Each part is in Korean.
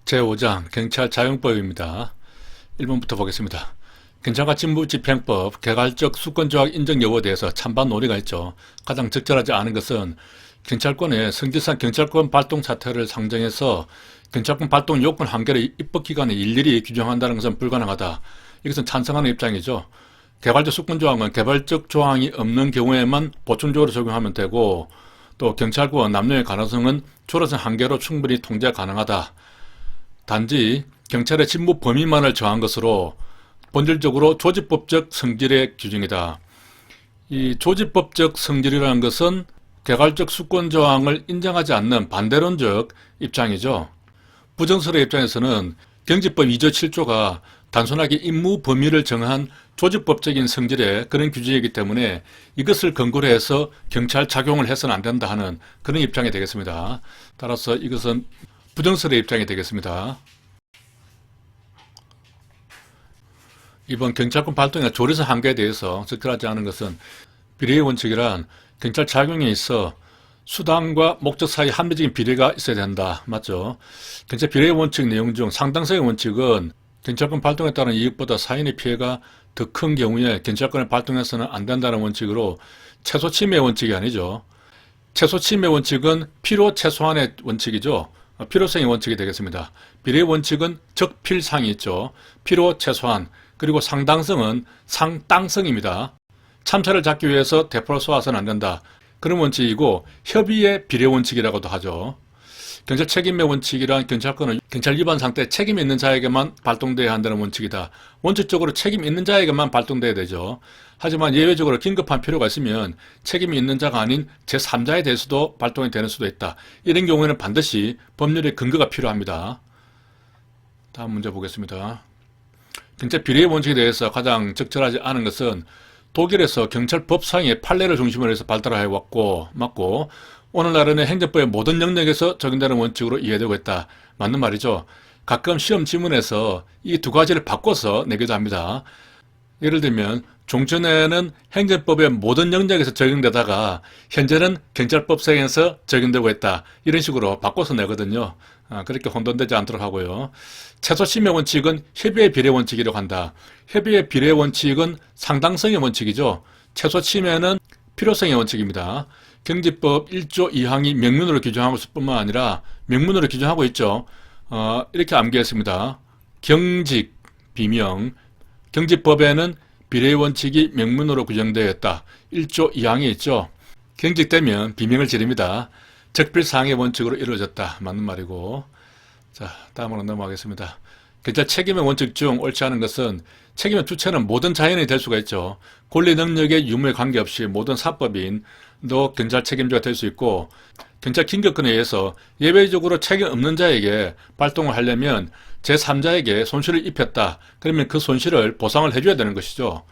제5장 경찰자용법입니다. 1번부터 보겠습니다. 경찰과 직무집행법, 개괄적 수권조항 인정 여부에 대해서 찬반 논의가 있죠. 가장 적절하지 않은 것은 경찰권의 성질상 경찰권 발동 사태를 상정해서 경찰권 발동 요건 한계를 입법기관에 일일이 규정한다는 것은 불가능하다. 이것은 찬성하는 입장이죠. 개괄적 수권조항은 개발적 조항이 없는 경우에만 보충적으로 적용하면 되고, 또 경찰권 남용의 가능성은 초래성 한계로 충분히 통제 가능하다. 단지 경찰의 직무 범위만을 정한 것으로 본질적으로 조직법적 성질의 규정이다. 이 조직법적 성질이라는 것은 개괄적 수권조항을 인정하지 않는 반대론적 입장이죠. 부정설의 입장에서는 경직법 2조 7조가 단순하게 임무 범위를 정한 조직법적인 성질의 그런 규정이기 때문에 이것을 근거로 해서 경찰 작용을 해서는 안 된다 하는 그런 입장이 되겠습니다. 따라서 이것은 부정설의 입장이 되겠습니다. 이번 경찰권 발동의 조리성 한계에 대해서 적절하지 않은 것은 비례의 원칙이란 경찰 작용에 있어 수단과 목적 사이 합리적인 비례가 있어야 된다. 맞죠? 경찰 비례의 원칙 내용 중 상당성의 원칙은 경찰권 발동에 따른 이익보다 사인의 피해가 더 큰 경우에 경찰권을 발동해서는 안 된다는 원칙으로 최소 침해 원칙이 아니죠. 최소 침해 원칙은 필요 최소한의 원칙이죠. 필요성의 원칙이 되겠습니다. 비례의 원칙은 적필상이 있죠. 필요 최소한. 그리고 상당성은 상당성입니다. 참차를 잡기 위해서 대포를 쏘아서는 안 된다. 그런 원칙이고, 협의의 비례 원칙이라고도 하죠. 경찰 책임의 원칙이란 경찰권은 경찰 위반 상태 책임 있는 자에게만 발동돼야 한다는 원칙이다. 원칙적으로 책임 있는 자에게만 발동돼야 되죠. 하지만 예외적으로 긴급한 필요가 있으면 책임이 있는 자가 아닌 제3자에 대해서도 발동이 되는 수도 있다. 이런 경우에는 반드시 법률의 근거가 필요합니다. 다음 문제 보겠습니다. 경찰 비례의 원칙에 대해서 가장 적절하지 않은 것은 독일에서 경찰 법상의 판례를 중심으로 해서 발달하여 왔고, 맞고, 오늘날에는 행정법의 모든 영역에서 적용되는 원칙으로 이해되고 있다. 맞는 말이죠. 가끔 시험 지문에서 이 두 가지를 바꿔서 내기도 합니다. 예를 들면 종전에는 행정법의 모든 영역에서 적용되다가 현재는 경찰법상에서 적용되고 있다. 이런 식으로 바꿔서 내거든요. 그렇게 혼돈되지 않도록 하고요. 최소 침해 원칙은 협의의 비례 원칙이라고 한다. 협의의 비례 원칙은 상당성의 원칙이죠. 최소 침해는 필요성의 원칙입니다. 경직법 1조 2항이 명문으로 규정하고 있을 뿐만 아니라 명문으로 규정하고 있죠. 이렇게 암기했습니다. 경직, 비명. 경직법에는 비례의 원칙이 명문으로 규정되어 있다. 1조 2항이 있죠. 경직되면 비명을 지릅니다. 적필상의 원칙으로 이루어졌다. 맞는 말이고. 자, 다음으로 넘어가겠습니다. 경찰 책임의 원칙 중 옳지 않은 것은 책임의 주체는 모든 자연이 될 수가 있죠. 권리 능력의 유무에 관계없이 모든 사법인도 경찰 책임자가 될 수 있고, 경찰 긴급권에 의해서 예외적으로 책임 없는 자에게 발동을 하려면 제3자에게 손실을 입혔다. 그러면 그 손실을 보상을 해줘야 되는 것이죠.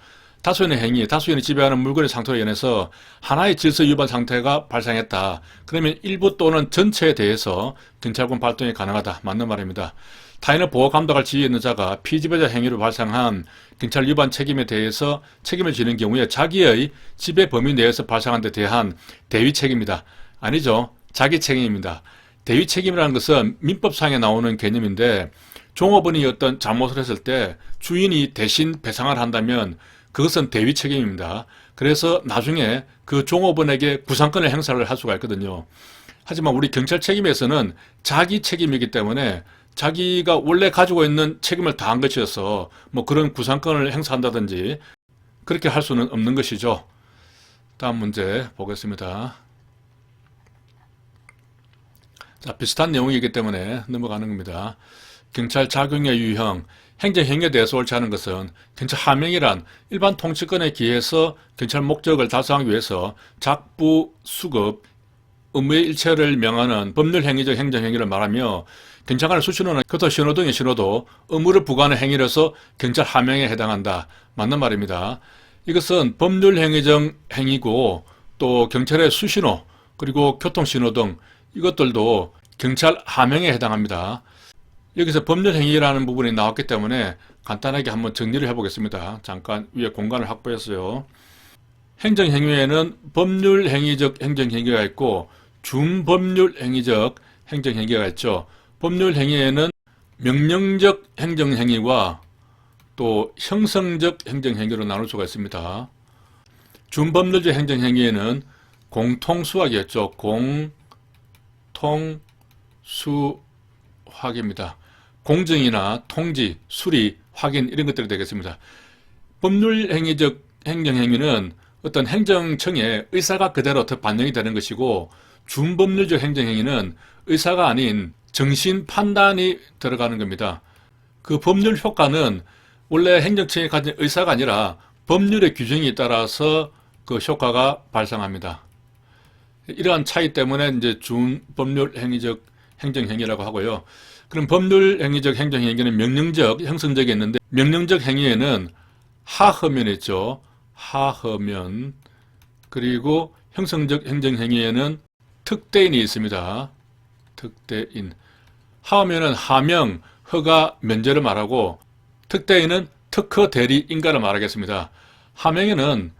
다수인의 행위, 다수인이 지배하는 물건의 상태로 인해서 하나의 질서 위반 상태가 발생했다. 그러면 일부 또는 전체에 대해서 경찰권 발동이 가능하다. 맞는 말입니다. 타인을 보호 감독할 지위에 있는 자가 피지배자 행위로 발생한 경찰 위반 책임에 대해서 책임을 지는 경우에 자기의 지배 범위 내에서 발생한 데 대한 대위 책임이다. 아니죠. 자기 책임입니다. 대위 책임이라는 것은 민법상에 나오는 개념인데, 종업원이 어떤 잘못을 했을 때 주인이 대신 배상을 한다면 그것은 대위 책임입니다. 그래서 나중에 그 종업원에게 구상권을 행사를 할 수가 있거든요. 하지만 우리 경찰 책임에서는 자기 책임이기 때문에 자기가 원래 가지고 있는 책임을 다한 것이어서 뭐 그런 구상권을 행사한다든지 그렇게 할 수는 없는 것이죠. 다음 문제 보겠습니다. 자, 비슷한 내용이기 때문에 넘어가는 겁니다. 경찰 작용의 유형, 행정행위에 대해서 옳지 않은 것은 경찰 하명이란 일반 통치권에 기해서 경찰 목적을 달성하기 위해서 작부, 수급, 의무의 일체를 명하는 법률행위적 행정행위를 말하며, 경찰관의 수신호나 교통신호 등의 신호도 의무를 부과하는 행위로서 경찰 하명에 해당한다. 맞는 말입니다. 이것은 법률행위적 행위고, 또 경찰의 수신호, 그리고 교통신호 등 이것들도 경찰 하명에 해당합니다. 여기서 법률행위라는 부분이 나왔기 때문에 간단하게 한번 정리를 해보겠습니다. 잠깐 위에 공간을 확보했어요. 행정행위에는 법률행위적 행정행위가 있고 준법률행위적 행정행위가 있죠. 법률행위에는 명령적 행정행위와 또 형성적 행정행위로 나눌 수가 있습니다. 준법률적 행정행위에는 공통수확이었죠. 공통수확입니다. 공정이나 통지, 수리, 확인 이런 것들이 되겠습니다. 법률행위적 행정행위는 어떤 행정청의 의사가 그대로 반영이 되는 것이고, 준법률적 행정행위는 의사가 아닌 정신 판단이 들어가는 겁니다. 그 법률 효과는 원래 행정청이 가진 의사가 아니라 법률의 규정에 따라서 그 효과가 발생합니다. 이러한 차이 때문에 이제 준법률 행위적 행정행위라고 하고요. 그럼 법률 행위적 행정행위는 명령적, 형성적이 있는데, 명령적 행위에는 하허면이 있죠. 하허면. 그리고 형성적 행정행위에는 특대인이 있습니다. 특대인. 하허면은 하명, 허가, 면제를 말하고, 특대인은 특허, 대리, 인가를 말하겠습니다. 하명에는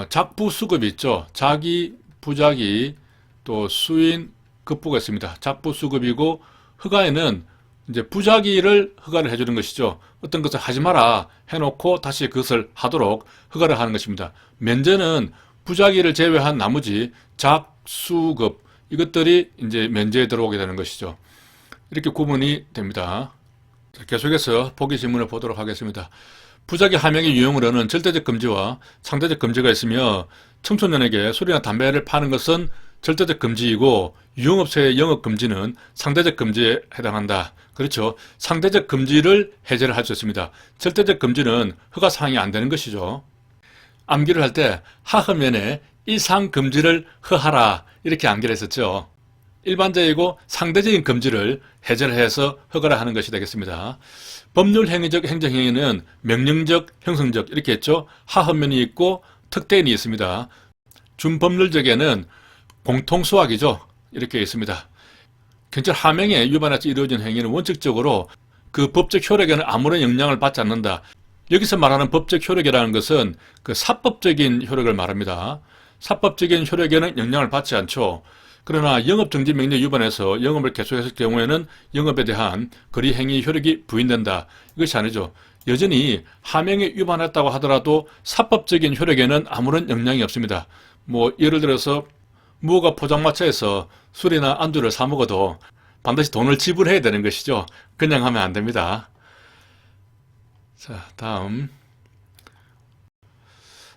작부수급이 있죠. 자기, 부자기, 또 수인, 급부가 있습니다. 작부수급이고, 허가에는 이제 부자기를 허가를 해주는 것이죠. 어떤 것을 하지 마라 해놓고 다시 그것을 하도록 허가를 하는 것입니다. 면제는 부자기를 제외한 나머지 작수급 이것들이 이제 면제에 들어오게 되는 것이죠. 이렇게 구분이 됩니다. 자, 계속해서 보기 지문을 보도록 하겠습니다. 부자기 하명의 유형으로는 절대적 금지와 상대적 금지가 있으며, 청소년에게 술이나 담배를 파는 것은 절대적 금지이고, 유흥업소의 영업 금지는 상대적 금지에 해당한다. 그렇죠. 상대적 금지를 해제를 할 수 있습니다. 절대적 금지는 허가사항이 안 되는 것이죠. 암기를 할 때 하허면에 이상 금지를 허하라 이렇게 암기를 했었죠. 일반적이고 상대적인 금지를 해제를 해서 허가를 하는 것이 되겠습니다. 법률행위적 행정행위는 명령적, 형성적 이렇게 했죠. 하허면이 있고 특대인이 있습니다. 준법률적에는 공통수확이죠. 이렇게 있습니다. 경찰 하명에 위반해서 이루어진 행위는 원칙적으로 그 법적 효력에는 아무런 영향을 받지 않는다. 여기서 말하는 법적 효력이라는 것은 그 사법적인 효력을 말합니다. 사법적인 효력에는 영향을 받지 않죠. 그러나 영업정지 명령 위반해서 영업을 계속했을 경우에는 영업에 대한 거리행위 효력이 부인된다. 이것이 아니죠. 여전히 하명에 위반했다고 하더라도 사법적인 효력에는 아무런 영향이 없습니다. 뭐 예를 들어서 무허가 포장마차에서 술이나 안주를 사 먹어도 반드시 돈을 지불해야 되는 것이죠. 그냥 하면 안 됩니다. 자, 다음.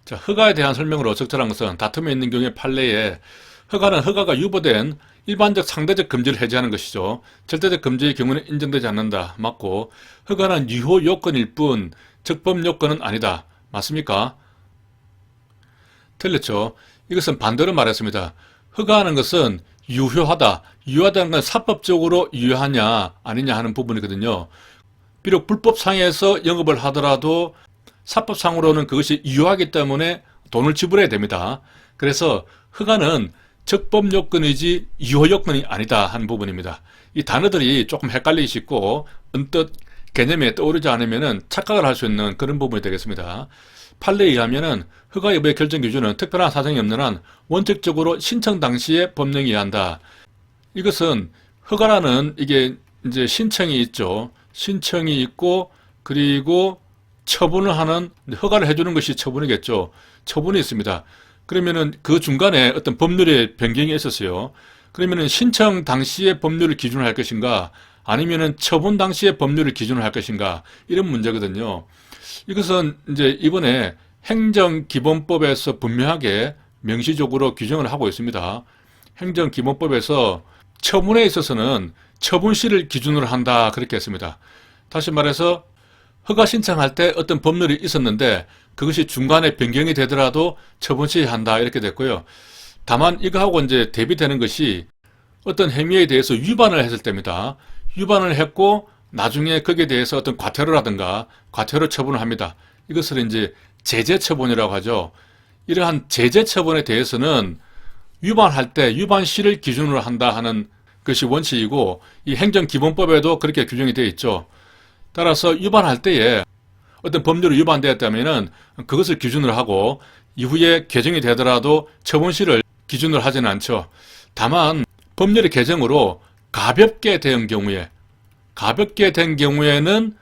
자, 허가에 대한 설명으로 적절한 것은 다툼이 있는 경우의 판례에 허가는 허가가 유보된 일반적 상대적 금지를 해제하는 것이죠. 절대적 금지의 경우는 인정되지 않는다. 맞고, 허가는 유효 요건일 뿐 적법 요건은 아니다. 맞습니까? 틀렸죠. 이것은 반대로 말했습니다. 허가하는 것은 유효하다. 유효하다는 건 사법적으로 유효하냐 아니냐 하는 부분이거든요. 비록 불법상에서 영업을 하더라도 사법상으로는 그것이 유효하기 때문에 돈을 지불해야 됩니다. 그래서 허가는 적법 요건이지 유효 요건이 아니다 하는 부분입니다. 이 단어들이 조금 헷갈리기 쉽고 언뜻 개념에 떠오르지 않으면 착각을 할 수 있는 그런 부분이 되겠습니다. 판례에 의하면 허가 여부의 결정 기준은 특별한 사정이 없는 한 원칙적으로 신청 당시에 법령에 의한다. 이것은 허가라는 이게 이제 신청이 있죠. 신청이 있고 그리고 처분을 하는 허가를 해주는 것이 처분이겠죠. 처분이 있습니다. 그러면은 그 중간에 어떤 법률의 변경이 있었어요. 그러면은 신청 당시의 법률을 기준으로 할 것인가 아니면은 처분 당시의 법률을 기준으로 할 것인가 이런 문제거든요. 이것은 이제 이번에 행정기본법에서 분명하게 명시적으로 규정을 하고 있습니다. 행정기본법에서 처분에 있어서는 처분시를 기준으로 한다 그렇게 했습니다. 다시 말해서 허가 신청할 때 어떤 법률이 있었는데 그것이 중간에 변경이 되더라도 처분시 한다 이렇게 됐고요. 다만 이거하고 이제 대비되는 것이 어떤 행위에 대해서 위반을 했을 때입니다. 위반을 했고 나중에 거기에 대해서 어떤 과태료라든가 과태료 처분을 합니다. 이것을 이제 제재 처분이라고 하죠. 이러한 제재 처분에 대해서는 위반할 때 위반시를 기준으로 한다 하는 것이 원칙이고 이 행정기본법에도 그렇게 규정이 되어 있죠. 따라서 위반할 때에 어떤 법률이 위반되었다면 그것을 기준으로 하고 이후에 개정이 되더라도 처분시를 기준으로 하지는 않죠. 다만 법률의 개정으로 가볍게 된 경우에 가볍게 된 경우에는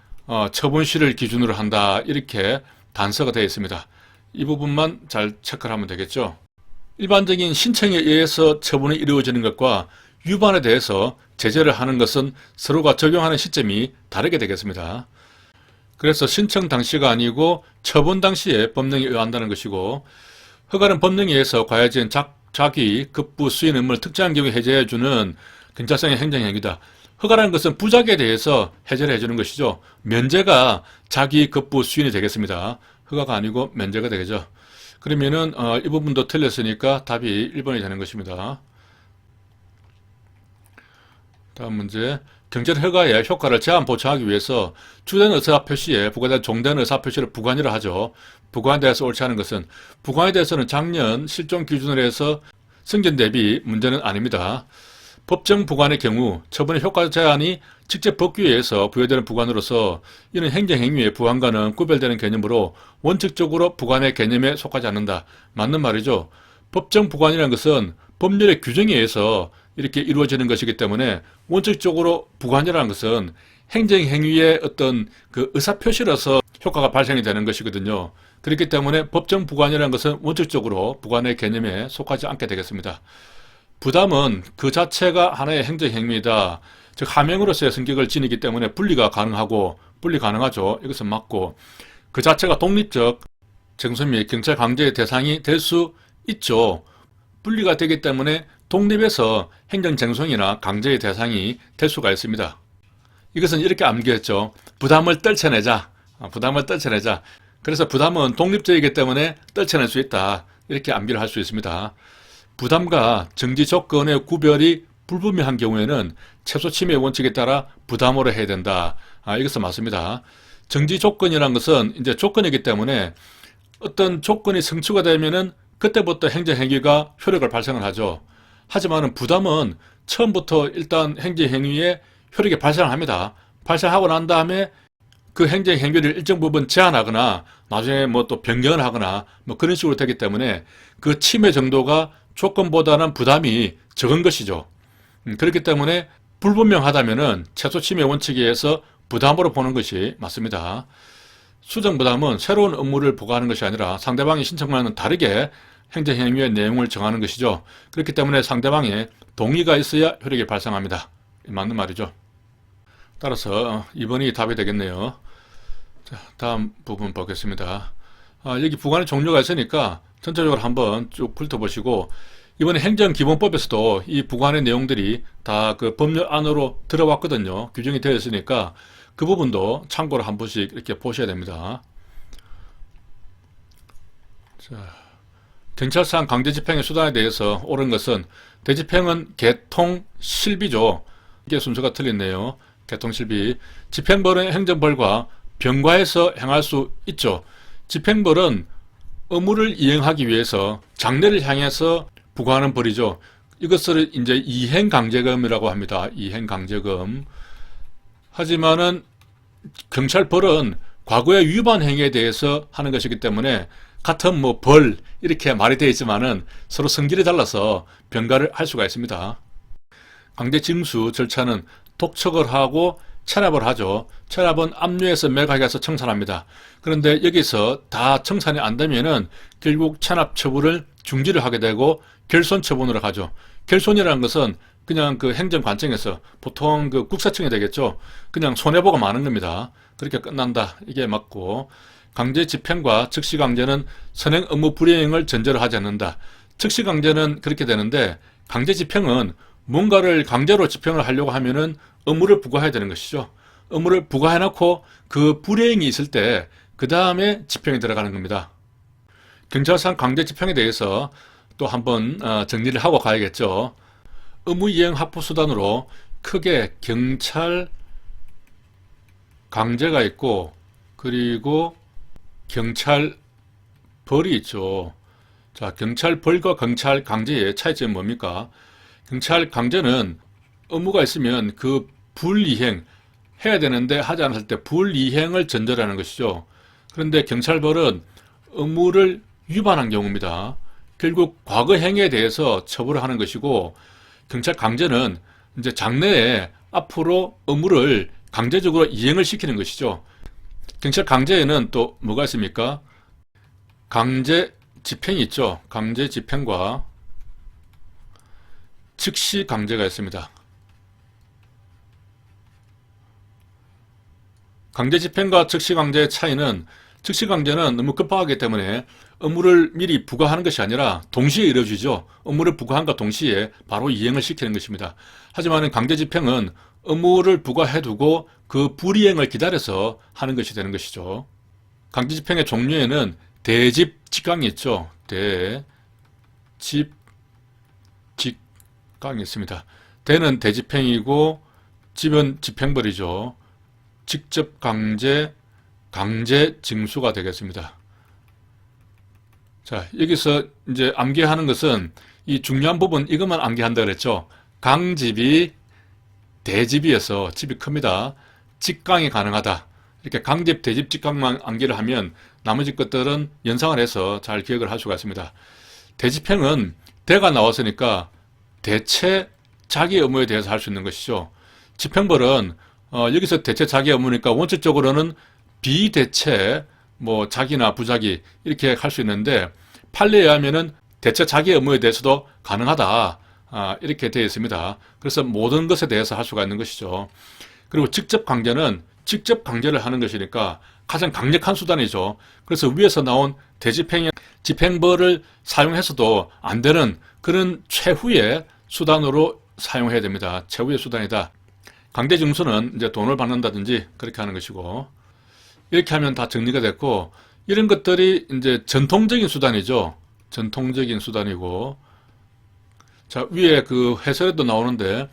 처분시를 기준으로 한다. 이렇게 단서가 되어 있습니다. 이 부분만 잘 체크를 하면 되겠죠. 일반적인 신청에 의해서 처분이 이루어지는 것과 위반에 대해서 제재를 하는 것은 서로가 적용하는 시점이 다르게 되겠습니다. 그래서 신청 당시가 아니고 처분 당시에 법령에 의한다는 것이고, 허가는 법령에 의해서 과해진 자기, 급부, 수인 의무를 특정한 경우에 해제해주는 경찰성의 행정행위다. 허가라는 것은 부작에 대해서 해제를 해주는 것이죠. 면제가 자기, 급부, 수인이 되겠습니다. 허가가 아니고 면제가 되겠죠. 그러면은 이 부분도 틀렸으니까 답이 1번이 되는 것입니다. 다음 문제. 경찰 허가의 효과를 제한 보충하기 위해서 주된 의사표시에 부과된 종된 의사표시를 부관이라 하죠. 부관에 대해서 옳지 않은 것은, 부관에 대해서는 작년 실종 기준으로 해서 승진 대비 문제는 아닙니다. 법정 부관의 경우 처분의 효과 제한이 직접 법규에 의해서 부여되는 부관으로서 이는 행정행위의 부관과는 구별되는 개념으로 원칙적으로 부관의 개념에 속하지 않는다. 맞는 말이죠. 법정 부관이라는 것은 법률의 규정에 의해서 이렇게 이루어지는 것이기 때문에 원칙적으로 부관이라는 것은 행정행위의 어떤 그 의사표시로서 효과가 발생이 되는 것이거든요. 그렇기 때문에 법정 부관이라는 것은 원칙적으로 부관의 개념에 속하지 않게 되겠습니다. 부담은 그 자체가 하나의 행정행위이다. 즉 하명으로서의 성격을 지니기 때문에 분리가 가능하죠. 이것은 맞고, 그 자체가 독립적 정소 및 경찰 강제의 대상이 될 수 있죠. 분리가 되기 때문에 독립해서 행정쟁송이나 강제의 대상이 될 수가 있습니다. 이것은 이렇게 암기했죠. 부담을 떨쳐내자. 그래서 부담은 독립적이기 때문에 떨쳐낼 수 있다. 이렇게 암기를 할 수 있습니다. 부담과 정지 조건의 구별이 불분명한 경우에는 최소 침해 원칙에 따라 부담으로 해야 된다. 이것은 맞습니다. 정지 조건이라는 것은 이제 조건이기 때문에 어떤 조건이 성취가 되면은 그때부터 행정행위가 효력을 발생을 하죠. 하지만 부담은 처음부터 일단 행정행위에 효력이 발생을 합니다. 발생하고 난 다음에 그 행정행위를 일정 부분 제한하거나 나중에 뭐 또 변경을 하거나 뭐 그런 식으로 되기 때문에 그 침해 정도가 조건보다는 부담이 적은 것이죠. 그렇기 때문에 불분명하다면은 최소 침해 원칙에 의해서 부담으로 보는 것이 맞습니다. 수정부담은 새로운 업무를 부과하는 것이 아니라 상대방의 신청과는 다르게 행정행위의 내용을 정하는 것이죠. 그렇기 때문에 상대방의 동의가 있어야 효력이 발생합니다. 맞는 말이죠. 따라서 2번이 답이 되겠네요. 자, 다음 부분 보겠습니다. 여기 부관의 종류가 있으니까 전체적으로 한번 쭉 훑어보시고, 이번에 행정기본법에서도 이 부관의 내용들이 다 그 법률 안으로 들어왔거든요. 규정이 되어 있으니까 그 부분도 참고로 한 번씩 이렇게 보셔야 됩니다. 자, 경찰상 강제집행의 수단에 대해서 옳은 것은, 대집행은 개통실비죠. 이게 순서가 틀렸네요. 개통실비. 집행벌은 행정벌과 병과해서 행할 수 있죠. 집행벌은 의무를 이행하기 위해서 장래를 향해서 부과하는 벌이죠. 이것을 이제 이행강제금이라고 합니다. 이행강제금. 하지만은 경찰벌은 과거의 위반 행위에 대해서 하는 것이기 때문에 같은 뭐 벌 이렇게 말이 되어 있지만은 서로 성질이 달라서 병가를 할 수가 있습니다. 강제징수 절차는 독촉을 하고 체납을 하죠. 체납은 압류해서 매각해서 청산합니다. 그런데 여기서 다 청산이 안 되면은 결국 체납 처분을 중지를 하게 되고 결손 처분으로 가죠. 결손이라는 것은 그냥 그 행정 관청에서 보통 그 국세청이 되겠죠. 그냥 손해보고 마는 겁니다. 그렇게 끝난다. 이게 맞고, 강제 집행과 즉시 강제는 선행 업무 불이행을 전제로 하지 않는다. 즉시 강제는 그렇게 되는데, 강제 집행은 뭔가를 강제로 집행을 하려고 하면은 업무를 부과해야 되는 것이죠. 업무를 부과해놓고 그 불이행이 있을 때 그 다음에 집행이 들어가는 겁니다. 경찰상 강제 집행에 대해서 또 한번 정리를 하고 가야겠죠. 의무이행 확보수단으로 크게 경찰 강제가 있고, 그리고 경찰벌이 있죠. 자, 경찰벌과 경찰 강제의 차이점이 뭡니까? 경찰 강제는 의무가 있으면 그 불이행 해야 되는데 하지 않았을 때 불이행을 전제로 하는 것이죠. 그런데 경찰벌은 의무를 위반한 경우입니다. 결국 과거 행위에 대해서 처벌을 하는 것이고, 경찰 강제는 이제 장래에 앞으로 의무를 강제적으로 이행을 시키는 것이죠. 경찰 강제에는 또 뭐가 있습니까? 강제 집행이 있죠. 강제 집행과 즉시 강제가 있습니다. 강제 집행과 즉시 강제의 차이는, 즉시 강제는 너무 급하기 때문에 업무를 미리 부과하는 것이 아니라 동시에 이루어지죠. 업무를 부과함과 동시에 바로 이행을 시키는 것입니다. 하지만 강제 집행은 업무를 부과해두고 그 불이행을 기다려서 하는 것이 되는 것이죠. 강제 집행의 종류에는 대집, 직강이 있죠. 대집, 직강이 있습니다. 대는 대집행이고 집은 집행벌이죠. 직접 강제, 강제 징수가 되겠습니다. 자, 여기서 이제 암기하는 것은 이 중요한 부분 이것만 암기한다 그랬죠. 강집이 대집이어서 집이 큽니다. 직강이 가능하다. 이렇게 강집, 대집, 직강만 암기를 하면 나머지 것들은 연상을 해서 잘 기억을 할 수가 있습니다. 대집행은 대가 나왔으니까 대체 자기 업무에 대해서 할 수 있는 것이죠. 집행벌은 여기서 대체 자기 업무니까 원칙적으로는 비대체 뭐 자기나 부자기 이렇게 할 수 있는데 판례에 의하면은 대체 자기 업무에 대해서도 가능하다. 이렇게 되어 있습니다. 그래서 모든 것에 대해서 할 수가 있는 것이죠. 그리고 직접 강제는 직접 강제를 하는 것이니까 가장 강력한 수단이죠. 그래서 위에서 나온 대집행의 집행벌을 사용해서도 안 되는 그런 최후의 수단으로 사용해야 됩니다. 최후의 수단이다. 강제 징수는 이제 돈을 받는다든지 그렇게 하는 것이고, 이렇게 하면 다 정리가 됐고, 이런 것들이 이제 전통적인 수단이죠. 전통적인 수단이고, 자, 위에 그 해설에도 나오는데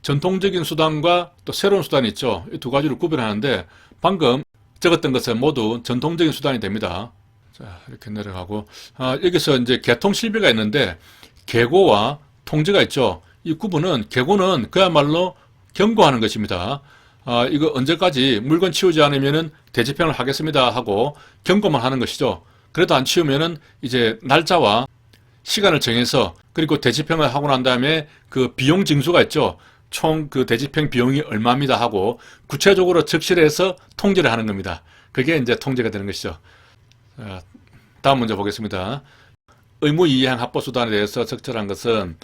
전통적인 수단과 또 새로운 수단이 있죠. 이 두 가지를 구별하는데 방금 적었던 것은 모두 전통적인 수단이 됩니다. 자, 이렇게 내려가고, 여기서 이제 개통 실비가 있는데 계고와 통지가 있죠. 이 구분은, 계고는 그야말로 경고하는 것입니다. 이거 언제까지 물건 치우지 않으면은 대집행을 하겠습니다 하고 경고만 하는 것이죠. 그래도 안 치우면은 이제 날짜와 시간을 정해서, 그리고 대집행을 하고 난 다음에 그 비용 징수가 있죠. 총 그 대집행 비용이 얼마입니다 하고 구체적으로 적시해서 통지를 하는 겁니다. 그게 이제 통지가 되는 것이죠. 다음 문제 보겠습니다. 의무 이행 합법 수단에 대해서 적절한 것은,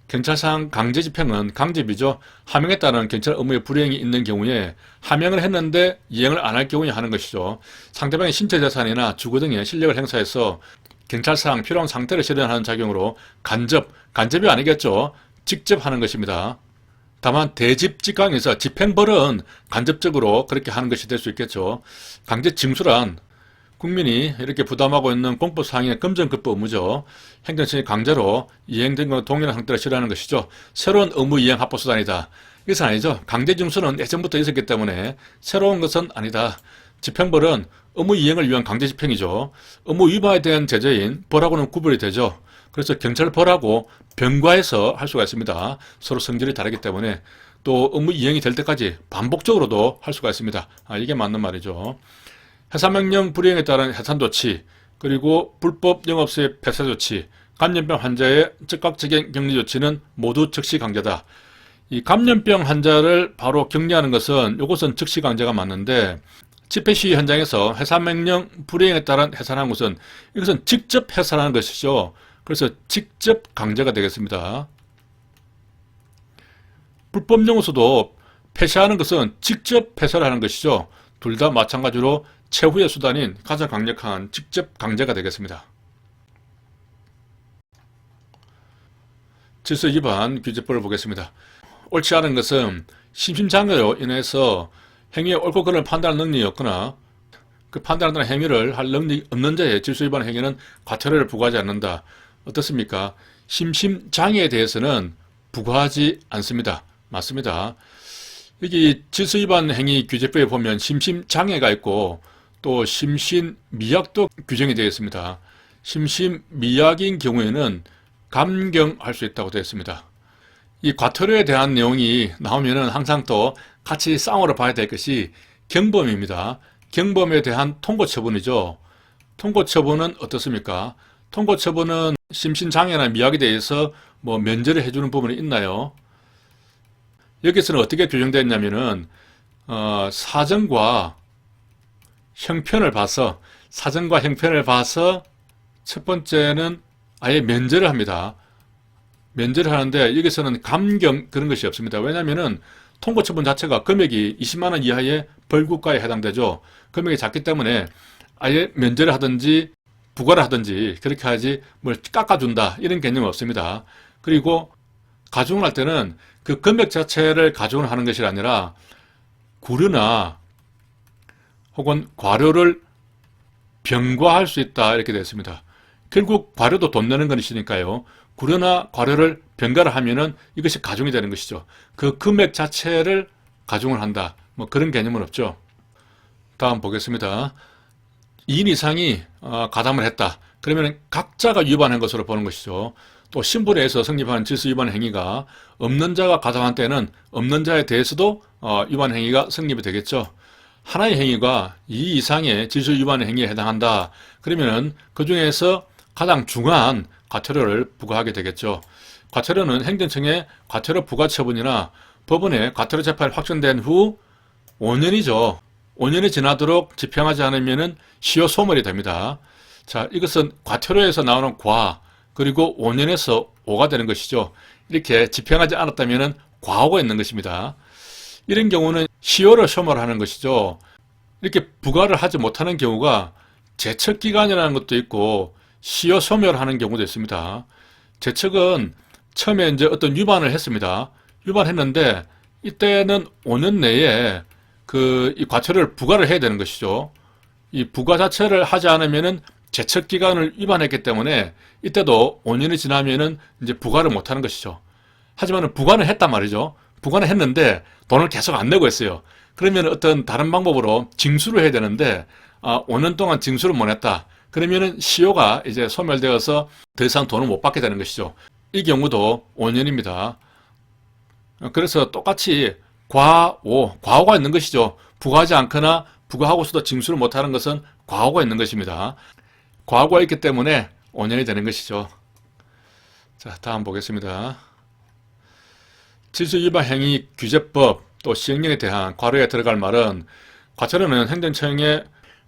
경찰상 강제 집행은 강제비죠. 하명에 따른 경찰 업무의 불이행이 있는 경우에 하명을 했는데 이행을 안 할 경우에 하는 것이죠. 상대방의 신체 재산이나 주거 등의 실력을 행사해서 경찰상 필요한 상태를 실현하는 작용으로 간접이 아니겠죠. 직접 하는 것입니다. 다만 대집, 직강에서 집행벌은 간접적으로 그렇게 하는 것이 될 수 있겠죠. 강제 징수란 국민이 이렇게 부담하고 있는 공법상의 금전급부 의무죠. 행정처의 강제로 이행된 것과 동일한 형태를 실현하는 것이죠. 새로운 의무 이행 합법 수단이다. 이것은 아니죠. 강제 징수는 예전부터 있었기 때문에 새로운 것은 아니다. 집행벌은 의무 이행을 위한 강제 집행이죠. 의무 위반에 대한 제재인 벌하고는 구별이 되죠. 그래서 경찰 벌하고 병과해서 할 수가 있습니다. 서로 성질이 다르기 때문에. 또 의무 이행이 될 때까지 반복적으로도 할 수가 있습니다. 이게 맞는 말이죠. 해산명령 불이행에 따른 해산조치, 그리고 불법 영업소의 폐쇄조치, 감염병 환자의 즉각적인 격리조치는 모두 즉시강제다. 이 감염병 환자를 바로 격리하는 것은, 이것은 즉시강제가 맞는데, 집회시위 현장에서 해산명령 불이행에 따른 해산한 것은, 이것은 직접 해산하는 것이죠. 그래서 직접 강제가 되겠습니다. 불법 영업소도 폐쇄하는 것은 직접 폐쇄를 하는 것이죠. 둘 다 마찬가지로 최후의 수단인 가장 강력한 직접 강제가 되겠습니다. 질서 위반 규제법을 보겠습니다. 옳지 않은 것은 심심장애로 인해서 행위의 옳고 그름을 판단할 능력이 없거나 그 판단하는 행위를 할 능력이 없는 자의 질서 위반 행위는 과태료를 부과하지 않는다. 어떻습니까? 심심장애에 대해서는 부과하지 않습니다. 맞습니다. 여기 질서 위반 행위 규제법에 보면 심심장애가 있고 또 심신미약도 규정이 되어 있습니다. 심신미약인 경우에는 감경할 수 있다고 되어 있습니다. 이 과태료에 대한 내용이 나오면은 항상 또 같이 쌍으로 봐야 될 것이 경범입니다. 경범에 대한 통고처분이죠. 통고처분은 어떻습니까? 통고처분은 심신장애나 미약에 대해서 면제를 해주는 부분이 있나요? 여기서는 어떻게 규정되어 있냐면은 사정과 형편을 봐서 첫 번째는 아예 면제를 합니다. 면제를 하는데 여기서는 감경 그런 것이 없습니다. 왜냐하면은 통고처분 자체가 금액이 20만 원 이하의 벌금과에 해당되죠. 금액이 작기 때문에 아예 면제를 하든지 부과를 하든지 그렇게 하지 뭘 깎아준다 이런 개념은 없습니다. 그리고 가중을 할 때는 그 금액 자체를 가중을 하는 것이 아니라 구류나 혹은 과료를 병과할 수 있다 이렇게 되어 있습니다. 결국 과료도 돈 내는 것이니까요. 구류나 과료를 병과를 하면은 이것이 가중이 되는 것이죠. 그 금액 자체를 가중을 한다. 뭐 그런 개념은 없죠. 다음 보겠습니다. 2인 이상이 가담을 했다. 그러면 각자가 위반한 것으로 보는 것이죠. 또 신분에서 성립한 질서 위반 행위가 없는 자가 가담한 때는 없는 자에 대해서도 위반 행위가 성립이 되겠죠. 하나의 행위가 2 이상의 질서 위반 행위에 해당한다. 그러면은 그 중에서 가장 중한 과태료를 부과하게 되겠죠. 과태료는 행정청의 과태료 부과 처분이나 법원의 과태료 재판이 확정된 후 5년이죠. 5년이 지나도록 집행하지 않으면은 시효 소멸이 됩니다. 자, 이것은 과태료에서 나오는 과 그리고 5년에서 5가 되는 것이죠. 이렇게 집행하지 않았다면은 과오가 있는 것입니다. 이런 경우는 시효를 소멸하는 것이죠. 이렇게 부과를 하지 못하는 경우가 제척기간이라는 것도 있고 시효 소멸하는 경우도 있습니다. 제척은 처음에 이제 어떤 위반을 했습니다. 위반했는데 이때는 5년 내에 이 과태료를 부과를 해야 되는 것이죠. 이 부과 자체를 하지 않으면은 제척 기간을 위반했기 때문에 이때도 5년이 지나면은 이제 부과를 못 하는 것이죠. 하지만 부과는 했단 말이죠. 부과는 했는데 돈을 계속 안 내고 있어요. 그러면 어떤 다른 방법으로 징수를 해야 되는데 5년 동안 징수를 못 했다. 그러면은 시효가 이제 소멸되어서 더 이상 돈을 못 받게 되는 것이죠. 이 경우도 5년입니다. 그래서 똑같이 과오가 있는 것이죠. 부과하지 않거나 부과하고서도 징수를 못하는 것은 과오가 있는 것입니다. 과오가 있기 때문에 5년이 되는 것이죠. 자, 다음 보겠습니다. 질서위반 행위 규제법 또 시행령에 대한 과료에 들어갈 말은 과태료는 행정청의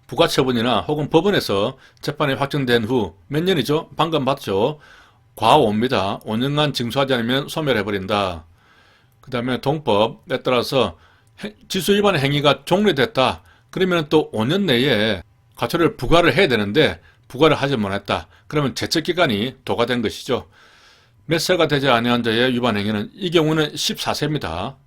부과처분이나 혹은 법원에서 재판이 확정된 후 몇 년이죠? 방금 봤죠? 과오입니다. 5년간 징수하지 않으면 소멸해버린다. 그 다음에 동법에 따라서 질서위반 행위가 종료됐다. 그러면 또 5년 내에 과태료를 부과를 해야 되는데 부과를 하지 못했다. 그러면 제척기간이 도과된 것이죠. 몇 세가 되지 아니한 자의 위반 행위는 이 경우는 14세입니다.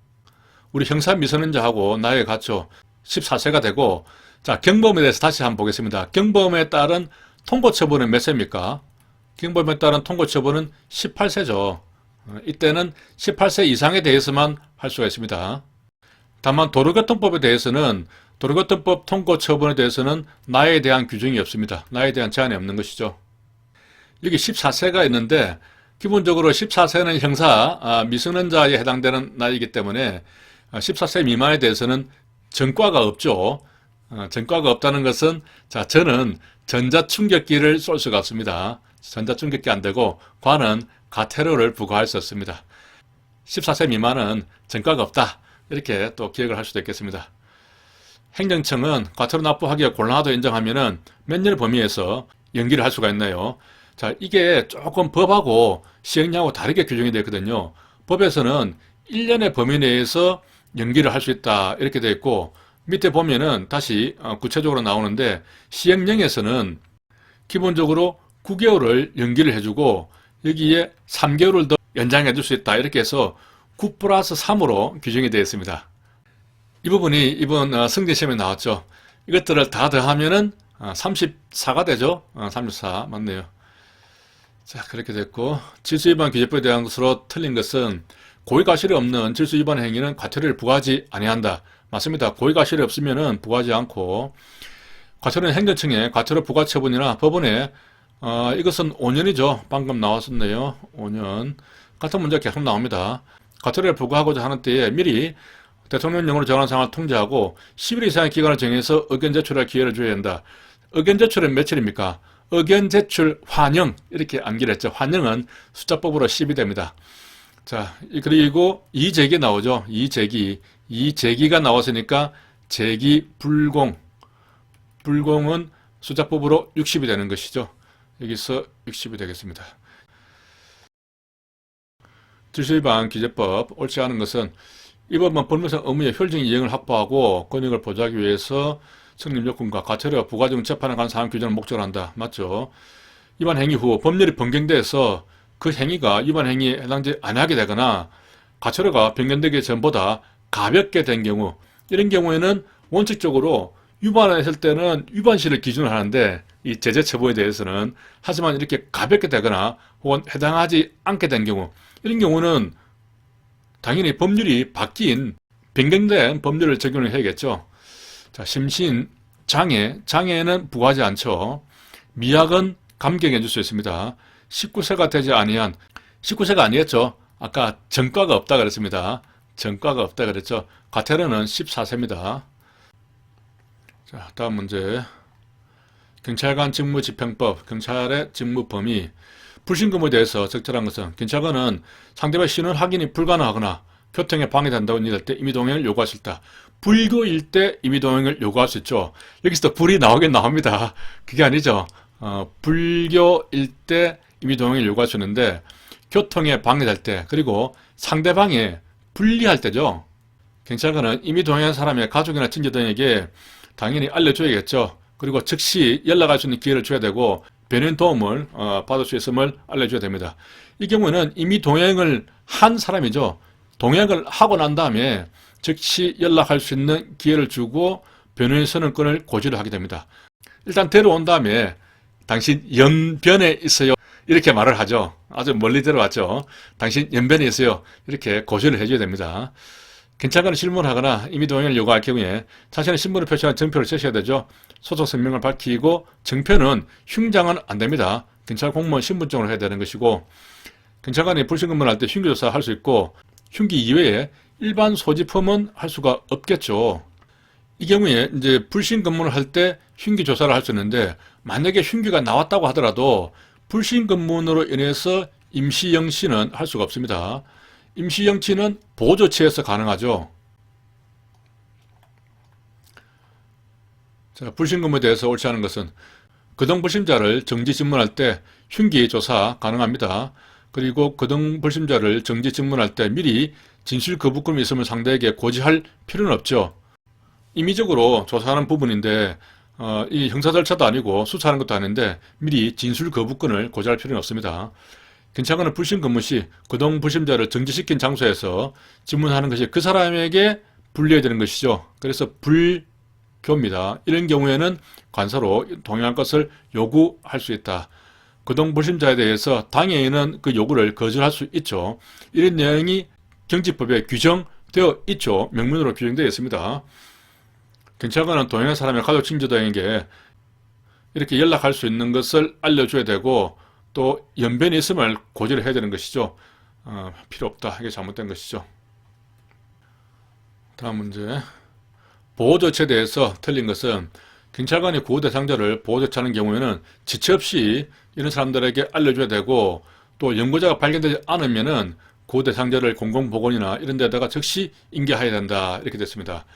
우리 형사 미성년자하고 나이가 같죠. 14세가 되고 자 경범에 대해서 다시 한번 보겠습니다. 경범에 따른 통고처분은 몇 세입니까? 경범에 따른 통고처분은 18세죠. 이때는 18세 이상에 대해서만 할 수가 있습니다. 다만 도로교통법에 대해서는 도로교통법 통고처분에 대해서는 나이에 대한 규정이 없습니다. 나이에 대한 제한이 없는 것이죠. 여기 14세가 있는데 기본적으로 14세는 형사 미성년자에 해당되는 나이이기 때문에 14세 미만에 대해서는 전과가 없죠. 전과가 없다는 것은 자 저는 전자충격기를 쏠 수가 없습니다. 전자충격기 안 되고 과는 과태료를 부과할 수 없습니다. 14세 미만은 전과가 없다. 이렇게 또 기억을 할 수도 있겠습니다. 행정청은 과태료 납부하기가 곤란하다고 인정하면은 몇 년의 범위에서 연기를 할 수가 있나요? 자, 이게 조금 법하고 시행령하고 다르게 규정이 되어 있거든요. 법에서는 1년의 범위 내에서 연기를 할 수 있다. 이렇게 되어 있고 밑에 보면은 다시 구체적으로 나오는데 시행령에서는 기본적으로 9개월을 연기를 해주고 여기에 3개월을 더 연장해 줄 수 있다. 이렇게 해서 9 플러스 3으로 규정이 되어 있습니다. 이 부분이 이번 승진시험에 나왔죠. 이것들을 다 더하면은 34가 되죠. 34 맞네요. 자, 그렇게 됐고 질서위반 규제법에 대한 것으로 틀린 것은 고의과실이 없는 질서위반 행위는 과태료를 부과하지 아니한다. 맞습니다. 고의과실이 없으면은 부과하지 않고 과태료는 행정청의 과태료 부과 처분이나 법원에 이것은 5년이죠. 방금 나왔었네요. 5년. 같은 문제가 계속 나옵니다. 과태료를 부과하고자 하는 때에 미리 대통령령으로 정한 상황을 통제하고 10일 이상의 기간을 정해서 의견 제출할 기회를 줘야 한다. 의견 제출은 며칠입니까? 의견 제출 환영 이렇게 암기를 했죠. 환영은 숫자법으로 10이 됩니다. 자, 그리고 이의제기 나오죠. 이의제기. 이 제기가 나왔으니까 제기 불공. 불공은 수작법으로 60이 되는 것이죠. 여기서 60이 되겠습니다. 질서위반 기재법 옳지 않은 것은 이법만 법률상 의무의 효율적인 이행을 확보하고 권익을 보장하기 위해서 성립 요건과 과태료와 부가적 재판에 관한 사항 규정을 목적으로 한다. 맞죠? 위반 행위 후 법률이 변경돼서 그 행위가 위반 행위에 해당되지 아니하게 되거나 과태료가 변경되기 전보다 가볍게 된 경우, 이런 경우에는 원칙적으로 위반을 했을 때는 위반시를 기준으로 하는데 이 제재 처분에 대해서는, 하지만 이렇게 가볍게 되거나 혹은 해당하지 않게 된 경우, 이런 경우는 당연히 법률이 바뀐 변경된 법률을 적용을 해야겠죠. 자, 심신, 장애는 부과하지 않죠. 미약은 감경해 줄 수 있습니다. 19세가 되지 아니한, 19세가 아니었죠. 아까 전과가 없다 그랬습니다. 전과가 없다 그랬죠. 과태료는 14세입니다. 자, 다음 문제. 경찰관 직무집행법, 경찰의 직무 범위. 불신검에 대해서 적절한 것은, 경찰관은 상대방의 신원 확인이 불가능하거나 교통에 방해된다고 인정할 때 임의동행을 요구할 수 있다. 불교일 때 임의동행을 요구할 수 있죠. 여기서 불이 나오긴 나옵니다. 그게 아니죠. 불교일 때 임의동행을 요구할 수 있는데, 교통에 방해될 때, 그리고 상대방에 불리할 때죠. 경찰관은 임의동행한 사람의 가족이나 친지 등에게 당연히 알려줘야겠죠. 그리고 즉시 연락할 수 있는 기회를 줘야 되고, 변호인 도움을 받을 수 있음을 알려줘야 됩니다. 이 경우에는 이미 동행을 한 사람이죠. 동행을 하고 난 다음에 즉시 연락할 수 있는 기회를 주고 변호인 선언권을 고지를 하게 됩니다. 일단 데려온 다음에 당신 연변에 있어요, 이렇게 말을 하죠. 아주 멀리 데려왔죠. 당신 연변에 있어요, 이렇게 고지를 해줘야 됩니다. 경찰관이 실문하거나 임의동행을 요구할 경우에 자신의 신분을 표시한 증표를 쓰셔야 되죠. 소속 성명을 밝히고, 증표는 흉장은 안 됩니다. 경찰 공무원 신분증으로 해야 되는 것이고, 경찰관이 불신검문할 때 흉기조사 할 수 있고, 흉기 이외에 일반 소지품은 할 수가 없겠죠. 이 경우에 이제 불신검문을 할 때 흉기조사를 할 수 있는데, 만약에 흉기가 나왔다고 하더라도 불신검문으로 인해서 임시영치는 할 수가 없습니다. 임시영치는 보조치에서 가능하죠. 자, 불신검문에 대해서 옳지 않은 것은, 거동불심자를 정지진문할 때 흉기조사 가능합니다. 그리고 거동불심자를 정지진문할 때 미리 진술거부권이 있으면 상대에게 고지할 필요는 없죠. 임의적으로 조사하는 부분인데, 이 형사 절차도 아니고 수사하는 것도 아닌데 미리 진술거부권을 고지할 필요는 없습니다. 경찰관은 불신검문 시 거동불심자를 정지시킨 장소에서 질문하는 것이 그 사람에게 불리해야 되는 것이죠. 그래서 불교입니다. 이런 경우에는 관사로 동행할 것을 요구할 수 있다. 거동불심자에 대해서 당해인은 그 요구를 거절할 수 있죠. 이런 내용이 경지법에 규정되어 있죠. 명문으로 규정되어 있습니다. 경찰관은 동행한 사람의 가족 친지 등에게 이렇게 연락할 수 있는 것을 알려줘야 되고, 또 연변이 있음을 고지를 해야 되는 것이죠. 필요 없다, 이게 잘못된 것이죠. 다음 문제. 보호조치에 대해서 틀린 것은, 경찰관이 구호 대상자를 보호조치하는 경우에는 지체 없이 이런 사람들에게 알려줘야 되고, 또 연고자가 발견되지 않으면은 구호 대상자를 공공보건이나 이런 데다가 즉시 인계해야 된다, 이렇게 됐습니다.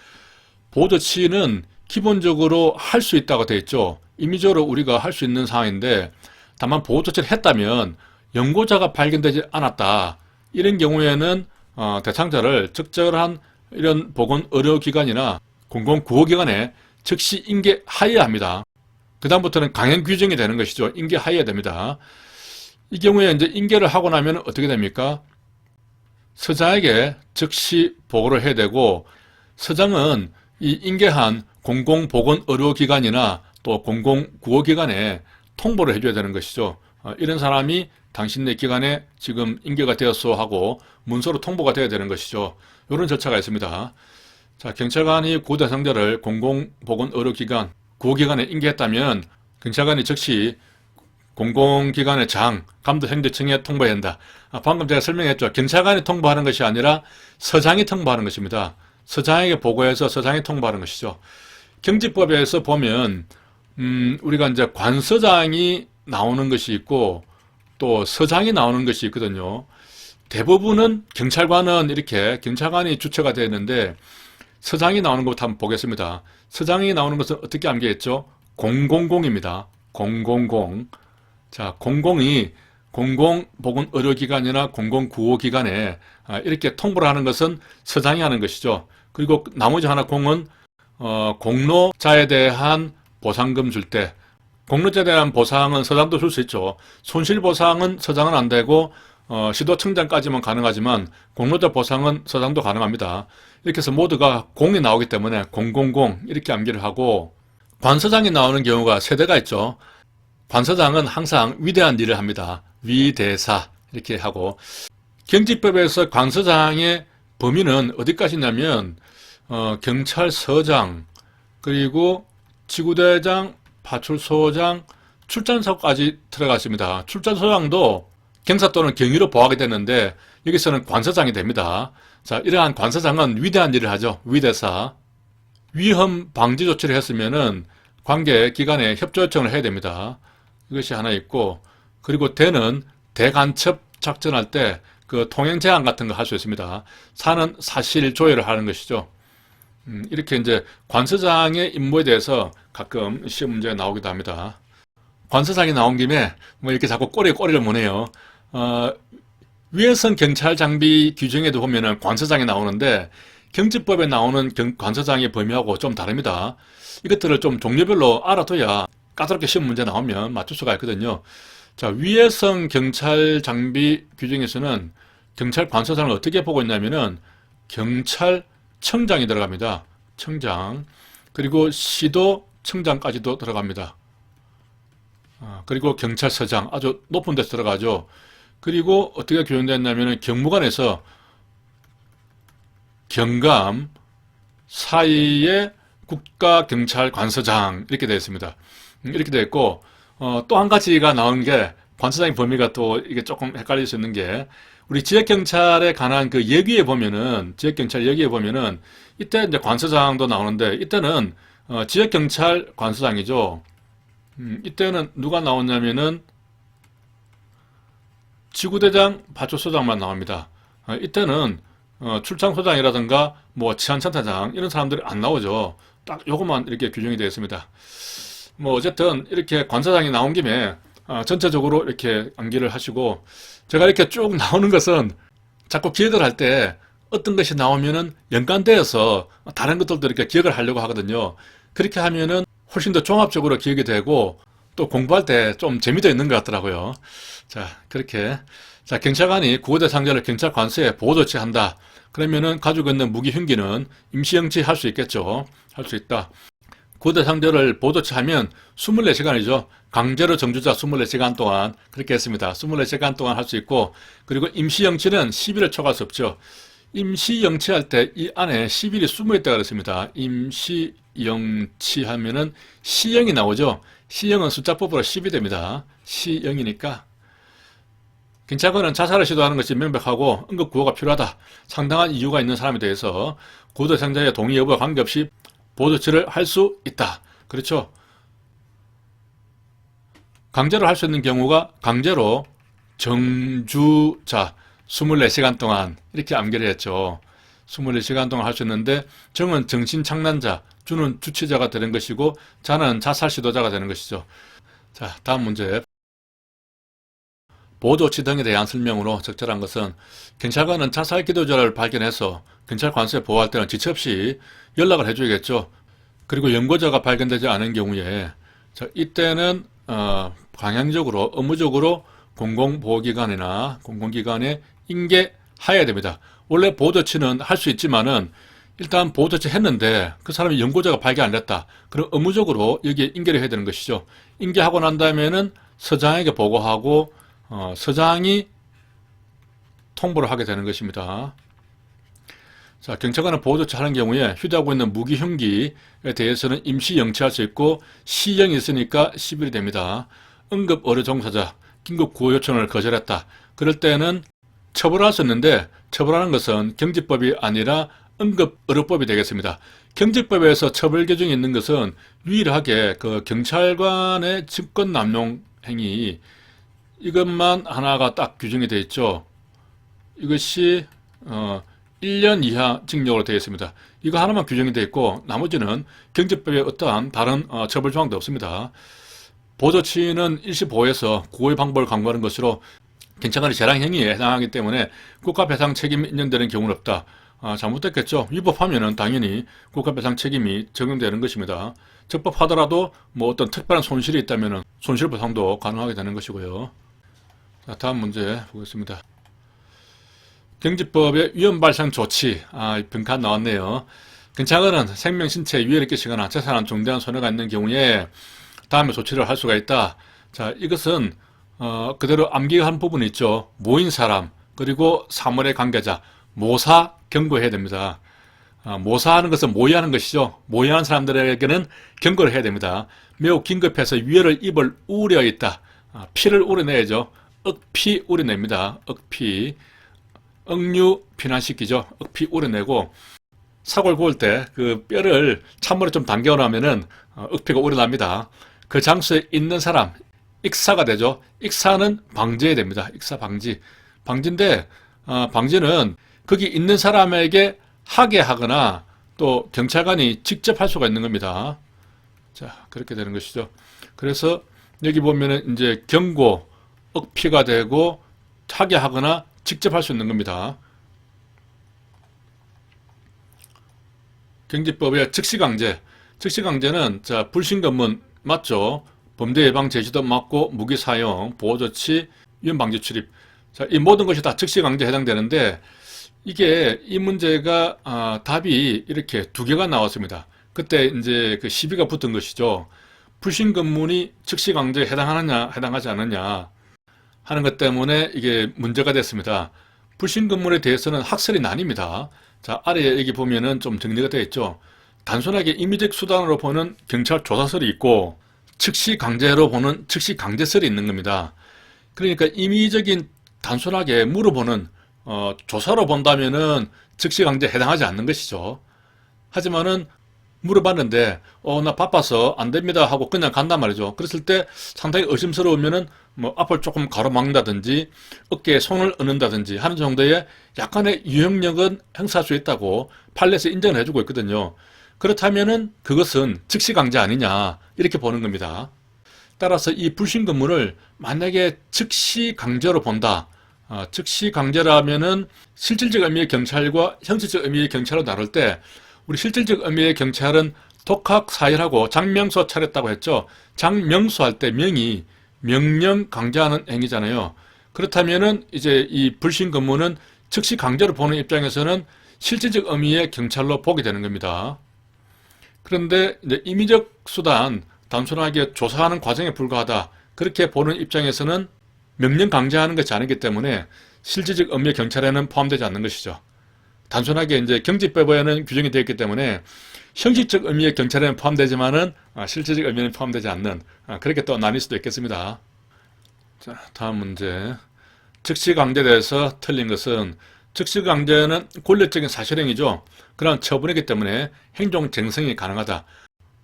보호조치는 기본적으로 할 수 있다고 되어 있죠. 임의적으로 우리가 할 수 있는 상황인데, 다만 보호조치를 했다면 연고자가 발견되지 않았다, 이런 경우에는 대상자를 적절한 이런 보건의료기관이나 공공구호기관에 즉시 인계하여야 합니다. 그 다음부터는 강행 규정이 되는 것이죠. 인계하여야 됩니다. 이 경우에 이제 인계를 하고 나면 어떻게 됩니까? 서장에게 즉시 보고를 해야 되고, 서장은 이 인계한 공공보건의료기관이나 또 공공구호기관에 통보를 해줘야 되는 것이죠. 이런 사람이 당신네 기관에 지금 인계가 되었소 하고 문서로 통보가 돼야 되는 것이죠. 이런 절차가 있습니다. 자, 경찰관이 구호 대상자를 공공보건의료기관, 구호기관에 인계했다면 경찰관이 즉시 공공기관의 장, 감독행정청에 통보해야 한다. 방금 제가 설명했죠. 경찰관이 통보하는 것이 아니라 서장이 통보하는 것입니다. 서장에게 보고해서 서장이 통보하는 것이죠. 경지법에서 보면 우리가 이제 관서장이 나오는 것이 있고 또 서장이 나오는 것이 있거든요. 대부분은 경찰관은 이렇게 경찰관이 주체가 되어 있는데, 서장이 나오는 것부터 한번 보겠습니다. 서장이 나오는 것은 어떻게 암기했죠? 000입니다. 000. 자, 00이 공공보건의료기관이나 공공구호기관에 이렇게 통보를 하는 것은 서장이 하는 것이죠. 그리고 나머지 하나 공은 공로자에 대한 보상금 줄 때, 공로자에 대한 보상은 서장도 줄 수 있죠. 손실보상은 서장은 안 되고 시도청장까지만 가능하지만 공로자 보상은 서장도 가능합니다. 이렇게 해서 모두가 공이 나오기 때문에 000 이렇게 암기를 하고, 관서장이 나오는 경우가 세 대가 있죠. 관서장은 항상 위대한 일을 합니다. 위대사 이렇게 하고, 경직법에서 관서장의 범위는 어디까지 있냐면 경찰서장, 그리고 지구대장, 파출소장, 출전소까지 들어갔습니다. 출전소장도 경사 또는 경위로 보호하게 되는데 여기서는 관서장이 됩니다. 자, 이러한 관서장은 위대한 일을 하죠. 위대사. 위험 방지 조치를 했으면은 관계 기관에 협조 요청을 해야 됩니다. 이것이 하나 있고, 그리고 대는 대간첩 작전할 때 그 통행 제한 같은 거 할 수 있습니다. 사는 사실 조회를 하는 것이죠. 이렇게 이제 관서장의 임무에 대해서 가끔 시험 문제가 나오기도 합니다. 관서장이 나온 김에 뭐 이렇게 자꾸 꼬리를 무네요. 위해선 경찰 장비 규정에도 보면은 관서장이 나오는데 경직법에 나오는 관서장의 범위하고 좀 다릅니다. 이것들을 좀 종류별로 알아둬야 까다롭게 시험 문제 나오면 맞출 수가 있거든요. 자, 위해성 경찰 장비 규정에서는 경찰 관서장을 어떻게 보고 있냐면은 경찰청장이 들어갑니다. 청장. 그리고 시도청장까지도 들어갑니다. 그리고 경찰서장, 아주 높은 데서 들어가죠. 그리고 어떻게 규정됐냐면은 경무관에서 경감 사이에 국가경찰관서장 이렇게 되어 있습니다. 이렇게 되어 있고, 또 한 가지가 나온 게 관서장의 범위가 또 이게 조금 헷갈릴 수 있는 게, 우리 지역경찰에 관한 그 예규에 보면은, 지역경찰 예규에 보면은 이때 이제 관서장도 나오는데 이때는 지역경찰 관서장이죠. 이때는 누가 나오냐면은 지구대장, 파출소장만 나옵니다. 이때는 출장소장이라든가 뭐 치안센터장 이런 사람들이 안 나오죠. 딱 요것만 이렇게 규정이 되어 있습니다. 뭐 어쨌든 이렇게 관서장이 나온 김에 전체적으로 이렇게 암기를 하시고, 제가 이렇게 쭉 나오는 것은 자꾸 기억을 할 때 어떤 것이 나오면은 연관되어서 다른 것들도 이렇게 기억을 하려고 하거든요. 그렇게 하면은 훨씬 더 종합적으로 기억이 되고 또 공부할 때 좀 재미도 있는 것 같더라고요. 자, 그렇게. 자, 경찰관이 구호대 상자를 경찰 관서에 보호 조치한다. 그러면은 가지고 있는 무기 흉기는 임시 영치할 수 있겠죠. 할 수 있다. 구호대 상자를 보호 조치하면 24시간이죠. 강제로 정주자 24시간 동안 그렇게 했습니다. 24시간 동안 할 수 있고, 그리고 임시 영치는 10일을 초과할 수 없죠. 임시 영치할 때 이 안에 10일이 숨어 있다고 그랬습니다. 임시 영치하면은 시영이 나오죠. 시영은 숫자법으로 10이 됩니다. 시영이니까. 경찰관은 자살을 시도하는 것이 명백하고 응급구호가 필요하다. 상당한 이유가 있는 사람에 대해서 구호대 상자의 동의 여부와 관계없이 보호 조치를 할 수 있다. 그렇죠. 강제로 할 수 있는 경우가 강제로 정주자 24시간 동안 이렇게 암기를 했죠. 24시간 동안 할 수 있는데, 정은 정신착란자, 주는 주치자가 되는 것이고 자는 자살 시도자가 되는 것이죠. 자, 다음 문제. 보호조치 등에 대한 설명으로 적절한 것은, 경찰관은 자살 기도자를 발견해서 경찰 관서에 보호할 때는 지체 없이 연락을 해줘야겠죠. 그리고 연고자가 발견되지 않은 경우에, 자, 이때는 강행적으로 업무적으로 공공보호기관이나 공공기관에 인계하여야 됩니다. 원래 보호조치는 할 수 있지만은 일단 보호조치 했는데 그 사람이 연고자가 발견 안 됐다. 그럼 업무적으로 여기에 인계를 해야 되는 것이죠. 인계하고 난 다음에는 서장에게 보고하고 서장이 통보를 하게 되는 것입니다. 자, 경찰관은 보호조치 하는 경우에 휴대하고 있는 무기 흉기에 대해서는 임시 영치할 수 있고 시형이 있으니까 10일이 됩니다. 응급 의료 종사자 긴급 구호 요청을 거절했다. 그럴 때는 처벌할 수 있는데, 처벌하는 것은 경직법이 아니라 응급의료법이 되겠습니다. 경직법에서 처벌 규정이 있는 것은 유일하게 그 경찰관의 직권 남용 행위, 이것만 하나가 딱 규정이 되어 있죠. 이것이 1년 이하 징역으로 되어 있습니다. 이거 하나만 규정이 되어 있고 나머지는 경제법에 어떠한 다른 처벌 조항도 없습니다. 보조치는 일시보호에서 구호의 방법을 강구하는 것으로 경찰관의 재량행위에 해당하기 때문에 국가배상 책임이 인정되는 경우는 없다. 잘못됐겠죠. 위법하면은 당연히 국가배상 책임이 적용되는 것입니다. 적법하더라도 뭐 어떤 특별한 손실이 있다면은 손실보상도 가능하게 되는 것이고요. 자, 다음 문제 보겠습니다. 경제법의 위험발생 조치. 빈칸 나왔네요. 경찰관은 생명, 신체에 위해를 끼치거나 재산에 중대한 손해가 있는 경우에 다음에 조치를 할 수가 있다. 자, 이것은 그대로 암기한 부분이 있죠. 모인 사람, 그리고 사물의 관계자, 모사 경고해야 됩니다. 모사하는 것은 모의하는 것이죠. 모의하는 사람들에게는 경고를 해야 됩니다. 매우 긴급해서 위해를 입을 우려 있다. 피를 우려내야죠. 억피 우려냅니다. 억피. 억류 피난시키죠. 억피 우려내고 사골 구울 때 그 뼈를 찬물에 좀 담겨 놓으면은 억피가 우려납니다. 그 장소에 있는 사람, 익사가 되죠. 익사는 방지해야 됩니다. 익사 방지. 방지인데 방지는 거기 있는 사람에게 하게 하거나 또 경찰관이 직접 할 수가 있는 겁니다. 자, 그렇게 되는 것이죠. 그래서 여기 보면은 이제 경고, 억피가 되고 하게 하거나 직접 할 수 있는 겁니다. 경제법의 즉시강제. 즉시강제는 자, 불신검문 맞죠? 범죄 예방 제시도 맞고 무기 사용, 보호조치, 위험 방지 출입. 자, 이 모든 것이 다 즉시강제에 해당되는데 이게 이 문제가 답이 이렇게 두 개가 나왔습니다. 그때 이제 그 시비가 붙은 것이죠. 불신검문이 즉시강제에 해당하느냐, 해당하지 않느냐 하는 것 때문에 이게 문제가 됐습니다. 불신검문에 대해서는 학설이 나뉩니다. 자, 아래에 여기 보면은 좀 정리가 되어 있죠. 단순하게 임의적 수단으로 보는 경찰 조사설이 있고 즉시강제로 보는 즉시강제설이 있는 겁니다. 그러니까 임의적인 단순하게 물어보는 조사로 본다면은 즉시강제에 해당하지 않는 것이죠. 하지만은 물어봤는데 나 바빠서 안 됩니다 하고 그냥 간단 말이죠. 그랬을 때 상당히 의심스러우면은 뭐 앞을 조금 가로막는다든지 어깨에 손을 얹는다든지 하는 정도의 약간의 유형력은 행사할 수 있다고 판례에서 인정을 해주고 있거든요. 그렇다면은 그것은 즉시강제 아니냐 이렇게 보는 겁니다. 따라서 이 불신검문을 만약에 즉시강제로 본다. 즉시강제라면은 실질적 의미의 경찰과 형식적 의미의 경찰로 나눌 때 우리 실질적 의미의 경찰은 독학 사일하고 장명소 차렸다고 했죠. 장명소 할 때 명이 명령 강제하는 행위잖아요. 그렇다면은 이제 이 불신검문은 즉시 강제로 보는 입장에서는 실질적 의미의 경찰로 보게 되는 겁니다. 그런데 이제 임의적 수단, 단순하게 조사하는 과정에 불과하다. 그렇게 보는 입장에서는 명령 강제하는 것이 아니기 때문에 실질적 의미의 경찰에는 포함되지 않는 것이죠. 단순하게 이제 경제법에는 규정이 되어 있기 때문에 형식적 의미의 경찰에는 포함되지만은 실질적 의미는 포함되지 않는 그렇게 또 나뉠 수도 있겠습니다. 자, 다음 문제. 즉시강제에 대해서 틀린 것은 즉시강제는 권력적인 사실행위죠. 그런 처분이기 때문에 행정쟁성이 가능하다.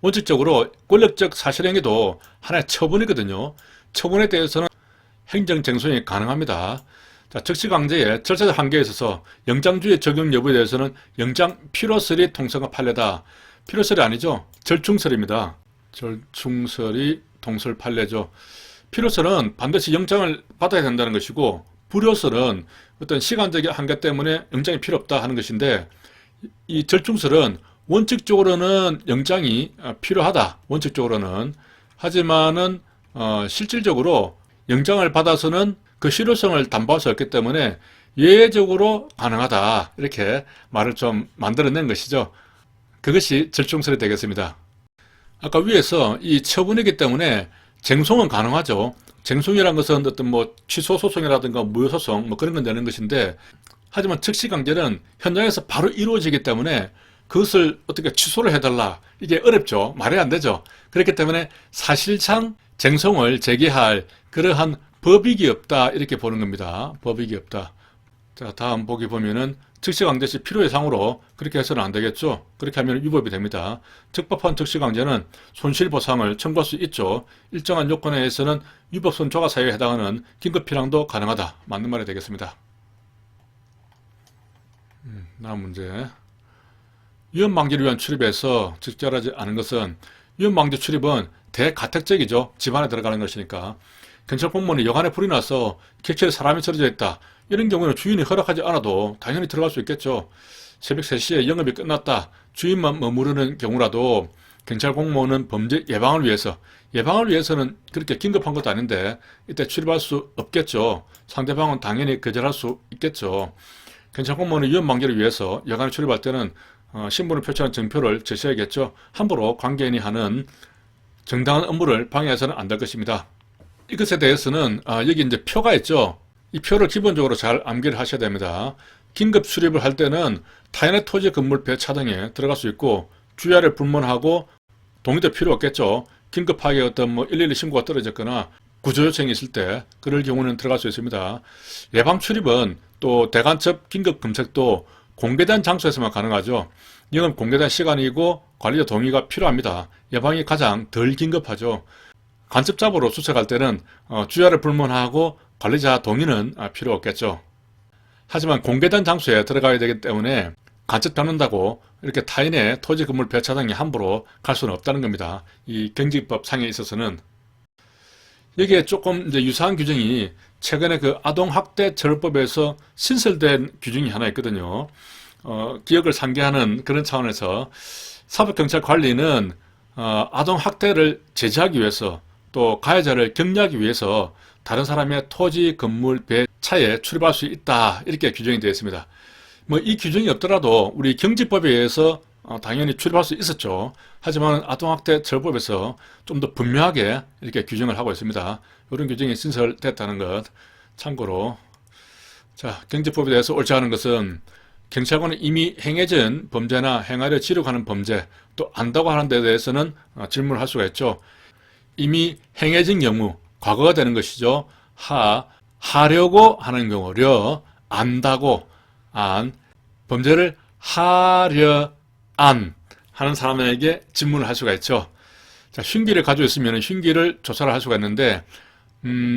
원칙적으로 권력적 사실행위도 하나의 처분이거든요. 처분에 대해서는 행정쟁송이 가능합니다. 자, 즉시강제의 절차적 한계에 있어서 영장주의 적용 여부에 대해서는 영장 필요설이 통성한 판례다. 필요설이 아니죠. 절충설입니다. 절충설이 통설 판례죠. 필요설은 반드시 영장을 받아야 된다는 것이고 불효설은 어떤 시간적 한계 때문에 영장이 필요 없다 하는 것인데 이 절충설은 원칙적으로는 영장이 필요하다. 원칙적으로는. 하지만은 실질적으로 영장을 받아서는 그 실효성을 담보할 수 없기 때문에 예외적으로 가능하다. 이렇게 말을 좀 만들어낸 것이죠. 그것이 절충설이 되겠습니다. 아까 위에서 이 처분이기 때문에 쟁송은 가능하죠. 쟁송이라는 것은 어떤 뭐 취소 소송이라든가 무효 소송 뭐 그런 건 되는 것인데 하지만 즉시강제는 현장에서 바로 이루어지기 때문에 그것을 어떻게 취소를 해달라. 이게 어렵죠. 말이 안 되죠. 그렇기 때문에 사실상 쟁송을 제기할 그러한 법익이 없다. 이렇게 보는 겁니다. 법익이 없다. 자, 다음 보기 보면은 즉시강제 시 필요해상으로 그렇게 해서는 안 되겠죠. 그렇게 하면 위법이 됩니다. 적법한 즉시강제는 손실보상을 청구할 수 있죠. 일정한 요건에 의해서는 위법 손초가 사유에 해당하는 긴급필랑도 가능하다. 맞는 말이 되겠습니다. 다음 문제. 위험방지를 위한 출입에서 적절하지 않은 것은 위험방지 출입은 대가택적이죠. 집 안에 들어가는 것이니까. 경찰 공무원이 여간에 불이 나서 객실에 사람이 쓰러져 있다. 이런 경우는 주인이 허락하지 않아도 당연히 들어갈 수 있겠죠. 새벽 3시에 영업이 끝났다. 주인만 머무르는 경우라도 경찰 공무원은 범죄 예방을 위해서는 그렇게 긴급한 것도 아닌데 이때 출입할 수 없겠죠. 상대방은 당연히 거절할 수 있겠죠. 경찰 공무원은 위험방지를 위해서 여간에 출입할 때는 신분을 표시하는 증표를 제시해야겠죠. 함부로 관계인이 하는 정당한 업무를 방해해서는 안 될 것입니다. 이것에 대해서는 여기 이제 표가 있죠. 이 표를 기본적으로 잘 암기를 하셔야 됩니다. 긴급 출입을 할 때는 타인의 토지 건물 배차 등에 들어갈 수 있고 주야를 불문하고 동의도 필요 없겠죠. 긴급하게 어떤 112 신고가 떨어졌거나 구조 요청이 있을 때 그럴 경우는 들어갈 수 있습니다. 예방 출입은 또 대간첩 긴급 검색도 공개된 장소에서만 가능하죠. 이건 공개된 시간이고 관리자 동의가 필요합니다. 예방이 가장 덜 긴급하죠. 간첩 잡으러 수색할 때는 주야를 불문하고 관리자 동의는 필요 없겠죠. 하지만 공개된 장소에 들어가야 되기 때문에 간첩 잡는다고 이렇게 타인의 토지 건물 배차 등에 함부로 갈 수는 없다는 겁니다. 이 경직법 상에 있어서는. 여기에 조금 이제 유사한 규정이 최근에 그 아동학대처벌법에서 신설된 규정이 하나 있거든요. 기억을 상기하는 그런 차원에서 사법경찰 관리는 아동학대를 제지하기 위해서 또 가해자를 격리하기 위해서 다른 사람의 토지, 건물, 배차에 출입할 수 있다. 이렇게 규정이 되어 있습니다. 이 규정이 없더라도 우리 경직법에 의해서 당연히 출입할 수 있었죠. 하지만 아동학대처벌법에서 좀 더 분명하게 이렇게 규정을 하고 있습니다. 이런 규정이 신설됐다는 것 참고로. 자, 경직법에 대해서 옳지 않은 것은 경찰관은 이미 행해진 범죄나 행하려 지력하는 범죄, 또 안다고 하는 데 대해서는 질문을 할 수가 있죠. 이미 행해진 경우, 과거가 되는 것이죠. 하려고 하는 경우, 안다고, 범죄를 하려 안 하는 사람에게 질문을 할 수가 있죠. 자, 흉기를 가지고 있으면 흉기를 조사를 할 수가 있는데,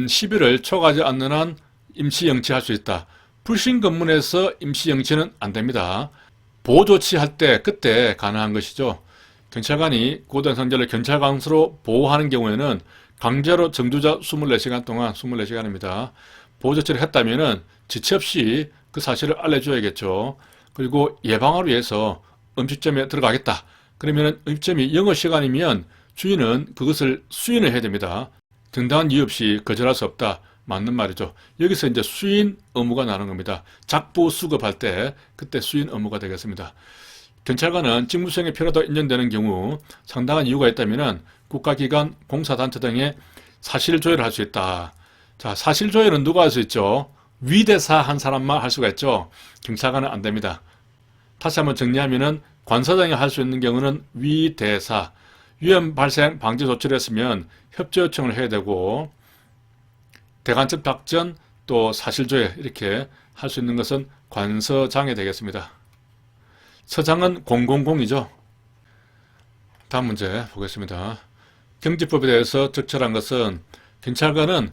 시비를 초과하지 않는 한 임시 영치할 수 있다. 불신 검문에서 임시 영치는 안 됩니다. 보호 조치할 때 그때 가능한 것이죠. 경찰관이 고된 성자를 경찰관수로 보호하는 경우에는 강제로 정두자 24시간 동안 24시간입니다. 보호 조치를 했다면은 지체 없이 그 사실을 알려줘야겠죠. 그리고 예방을 위해서 음식점에 들어가겠다. 그러면 음식점이 영업 시간이면 주인은 그것을 수인을 해야 됩니다. 정당한 이유 없이 거절할 수 없다. 맞는 말이죠. 여기서 이제 수인 의무가 나는 겁니다. 작부 수급할 때 그때 수인 의무가 되겠습니다. 경찰관은 직무 수행에 필요하다 인정되는 경우 상당한 이유가 있다면 국가기관, 공사단체 등에 사실조회를 할 수 있다. 자, 사실조회는 누가 할 수 있죠? 위대사 한 사람만 할 수가 있죠. 경찰관은 안 됩니다. 다시 한번 정리하면은 관서장이 할 수 있는 경우는 위대사, 위험 발생 방지 조치를 했으면 협조 요청을 해야 되고 대간첩 작전 또 사실조회 이렇게 할 수 있는 것은 관서장이 되겠습니다. 서장은 000이죠. 다음 문제 보겠습니다. 경직법에 대해서 적절한 것은 경찰관은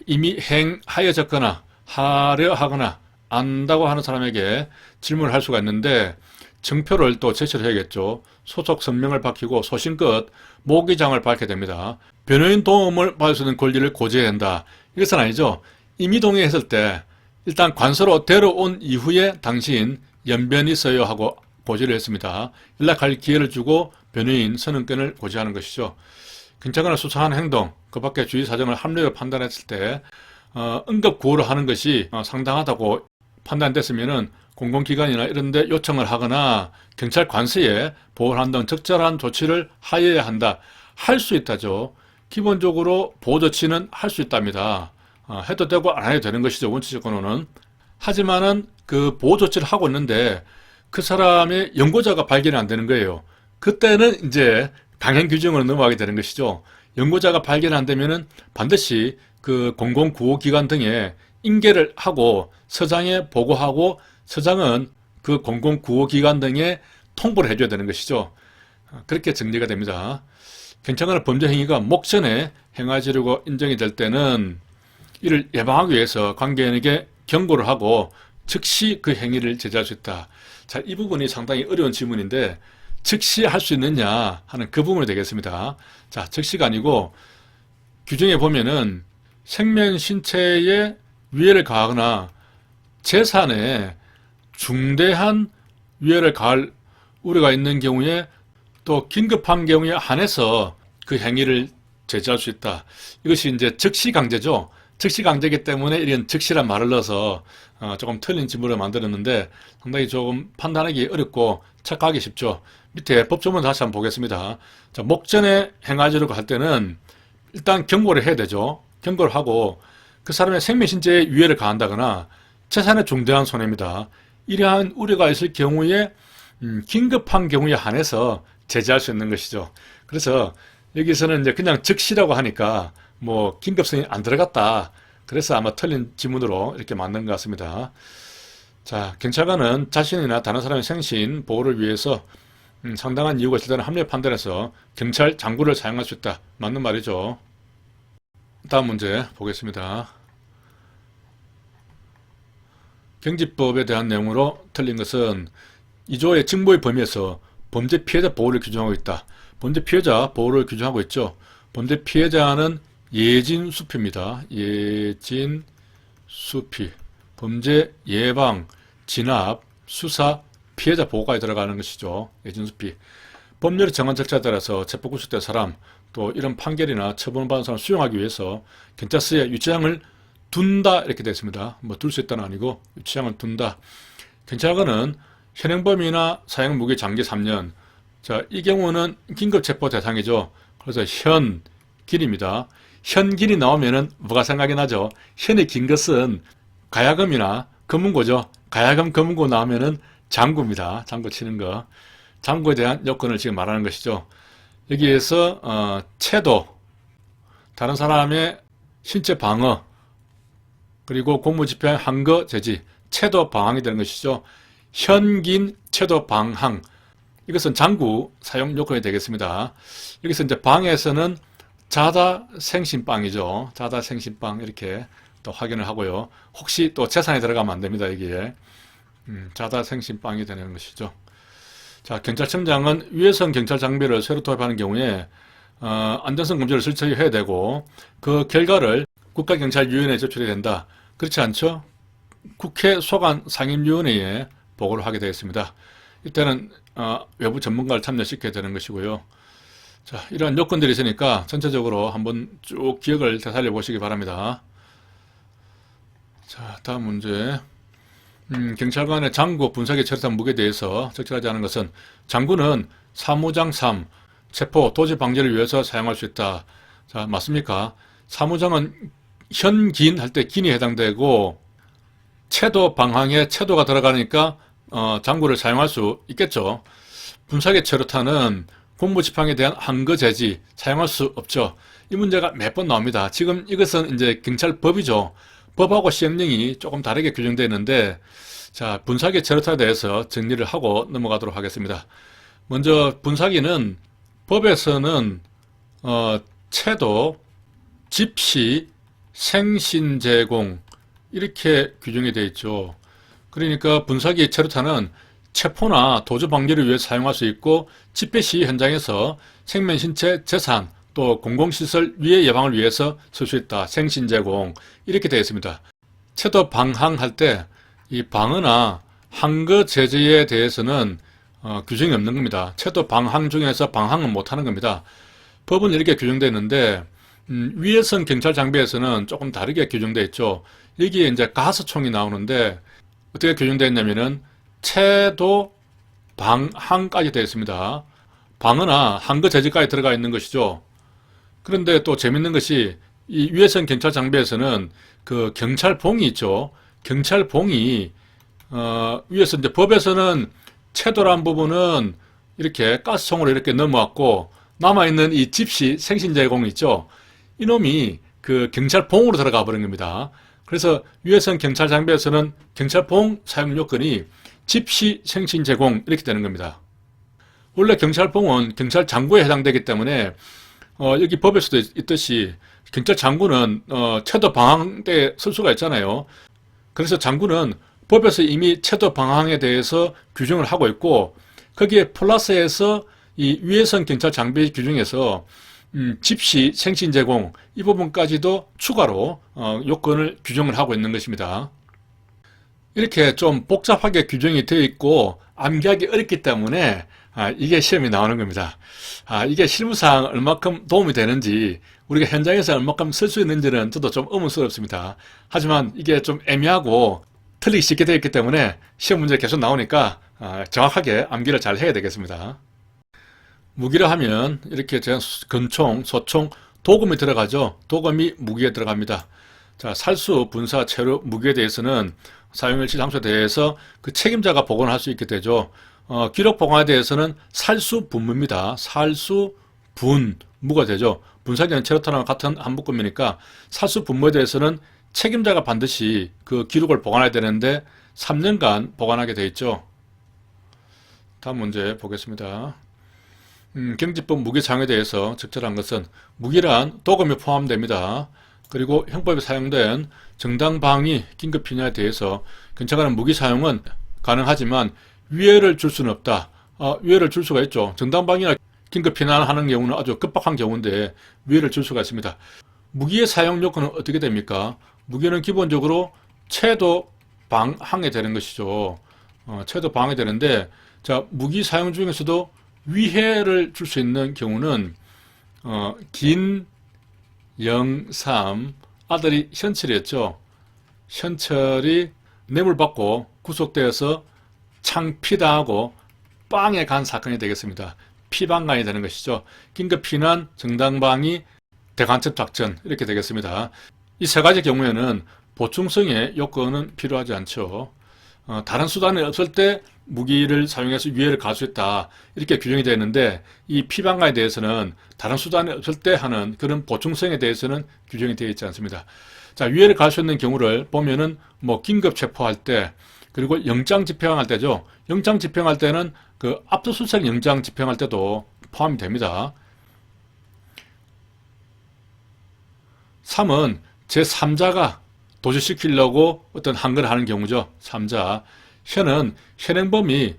이미 행하여졌거나 하려 하거나 안다고 하는 사람에게 질문을 할 수가 있는데 증표를 또 제시를 해야겠죠. 소속 성명을 밝히고 소신껏 모기장을 밝혀야 됩니다. 변호인 도움을 받을 수 있는 권리를 고지해야 한다. 이것은 아니죠. 이미 동의했을 때 일단 관서로 데려온 이후에 당신 연변이 있어요 하고 고지를 했습니다. 연락할 기회를 주고 변호인 선언권을 고지하는 것이죠. 경찰관을 수사하는 행동, 그 밖에 주의 사정을 합리적으로 판단했을 때 응급 구호를 하는 것이 상당하다고 판단됐으면은 공공기관이나 이런 데 요청을 하거나 경찰 관서에 보호를 한다는 적절한 조치를 하여야 한다. 할 수 있다죠. 기본적으로 보호 조치는 할 수 있답니다. 해도 되고 안 해도 되는 것이죠. 원칙적으로는. 하지만은 그 보호 조치를 하고 있는데 그 사람의 연고자가 발견이 안 되는 거예요. 그때는 이제 강행 규정으로 넘어가게 되는 것이죠. 연고자가 발견 안 되면은 반드시 그 공공구호기관 등에 인계를 하고 서장에 보고하고 서장은 그 공공구호기관 등에 통보를 해줘야 되는 것이죠. 그렇게 정리가 됩니다. 경찰관의 범죄 행위가 목전에 행하지려고 인정이 될 때는 이를 예방하기 위해서 관계인에게 경고를 하고 즉시 그 행위를 제재할 수 있다. 자, 이 부분이 상당히 어려운 질문인데 즉시 할 수 있느냐 하는 그 부분이 되겠습니다. 자, 즉시가 아니고 규정에 보면은 생명 신체에 위해를 가하거나 재산에 중대한 위해를 가할 우려가 있는 경우에 또 긴급한 경우에 한해서 그 행위를 제재할 수 있다. 이것이 이제 즉시강제죠. 즉시강제이기 때문에 이런 즉시란 말을 넣어서 조금 틀린 지문을 만들었는데 상당히 조금 판단하기 어렵고 착각하기 쉽죠. 밑에 법조문 다시 한번 보겠습니다. 자, 목전에 행하지려고 할 때는 일단 경고를 해야 되죠. 경고를 하고 그 사람의 생명신체에 위해를 가한다거나 재산에 중대한 손해입니다. 이러한 우려가 있을 경우에 긴급한 경우에 한해서 제재할 수 있는 것이죠. 그래서 여기서는 이제 그냥 즉시라고 하니까 뭐 긴급성이 안 들어갔다. 그래서 아마 틀린 지문으로 이렇게 만든 것 같습니다. 자, 경찰관은 자신이나 다른 사람의 생신 보호를 위해서 상당한 이유가 있을 때는 합리적 판단해서 경찰 장구를 사용할 수 있다. 맞는 말이죠. 다음 문제 보겠습니다. 경지법에 대한 내용으로 틀린 것은 2조의 직무의 범위에서 범죄 피해자 보호를 규정하고 있다. 범죄 피해자 보호를 규정하고 있죠. 범죄 피해자는 예진수피입니다. 예진수피. 범죄 예방, 진압, 수사, 피해자 보호까지 들어가는 것이죠. 예진수피. 법률이 정한 절차에 따라서 체포 구속된 사람, 또 이런 판결이나 처분을 받은 사람을 수용하기 위해서 경찰서에 유치장을 둔다 이렇게 되어 있습니다. 뭐 둘 수 있다는 아니고 유치장을 둔다. 경찰관은 현행범이나 사형무기 장기 3년. 자, 이 경우는 긴급체포 대상이죠. 그래서 현길입니다. 현길이 나오면은 뭐가 생각이 나죠? 현이 긴 것은 가야금이나 검은고죠. 가야금, 검은고 나오면은 장구입니다. 장구 치는 거. 장구에 대한 요건을 지금 말하는 것이죠. 여기에서 체도, 다른 사람의 신체 방어, 그리고 공무집행 항거 제지, 체도 방항이 되는 것이죠. 현긴 체도 방항. 이것은 장구 사용 요건이 되겠습니다. 여기서 이제 방에서는 자다생신방이죠. 자다생신방 이렇게 또 확인을 하고요. 혹시 또 재산에 들어가면 안 됩니다. 여기에 자다생신방이 되는 것이죠. 자, 경찰청장은 위해성 경찰 장비를 새로 도입하는 경우에 안전성 검증을 철저히 해야 되고 그 결과를 국가경찰위원회에 제출해야 된다. 그렇지 않죠? 국회 소관 상임위원회에 보고를 하게 되겠습니다. 이때는 외부 전문가를 참여시켜야 되는 것이고요. 자, 이러한 요건들이 있으니까 전체적으로 한번 쭉 기억을 되살려 보시기 바랍니다. 자, 다음 문제. 경찰관의 장구 분사기 처리한 무기에 대해서 적절하지 않은 것은 장구는 사무장 3, 체포, 도주 방지를 위해서 사용할 수 있다. 자, 맞습니까? 사무장은 현긴 할 때 긴이 해당되고 체도 방항에 체도가 들어가니까 장구를 사용할 수 있겠죠. 분사기 체류탄은 공무집행에 대한 항거 제지 사용할 수 없죠. 이 문제가 몇 번 나옵니다. 지금 이것은 이제 경찰법이죠. 법하고 시행령이 조금 다르게 규정되어 있는데, 자, 분사기 체류탄에 대해서 정리를 하고 넘어가도록 하겠습니다. 먼저 분사기는 법에서는 체도, 집시, 생신 제공 이렇게 규정이 되어 있죠. 그러니까 분사기 체류탄은 체포나 도주 방지를 위해 사용할 수 있고 집회 시위 현장에서 생명, 신체, 재산 또 공공시설 위해 예방을 위해서 쓸 수 있다. 생신 제공 이렇게 되어 있습니다. 체도 방항할 때 이 방어나 항거 제재에 대해서는 규정이 없는 겁니다. 체도 방항 중에서 방항은 못하는 겁니다. 법은 이렇게 규정되어 있는데 위해성 경찰 장비에서는 조금 다르게 규정되어 있죠. 여기에 이제 가스총이 나오는데 어떻게 규정되어 있냐면은 체도 방항까지 되어 있습니다. 방어나 항거 제지까지 들어가 있는 것이죠. 그런데 또 재밌는 것이 이 위해성 경찰 장비에서는 그 경찰봉이 있죠. 경찰봉이 위에서 이제 법에서는 체도란 부분은 이렇게 가스총으로 이렇게 넘어왔고 남아있는 이 집시 생신 제공이 있죠. 이놈이 그 경찰봉으로 들어가 버린 겁니다. 그래서 위해성 경찰 장비에서는 경찰봉 사용 요건이 집시 생신 제공 이렇게 되는 겁니다. 원래 경찰봉은 경찰 장구에 해당되기 때문에 여기 법에서도 있듯이 경찰 장구는 체도 방항 때 쓸 수가 있잖아요. 그래서 장구는 법에서 이미 채도 방향에 대해서 규정을 하고 있고 거기에 플러스해서 이 위해선 경찰 장비 규정에서 집시, 생신 제공 이 부분까지도 추가로 요건을 규정을 하고 있는 것입니다. 이렇게 좀 복잡하게 규정이 되어 있고 암기하기 어렵기 때문에 이게 시험이 나오는 겁니다. 이게 실무상 얼마큼 도움이 되는지 우리가 현장에서 얼마큼 쓸 수 있는지는 저도 좀 의문스럽습니다. 하지만 이게 좀 애매하고 틀리기 쉽게 되어 있기 때문에 시험 문제 계속 나오니까 정확하게 암기를 잘 해야 되겠습니다. 무기를 하면 이렇게 권총, 소총, 도금이 들어가죠. 도금이 무기에 들어갑니다. 자, 살수, 분사, 체류, 무기에 대해서는 사용일치 장소에 대해서 그 책임자가 보관할 수 있게 되죠. 기록 보관에 대해서는 살수, 분무입니다. 살수, 분무가 되죠. 분사기는 체류탄과 같은 한 묶음이니까 살수, 분무에 대해서는 책임자가 반드시 그 기록을 보관해야 되는데 3년간 보관하게 되어 있죠. 다음 문제 보겠습니다. 경지법 무기 사용에 대해서 적절한 것은 무기란 도금이 포함됩니다. 그리고 형법에 사용된 정당방위, 긴급피난에 대해서 경찰관은 무기 사용은 가능하지만 위해를 줄 수는 없다. 위해를 줄 수가 있죠. 정당방위나 긴급피난하는 경우는 아주 급박한 경우인데 위해를 줄 수가 있습니다. 무기의 사용 요건은 어떻게 됩니까? 무기는 기본적으로 채도 방항이 되는 것이죠. 채도 방항이 되는데 자, 무기 사용 중에서도 위해를 줄 수 있는 경우는 긴, 영, 삼 아들이 현철이었죠. 현철이 뇌물 받고 구속되어서 창피당하고 빵에 간 사건이 되겠습니다. 피방간이 되는 것이죠. 긴급피난, 정당방위, 대간첩 작전 이렇게 되겠습니다. 이 세 가지 경우에는 보충성의 요건은 필요하지 않죠. 다른 수단이 없을 때 무기를 사용해서 위해를 가할 수 있다 이렇게 규정이 되어 있는데 이 피방간에 대해서는 다른 수단이 없을 때 하는 그런 보충성에 대해서는 규정이 되어 있지 않습니다. 자, 위해를 가할 수 있는 경우를 보면은 뭐 긴급 체포할 때 그리고 영장 집행할 때죠. 영장 집행할 때는 그 압수수색 영장 집행할 때도 포함이 됩니다. 3은 제3자가 도주시키려고 어떤 한거를 하는 경우죠. 3자. 현은 현행범이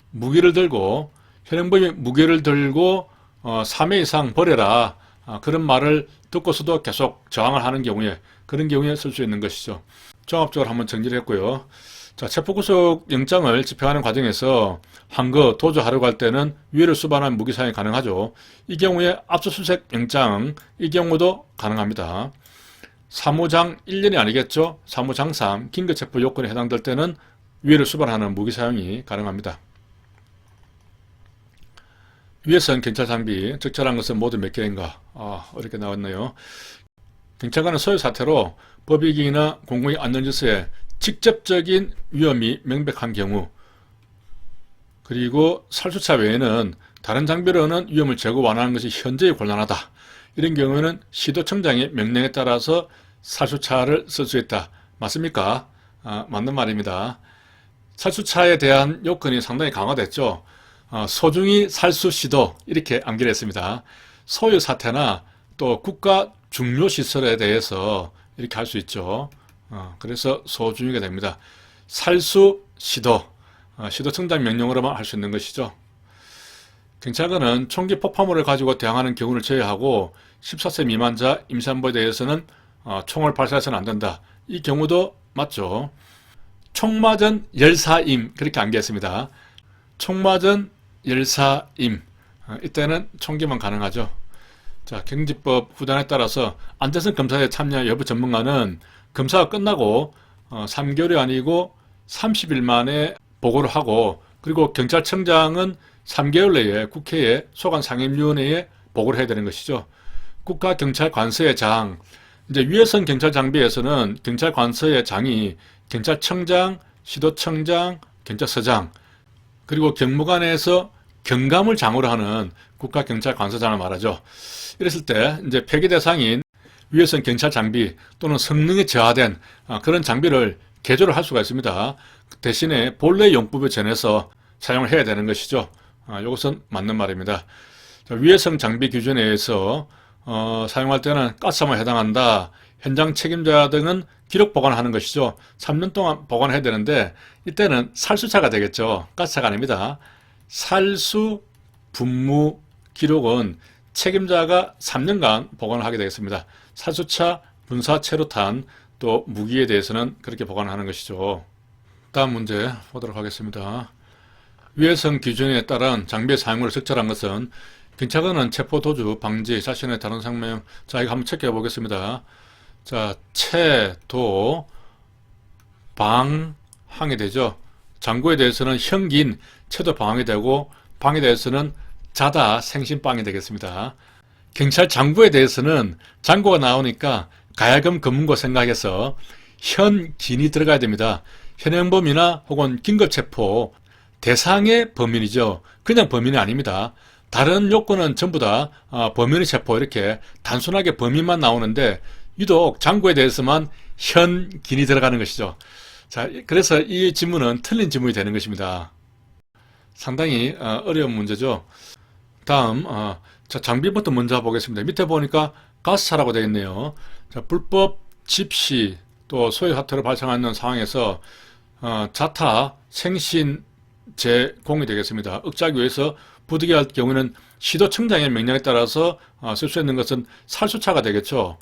무기를 들고 현행범이 무기를 들고 3회 이상 버려라 그런 말을 듣고서도 계속 저항을 하는 경우에 그런 경우에 쓸 수 있는 것이죠. 종합적으로 한번 정리를 했고요. 자, 체포구속 영장을 집행하는 과정에서 한거 도주하려고 할 때는 위해를 수반한 무기 사용이 가능하죠. 이 경우에 압수수색 영장 이 경우도 가능합니다. 사무장 1년이 아니겠죠. 사무장 3 긴급체포 요건에 해당될 때는 위해를 수반하는 무기 사용이 가능합니다. 위해선 경찰 장비 적절한 것은 모두 몇 개인가? 어렵게 나왔네요. 경찰관은 소요 사태로 법익이나 공공의 안전질서에 직접적인 위험이 명백한 경우 그리고 살수차 외에는 다른 장비로는 위험을 제거 완화하는 것이 현저히 곤란하다. 이런 경우에는 시도청장의 명령에 따라서 살수차를 쓸 수 있다. 맞습니까? 맞는 말입니다. 살수차에 대한 요건이 상당히 강화됐죠. 소중히 살수 시도 이렇게 암기를 했습니다. 소유 사태나 또 국가 중요 시설에 대해서 이렇게 할 수 있죠. 그래서 소중히가 됩니다. 살수 시도, 시도청장 명령으로만 할 수 있는 것이죠. 경찰관은 총기 폭파물을 가지고 대항하는 경우를 제외하고 14세 미만자 임산부에 대해서는 총을 발사해서는 안 된다. 이 경우도 맞죠. 총맞은 열사임 그렇게 암기했습니다. 총맞은 열사임 이때는 총기만 가능하죠. 자, 경지법 후단에 따라서 안전성 검사에 참여 여부 전문가는 검사가 끝나고 3개월이 아니고 30일 만에 보고를 하고 그리고 경찰청장은 3개월 내에 국회에 소관상임위원회에 보고를 해야 되는 것이죠. 국가경찰관서의 장, 이제 위해선 경찰 장비에서는 경찰관서의 장이 경찰청장, 시도청장, 경찰서장, 그리고 경무관에서 경감을 장으로 하는 국가경찰관서장을 말하죠. 이랬을 때 이제 폐기 대상인 위해선 경찰 장비 또는 성능이 저하된 그런 장비를 개조를 할 수가 있습니다. 대신에 본래 용법에 전해서 사용을 해야 되는 것이죠. 이것은 맞는 말입니다. 자, 위해선 장비 기준에 의해서 사용할 때는 가스함에 해당한다. 현장 책임자 등은 기록 보관하는 것이죠. 3년 동안 보관해야 되는데 이때는 살수차가 되겠죠. 가스차가 아닙니다. 살수 분무 기록은 책임자가 3년간 보관을 하게 되겠습니다. 살수차, 분사, 체류탄, 또 무기에 대해서는 그렇게 보관하는 것이죠. 다음 문제 보도록 하겠습니다. 위해성 기준에 따른 장비의 사용을 적절한 것은 경찰관은 체포 도주, 방지, 자신의 다른 생명. 자, 이거 한번 체크해 보겠습니다. 자, 체도 방항이 되죠. 장구에 대해서는 형기인 체도 방항이 되고, 방에 대해서는 자다 생신방이 되겠습니다. 경찰 장구에 대해서는 장구가 나오니까 가야금 검문고 생각해서 현긴이 들어가야 됩니다. 현행범이나 혹은 긴급체포 대상의 범인이죠. 그냥 범인이 아닙니다. 다른 요건은 전부 다 범인의 체포 이렇게 단순하게 범인만 나오는데 유독 장구에 대해서만 현긴이 들어가는 것이죠. 자, 그래서 이 지문은 틀린 지문이 되는 것입니다. 상당히 어려운 문제죠. 다음 자, 장비부터 먼저 보겠습니다. 밑에 보니까 가스차라고 되어 있네요. 자, 불법 집시 또 소유 사태로 발생하는 상황에서 자타 생신 제공이 되겠습니다. 억제하기 위해서 부득이 할 경우에는 시도청장의 명령에 따라서 쓸 수 있는 것은 살수차가 되겠죠.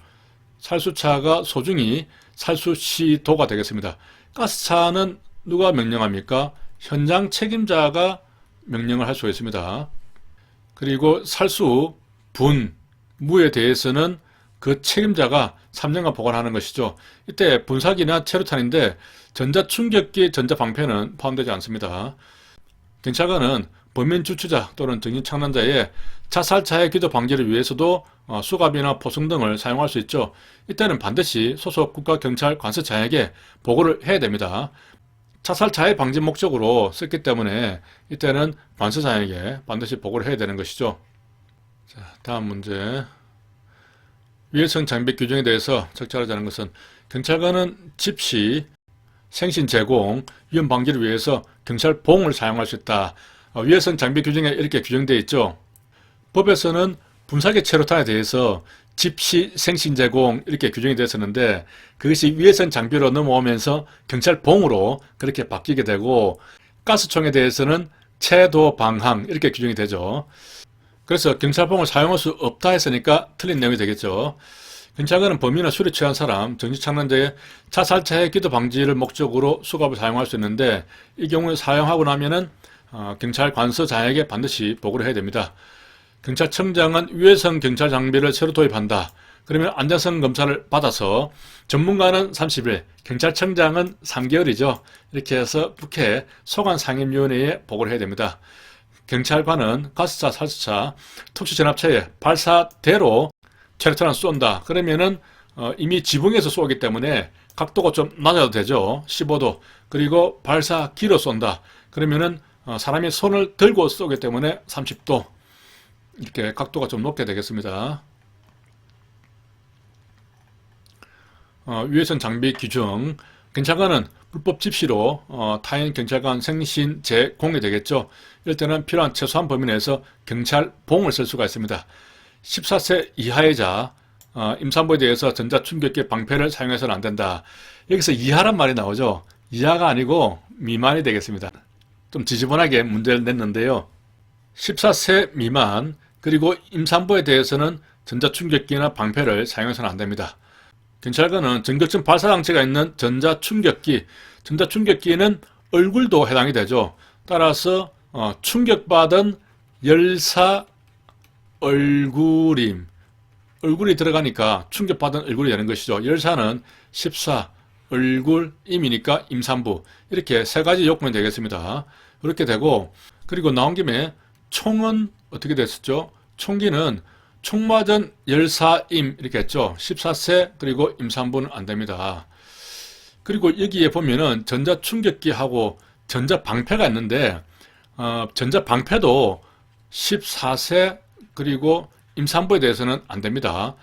살수차가 소중히 살수시도가 되겠습니다. 가스차는 누가 명령합니까? 현장 책임자가 명령을 할 수가 있습니다. 그리고 살수, 분, 무에 대해서는 그 책임자가 3년간 보관하는 것이죠. 이때 분사기나 체류탄인데 전자충격기, 전자방패는 포함되지 않습니다. 경찰관은 범인 주추자 또는 정신착란자의 자살차의 기도 방지를 위해서도 수갑이나 포승 등을 사용할 수 있죠. 이때는 반드시 소속 국가경찰 관서장에게 보고를 해야 됩니다. 자살차의 방지 목적으로 썼기 때문에 이때는 관서장에게 반드시 보고를 해야 되는 것이죠. 자, 다음 문제. 위해성 장비 규정에 대해서 적절하지 않은 것은 경찰관은 집시, 생신 제공, 위험 방지를 위해서 경찰봉을 사용할 수 있다. 위해성 장비 규정에 이렇게 규정되어 있죠. 법에서는 분사기 체류탄에 대해서 집시, 생신 제공 이렇게 규정이 되었었는데 그것이 위해성 장비로 넘어오면서 경찰봉으로 그렇게 바뀌게 되고 가스총에 대해서는 체도 방항 이렇게 규정이 되죠. 그래서 경찰봉을 사용할 수 없다 했으니까 틀린 내용이 되겠죠. 경찰관은 범인이나 술에 취한 사람, 정신착란자의 자살차의 기도 방지를 목적으로 수갑을 사용할 수 있는데 이 경우에 사용하고 나면은 경찰 관서장에게 반드시 보고를 해야 됩니다. 경찰청장은 위해성 경찰 장비를 새로 도입한다. 그러면 안전성 검사를 받아서 전문가는 30일, 경찰청장은 3개월이죠. 이렇게 해서 국회 소관상임위원회에 보고를 해야 됩니다. 경찰관은 가스차, 살수차, 특수전압차에 발사대로 체류탄을 쏜다. 그러면은 이미 지붕에서 쏘기 때문에 각도가 좀 낮아도 되죠. 15도. 그리고 발사기로 쏜다. 그러면은 사람이 손을 들고 쏘기 때문에 30도. 이렇게 각도가 좀 높게 되겠습니다. 위해성 장비 규정. 경찰관은 불법 집시로 타인 경찰관 생신 제공이 되겠죠. 이럴 때는 필요한 최소한 범위 내에서 경찰봉을 쓸 수가 있습니다. 14세 이하의 자, 임산부에 대해서 전자충격기 방패를 사용해서는 안 된다. 여기서 이하란 말이 나오죠. 이하가 아니고 미만이 되겠습니다. 좀 지저분하게 문제를 냈는데요. 14세 미만 그리고 임산부에 대해서는 전자충격기나 방패를 사용해서는 안 됩니다. 경찰관은 전격증 발사장치가 있는 전자충격기는 얼굴도 해당이 되죠. 따라서 충격받은 열사 얼굴이 들어가니까 충격받은 얼굴이 되는 것이죠. 열사는 14, 얼굴임이니까 임산부 이렇게 세 가지 요건이 되겠습니다. 이렇게 되고 그리고 나온 김에 총은 어떻게 됐었죠? 총기는 총 맞은 열사임 이렇게 했죠. 14세 그리고 임산부는 안 됩니다. 그리고 여기에 보면은 전자충격기하고 전자방패가 있는데 전자방패도 14세 그리고 임산부에 대해서는 안 됩니다.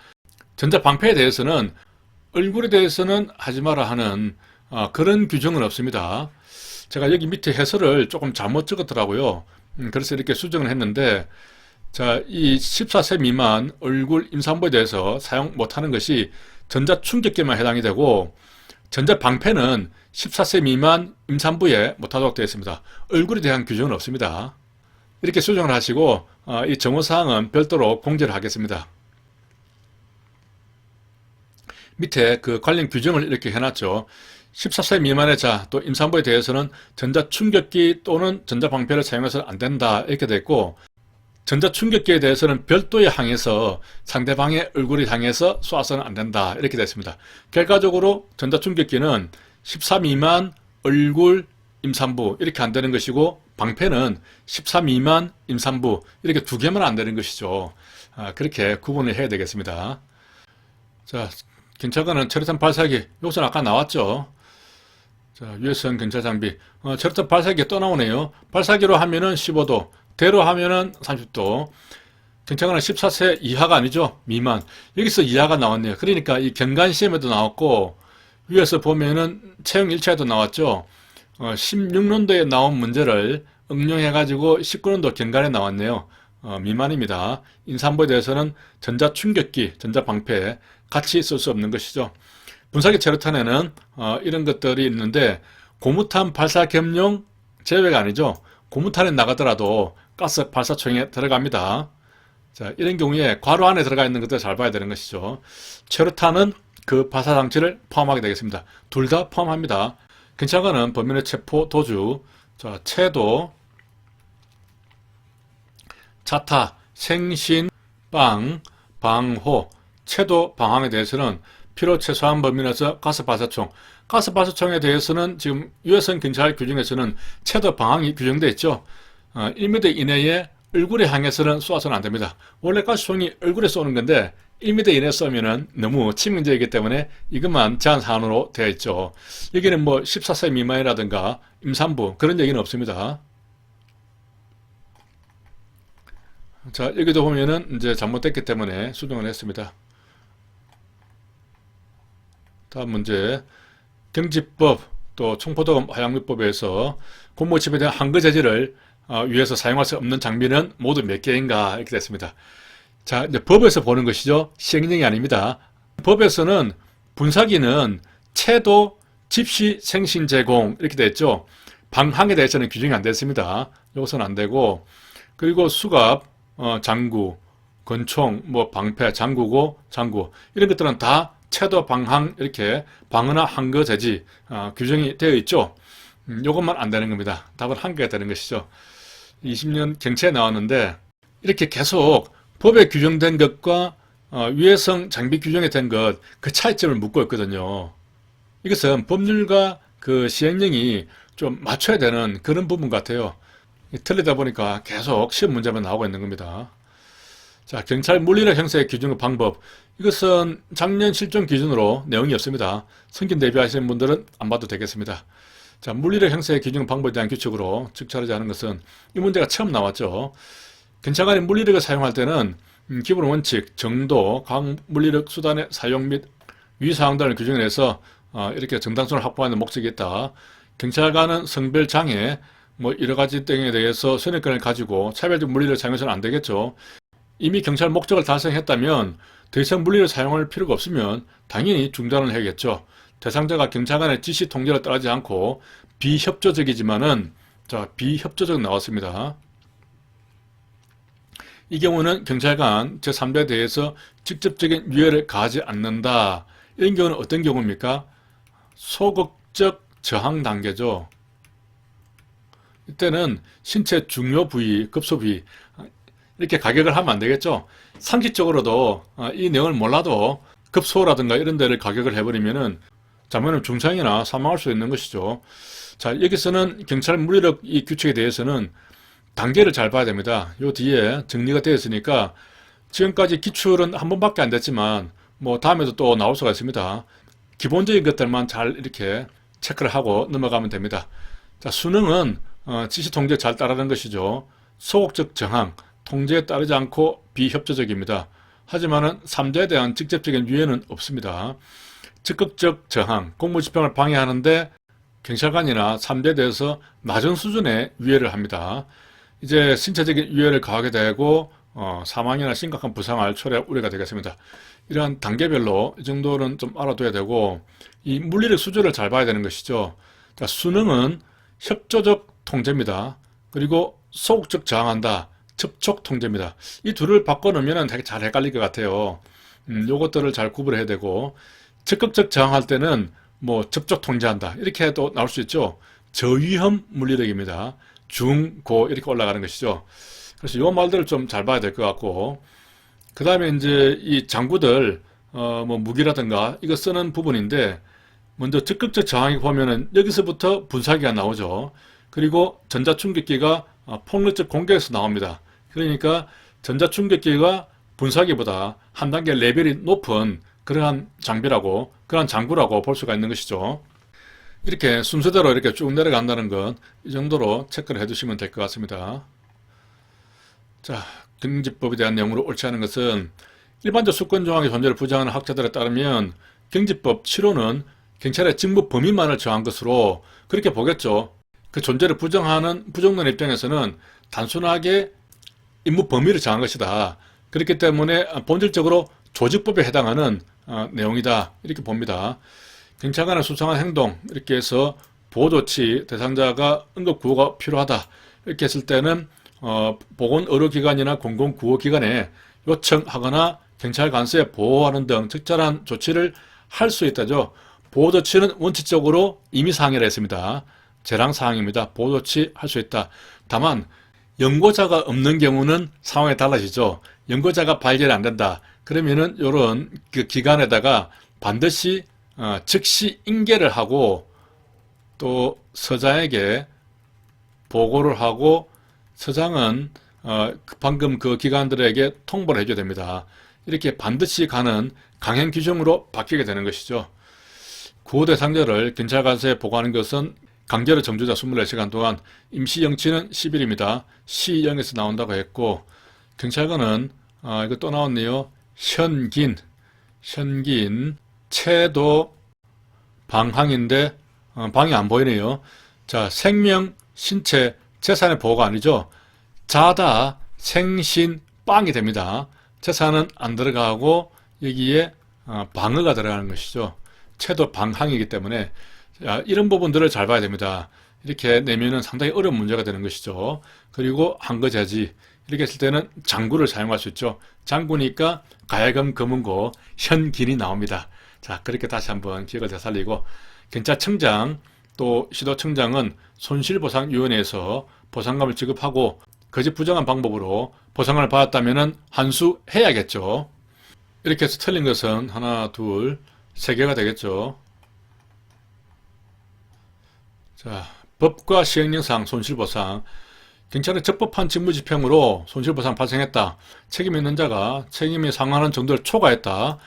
전자방패에 대해서는 얼굴에 대해서는 하지 마라 하는 그런 규정은 없습니다. 제가 여기 밑에 해설을 조금 잘못 적었더라고요. 그래서 이렇게 수정을 했는데 자, 이 14세 미만 얼굴 임산부에 대해서 사용 못하는 것이 전자충격기만 해당이 되고 전자방패는 14세 미만 임산부에 못하도록 되어 있습니다. 얼굴에 대한 규정은 없습니다. 이렇게 수정을 하시고 이 정호사항은 별도로 공지를 하겠습니다. 밑에 그 관련 규정을 이렇게 해놨죠. 14세 미만의 자, 또 임산부에 대해서는 전자충격기 또는 전자방패를 사용해서는 안 된다 이렇게 되어 있고, 전자충격기에 대해서는 별도에 항해서 상대방의 얼굴을 향해서 쏘아서는 안 된다 이렇게 되어 있습니다. 결과적으로 전자충격기는 14 미만 얼굴 임산부 이렇게 안 되는 것이고, 방패는 14 미만 임산부 이렇게 두 개만 안 되는 것이죠. 그렇게 구분을 해야 되겠습니다. 자, 경찰관은 최루탄 발사기, 요것은 아까 나왔죠. 자, 유해성 경찰 장비. 최루탄 발사기 또 나오네요. 발사기로 하면은 15도, 대로 하면은 30도. 경찰관은 14세 이하가 아니죠. 미만. 여기서 이하가 나왔네요. 그러니까 이 경관시험에도 나왔고, 위에서 보면은 채용 1차에도 나왔죠. 16년도에 나온 문제를 응용해가지고 19년도 경관에 나왔네요. 미만입니다. 임산부에 대해서는 전자충격기, 전자방패 같이 쓸 수 없는 것이죠. 분사기 최루탄에는 이런 것들이 있는데, 고무탄 발사 겸용 제외가 아니죠. 고무탄에 나가더라도 가스 발사총에 들어갑니다. 자, 이런 경우에 괄호 안에 들어가 있는 것들 잘 봐야 되는 것이죠. 최루탄은 그 발사 장치를 포함하게 되겠습니다. 둘 다 포함합니다. 경찰관은 범인의 체포 도주, 자, 체도, 자타, 생신, 빵, 방호, 체도 방황에 대해서는 필요 최소한 범위 내에서 가스 발사총, 가스 발사총에 대해서는 지금 유해성 경찰 규정에서는 체도 방황이 규정되어 있죠. 1m 이내에 얼굴에 향해서는 쏘아서는 안 됩니다. 원래 가스총이 얼굴에 쏘는 건데 1m 이내에 쏘면은 너무 치명적이기 때문에 이것만 제한 사안으로 되어 있죠. 여기는 뭐 14세 미만이라든가 임산부 그런 얘기는 없습니다. 자, 여기도 보면은 이제 잘못됐기 때문에 수정을 했습니다. 다음 문제. 경지법 또 총포도금 화약물법에서 공무 집에 대한 항거 재질을 위해서 사용할 수 없는 장비는 모두 몇 개인가 이렇게 됐습니다. 자, 이제 법에서 보는 것이죠. 시행령이 아닙니다. 법에서는 분사기는 채도, 집시, 생신 제공 이렇게 됐죠. 방항에 대해서는 규정이 안 됐습니다. 이것은 안 되고, 그리고 수갑, 장구, 권총, 뭐 방패, 장구고 장구 이런 것들은 다 채도, 방항 이렇게 방어나 항거 제지 규정이 되어 있죠. 이것만 안 되는 겁니다. 답은 한 개가 되는 것이죠. 20년 경채에 나왔는데 이렇게 계속 법에 규정된 것과 위해성 장비 규정에 된 것 그 차이점을 묻고 있거든요. 이것은 법률과 그 시행령이 좀 맞춰야 되는 그런 부분 같아요. 틀리다 보니까 계속 시험 문제만 나오고 있는 겁니다. 자, 경찰 물리력 형사의 규정 방법. 이것은 작년 실종 기준으로 내용이 없습니다. 성긴 대비하시는 분들은 안 봐도 되겠습니다. 자, 물리력 형사의 규정 방법에 대한 규칙으로 즉찰하지 않은 것은 이 문제가 처음 나왔죠. 경찰관이 물리력을 사용할 때는 기본 원칙, 정도, 각 물리력 수단의 사용 및 위사항 등을 규정해서 이렇게 정당성을 확보하는 목적이 있다. 경찰관은 성별 장애, 뭐 여러 가지 등에 대해서 선택권을 가지고 차별적 물리를 사용해서는 안 되겠죠. 이미 경찰 목적을 달성했다면 더 이상 물리를 사용할 필요가 없으면 당연히 중단을 해야겠죠. 대상자가 경찰관의 지시 통제를 따르지 않고 비협조적이지만은 자, 비협조적 나왔습니다. 이 경우는 경찰관 제3자에 대해서 직접적인 유해를 가하지 않는다. 이런 경우는 어떤 경우입니까? 소극적 저항 단계죠. 이때는 신체 중요 부위, 급소 부위 이렇게 가격을 하면 안 되겠죠. 상식적으로도 이 내용을 몰라도 급소라든가 이런 데를 가격을 해버리면은 잘못하면 중상이나 사망할 수 있는 것이죠. 자, 여기서는 경찰 물리력 이 규칙에 대해서는 단계를 잘 봐야 됩니다. 요 뒤에 정리가 되어 있으니까 지금까지 기출은 한 번밖에 안 됐지만 뭐 다음에도 또 나올 수가 있습니다. 기본적인 것들만 잘 이렇게 체크를 하고 넘어가면 됩니다. 자, 수능은 지시 통제 잘 따르는 것이죠. 소극적 저항, 통제에 따르지 않고 비협조적입니다. 하지만은 3자에 대한 직접적인 유해는 없습니다. 적극적 저항, 공무집행을 방해하는데 경찰관이나 3자에 대해서 낮은 수준의 유해를 합니다. 이제 신체적인 유해를 가하게 되고 사망이나 심각한 부상할 초래 우려가 되겠습니다. 이러한 단계별로 이 정도는 좀 알아둬야 되고, 이 물리력 수준을 잘 봐야 되는 것이죠. 자, 수능은 협조적 통제입니다. 그리고 소극적 저항한다. 접촉 통제입니다. 이 둘을 바꿔놓으면 되게 잘 헷갈릴 것 같아요. 요것들을 잘 구분해야 되고, 적극적 저항할 때는 뭐 접촉 통제한다. 이렇게 해도 나올 수 있죠. 저위험 물리력입니다. 중, 고 이렇게 올라가는 것이죠. 그래서 요 말들을 좀 잘 봐야 될 것 같고, 그 다음에 이제 이 장구들, 뭐 무기라든가 이거 쓰는 부분인데, 먼저 적극적 저항이 보면은 여기서부터 분사기가 나오죠. 그리고 전자충격기가 폭력적 공격에서 나옵니다. 그러니까 전자충격기가 분사기보다 한 단계 레벨이 높은 그러한 장비라고, 그러한 장구라고 볼 수가 있는 것이죠. 이렇게 순서대로 이렇게 쭉 내려간다는 건 이 정도로 체크를 해두시면 될 것 같습니다. 자, 경지법에 대한 내용으로 옳지 않은 것은 일반적 수권 조항의 존재를 부정하는 학자들에 따르면 경지법 7호는 경찰의 직무 범위만을 정한 것으로 그렇게 보겠죠. 그 존재를 부정하는 부정론 입장에서는 단순하게 임무 범위를 정한 것이다. 그렇기 때문에 본질적으로 조직법에 해당하는 내용이다. 이렇게 봅니다. 경찰관의 수상한 행동 이렇게 해서 보호조치 대상자가 응급구호가 필요하다. 이렇게 했을 때는 보건의료기관이나 공공구호기관에 요청하거나 경찰 관서에 보호하는 등 적절한 조치를 할 수 있다죠. 보호조치는 원칙적으로 임의사항이라 했습니다. 재량사항입니다. 보호조치 할 수 있다. 다만 연고자가 없는 경우는 상황이 달라지죠. 연고자가 발견이 안 된다. 그러면은 이런 그 기관에다가 반드시 즉시 인계를 하고 또 서장에게 보고를 하고 서장은 방금 그 기관들에게 통보를 해줘야 됩니다. 이렇게 반드시 가는 강행 규정으로 바뀌게 되는 것이죠. 구호 대상자를 경찰관서에 보고하는 것은 강제로 정주자 24시간 동안, 임시영치는 10일입니다. 시영에서 나온다고 했고, 경찰관은 이거 또 나왔네요. 현긴, 채도 방항인데 방이 안 보이네요. 자, 생명, 신체, 재산의 보호가 아니죠. 자다, 생신, 빵이 됩니다. 재산은 안 들어가고 여기에 방어가 들어가는 것이죠. 채도 방항이기 때문에 이런 부분들을 잘 봐야 됩니다. 이렇게 내면은 상당히 어려운 문제가 되는 것이죠. 그리고 항거제지 이렇게 했을 때는 장구를 사용할 수 있죠. 장구니까 가야금 금은고 현긴이 나옵니다. 자, 그렇게 다시 한번 기억을 되살리고, 경찰청장 또 시도청장은 손실보상위원회에서 보상금을 지급하고 거짓 부정한 방법으로 보상을 받았다면 환수해야겠죠. 이렇게 해서 틀린 것은 하나, 둘, 세 개가 되겠죠. 자, 법과 시행령상 손실보상. 경찰은 적법한 직무집행으로 손실보상 발생했다. 책임 있는 자가 책임이 상하는 정도를 초과했다.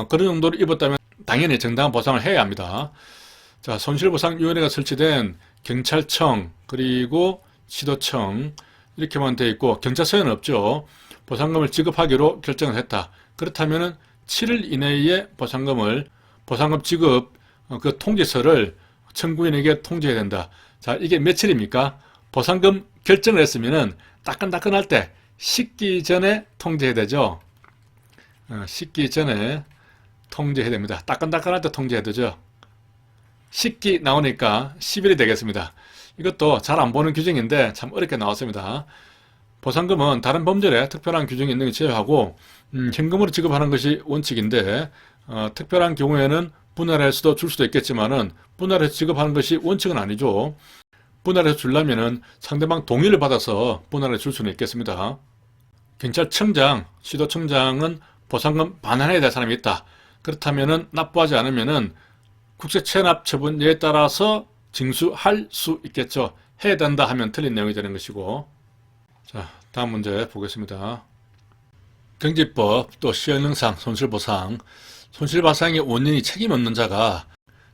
그런 정도를 입었다면 당연히 정당한 보상을 해야 합니다. 자, 손실보상위원회가 설치된 경찰청 그리고 시도청 이렇게만 되어 있고 경찰서에는 없죠. 보상금을 지급하기로 결정을 했다. 그렇다면 7일 이내에 보상금 지급 그 통지서를 청구인에게 통지해야 된다. 자, 이게 며칠입니까? 보상금 결정을 했으면은 따끈따끈할 때 식기 전에 통지해야 되죠. 식기 전에 통지해야 됩니다. 따끈따끈할 때 통지해야 되죠. 식기 나오니까 10일이 되겠습니다. 이것도 잘 안 보는 규정인데 참 어렵게 나왔습니다. 보상금은 다른 범죄에 특별한 규정이 있는 게 제외하고 현금으로 지급하는 것이 원칙인데 특별한 경우에는 분할할 수도 줄 수도 있겠지만은 분할해서 지급하는 것이 원칙은 아니죠. 분할해서 주려면은 상대방 동의를 받아서 분할해 줄 수는 있겠습니다. 경찰청장, 시도청장은 보상금 반환해야 될 사람이 있다. 그렇다면은 납부하지 않으면은 국세체납 처분에 따라서 징수할 수 있겠죠. 해야 된다 하면 틀린 내용이 되는 것이고. 자, 다음 문제 보겠습니다. 경지법 또 시행령상 손실보상. 손실보상의 원인이 책임 없는 자가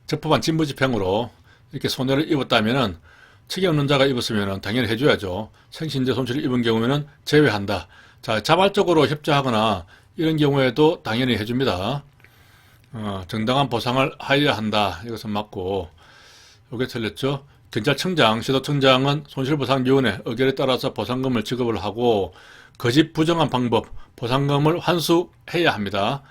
적법한 직무집행으로 이렇게 손해를 입었다면은 책임 없는 자가 입었으면 당연히 해줘야죠. 생신제 손실을 입은 경우에는 제외한다. 자, 자발적으로 협조하거나 이런 경우에도 당연히 해줍니다. 정당한 보상을 하여야 한다. 이것은 맞고, 이게 틀렸죠. 경찰청장, 시도청장은 손실보상위원회 의결에 따라서 보상금을 지급을 하고, 거짓 부정한 방법, 보상금을 환수해야 합니다.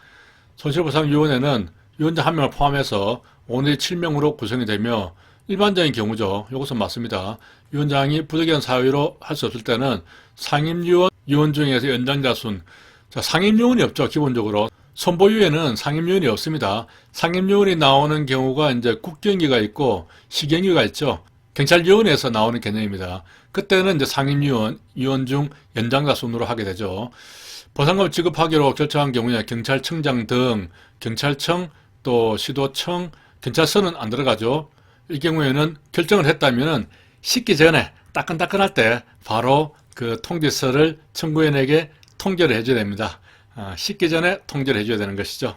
손실보상위원회는 위원장 1명을 포함해서 5내지 7명으로 구성이 되며 일반적인 경우죠. 이것은 맞습니다. 위원장이 부득이한 사유로 할 수 없을 때는 상임위원, 위원 중에서 연장자순, 자, 상임위원이 없죠. 기본적으로. 선보위에는 상임위원이 없습니다. 상임위원이 나오는 경우가 이제 국경위가 있고 시경위가 있죠. 경찰위원회에서 나오는 개념입니다. 그때는 이제 상임위원, 위원 중 연장자순으로 하게 되죠. 보상금 지급하기로 결정한 경우에 경찰청장 등 경찰청 또 시도청, 경찰서는 안 들어가죠. 이 경우에는 결정을 했다면 씻기 전에 따끈따끈할 때 바로 그 통지서를 청구인에게 통지를 해줘야 됩니다. 씻기 전에 통지를 해줘야 되는 것이죠.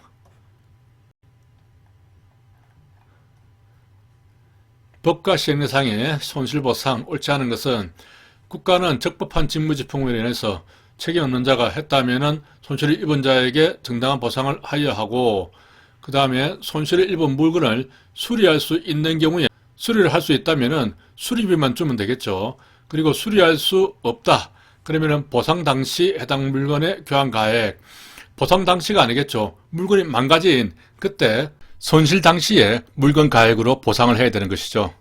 법과 시행령상의 손실보상 옳지 않은 것은 국가는 적법한 직무집행으로 인해서 책임 없는 자가 했다면 손실을 입은 자에게 정당한 보상을 하여야 하고, 그 다음에 손실을 입은 물건을 수리할 수 있는 경우에 수리를 할 수 있다면 수리비만 주면 되겠죠. 그리고 수리할 수 없다 그러면 보상 당시 해당 물건의 교환가액, 보상 당시가 아니겠죠. 물건이 망가진 그때 손실 당시에 물건 가액으로 보상을 해야 되는 것이죠.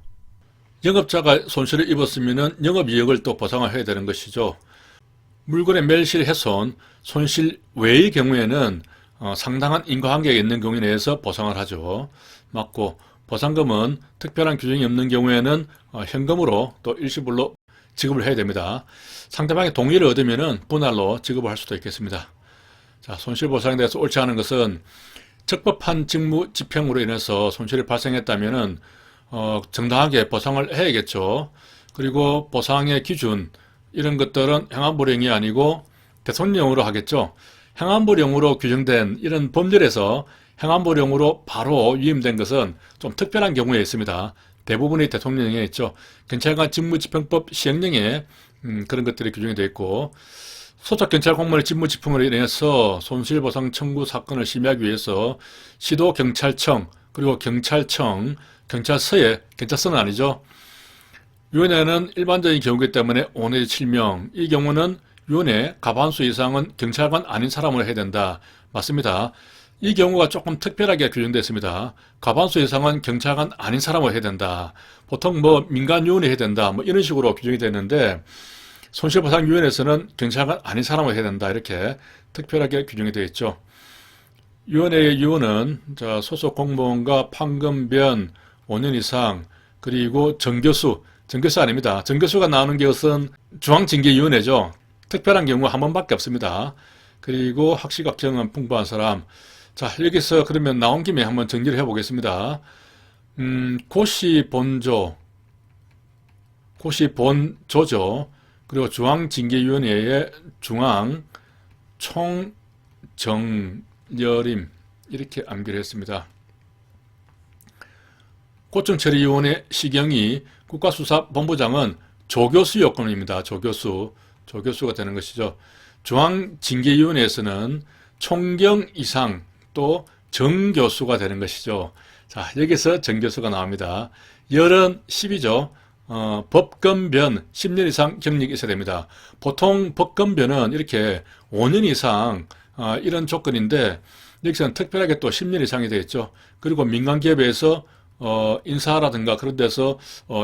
영업자가 손실을 입었으면 영업이익을 또 보상을 해야 되는 것이죠. 물건의 멸실, 훼손, 손실 외의 경우에는 상당한 인과관계가 있는 경우에 대해서 보상을 하죠. 맞고, 보상금은 특별한 규정이 없는 경우에는 현금으로 또 일시불로 지급을 해야 됩니다. 상대방의 동의를 얻으면 분할로 지급을 할 수도 있겠습니다. 자, 손실보상에 대해서 옳지 않은 것은 적법한 직무 집행으로 인해서 손실이 발생했다면 정당하게 보상을 해야겠죠. 그리고 보상의 기준, 이런 것들은 행안부령이 아니고 대통령령으로 하겠죠. 행안부령으로 규정된 이런 법률에서 행안부령으로 바로 위임된 것은 좀 특별한 경우에 있습니다. 대부분이 대통령령에 있죠. 경찰관 직무집행법 시행령에 그런 것들이 규정이 되어 있고, 소속 경찰 공무원의 직무집행으로 인해서 손실보상 청구 사건을 심의하기 위해서 시도경찰청, 그리고 경찰청, 경찰서에, 경찰서는 아니죠. 위원회는 일반적인 경우이기 때문에 5내지 7명, 이 경우는 위원회 과반수 이상은 경찰관 아닌 사람으로 해야 된다. 맞습니다. 이 경우가 조금 특별하게 규정되어 있습니다. 과반수 이상은 경찰관 아닌 사람으로 해야 된다. 보통 민간위원회 해야 된다. 이런 식으로 규정이 되는데, 손실보상위원회에서는 경찰관 아닌 사람으로 해야 된다. 이렇게 특별하게 규정이 되어 있죠. 위원회의 위원은 소속 공무원과 판검변 5년 이상, 그리고 정교수 아닙니다. 정교수가 나오는 것은 중앙징계위원회죠. 특별한 경우 한 번밖에 없습니다. 그리고 학식학 경험 풍부한 사람. 자, 여기서 그러면 나온 김에 한번 정리를 해보겠습니다. 고시 본조죠. 그리고 중앙징계위원회의 중앙총정여림, 이렇게 암기를 했습니다. 고청처리위원회 시경이 국가수사본부장은 조교수 요건입니다. 조교수가 되는 것이죠. 중앙징계위원회에서는 총경 이상 또 정교수가 되는 것이죠. 자, 여기서 정교수가 나옵니다. 열은 10이죠. 법검변 10년 이상 경력이 있어야 됩니다. 보통 법검변은 이렇게 5년 이상 이런 조건인데, 여기서는 특별하게 또 10년 이상이 되겠죠. 그리고 민간기업에서 인사라든가 그런 데서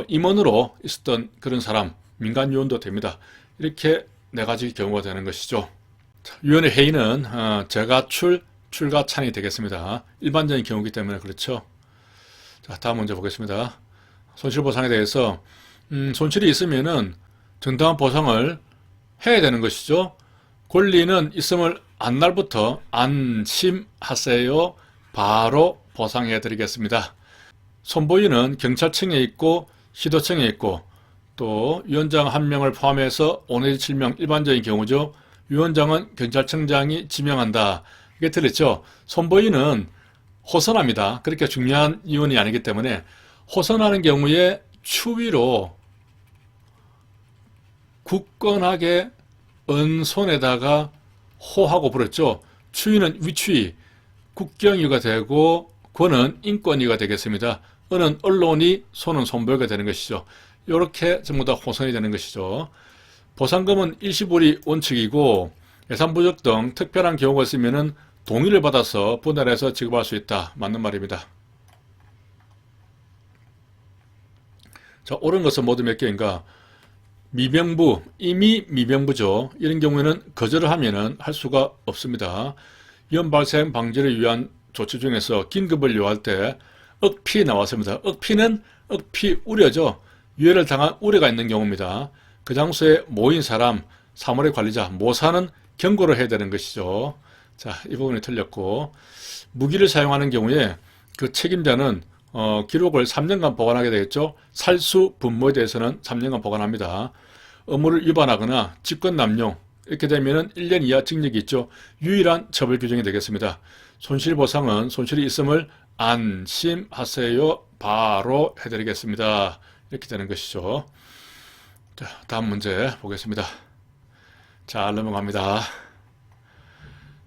임원으로 있었던 그런 사람, 민간요원도 됩니다. 이렇게 네 가지 경우가 되는 것이죠. 위원회 회의는 제가출과 찬이 되겠습니다. 일반적인 경우이기 때문에 그렇죠. 자, 다음 문제 보겠습니다. 손실보상에 대해서 손실이 있으면은 정당한 보상을 해야 되는 것이죠. 권리는 있음을 안 날부터 안심하세요. 바로 보상해 드리겠습니다. 선보위는 경찰청에 있고 시도청에 있고 또 위원장 1명을 포함해서 5내지 7명, 일반적인 경우죠. 위원장은 경찰청장이 지명한다. 이게 틀렸죠. 선보위는 호선합니다. 그렇게 중요한 위원이 아니기 때문에 호선하는 경우에 추위로 굳건하게 은손에다가 호하고 불었죠. 추위는 위추위, 국경위가 되고 권은 인권위가 되겠습니다. 은은 언론이, 손은 선보위가 되는 것이죠. 이렇게 전부 다 호선이 되는 것이죠. 보상금은 일시불이 원칙이고 예산 부족 등 특별한 경우가 있으면 동의를 받아서 분할해서 지급할 수 있다. 맞는 말입니다. 자, 옳은 것은 모두 몇 개인가? 미병부, 이미 미병부죠. 이런 경우에는 거절을 하면은 할 수가 없습니다. 위험 발생 방지를 위한 조치 중에서 긴급을 요할 때 억피 나왔습니다. 억피는 억피 우려죠. 유해를 당한 우려가 있는 경우입니다. 그 장소에 모인 사람, 사물의 관리자, 모사는 경고를 해야 되는 것이죠. 자, 이 부분이 틀렸고, 무기를 사용하는 경우에 그 책임자는 기록을 3년간 보관하게 되겠죠. 살수, 분모에 대해서는 3년간 보관합니다. 의무를 위반하거나 직권 남용, 이렇게 되면 1년 이하 징역이 있죠. 유일한 처벌 규정이 되겠습니다. 손실보상은 손실이 있음을 안심하세요. 바로 해드리겠습니다. 이렇게 되는 것이죠. 자, 다음 문제 보겠습니다. 자, 넘어갑니다.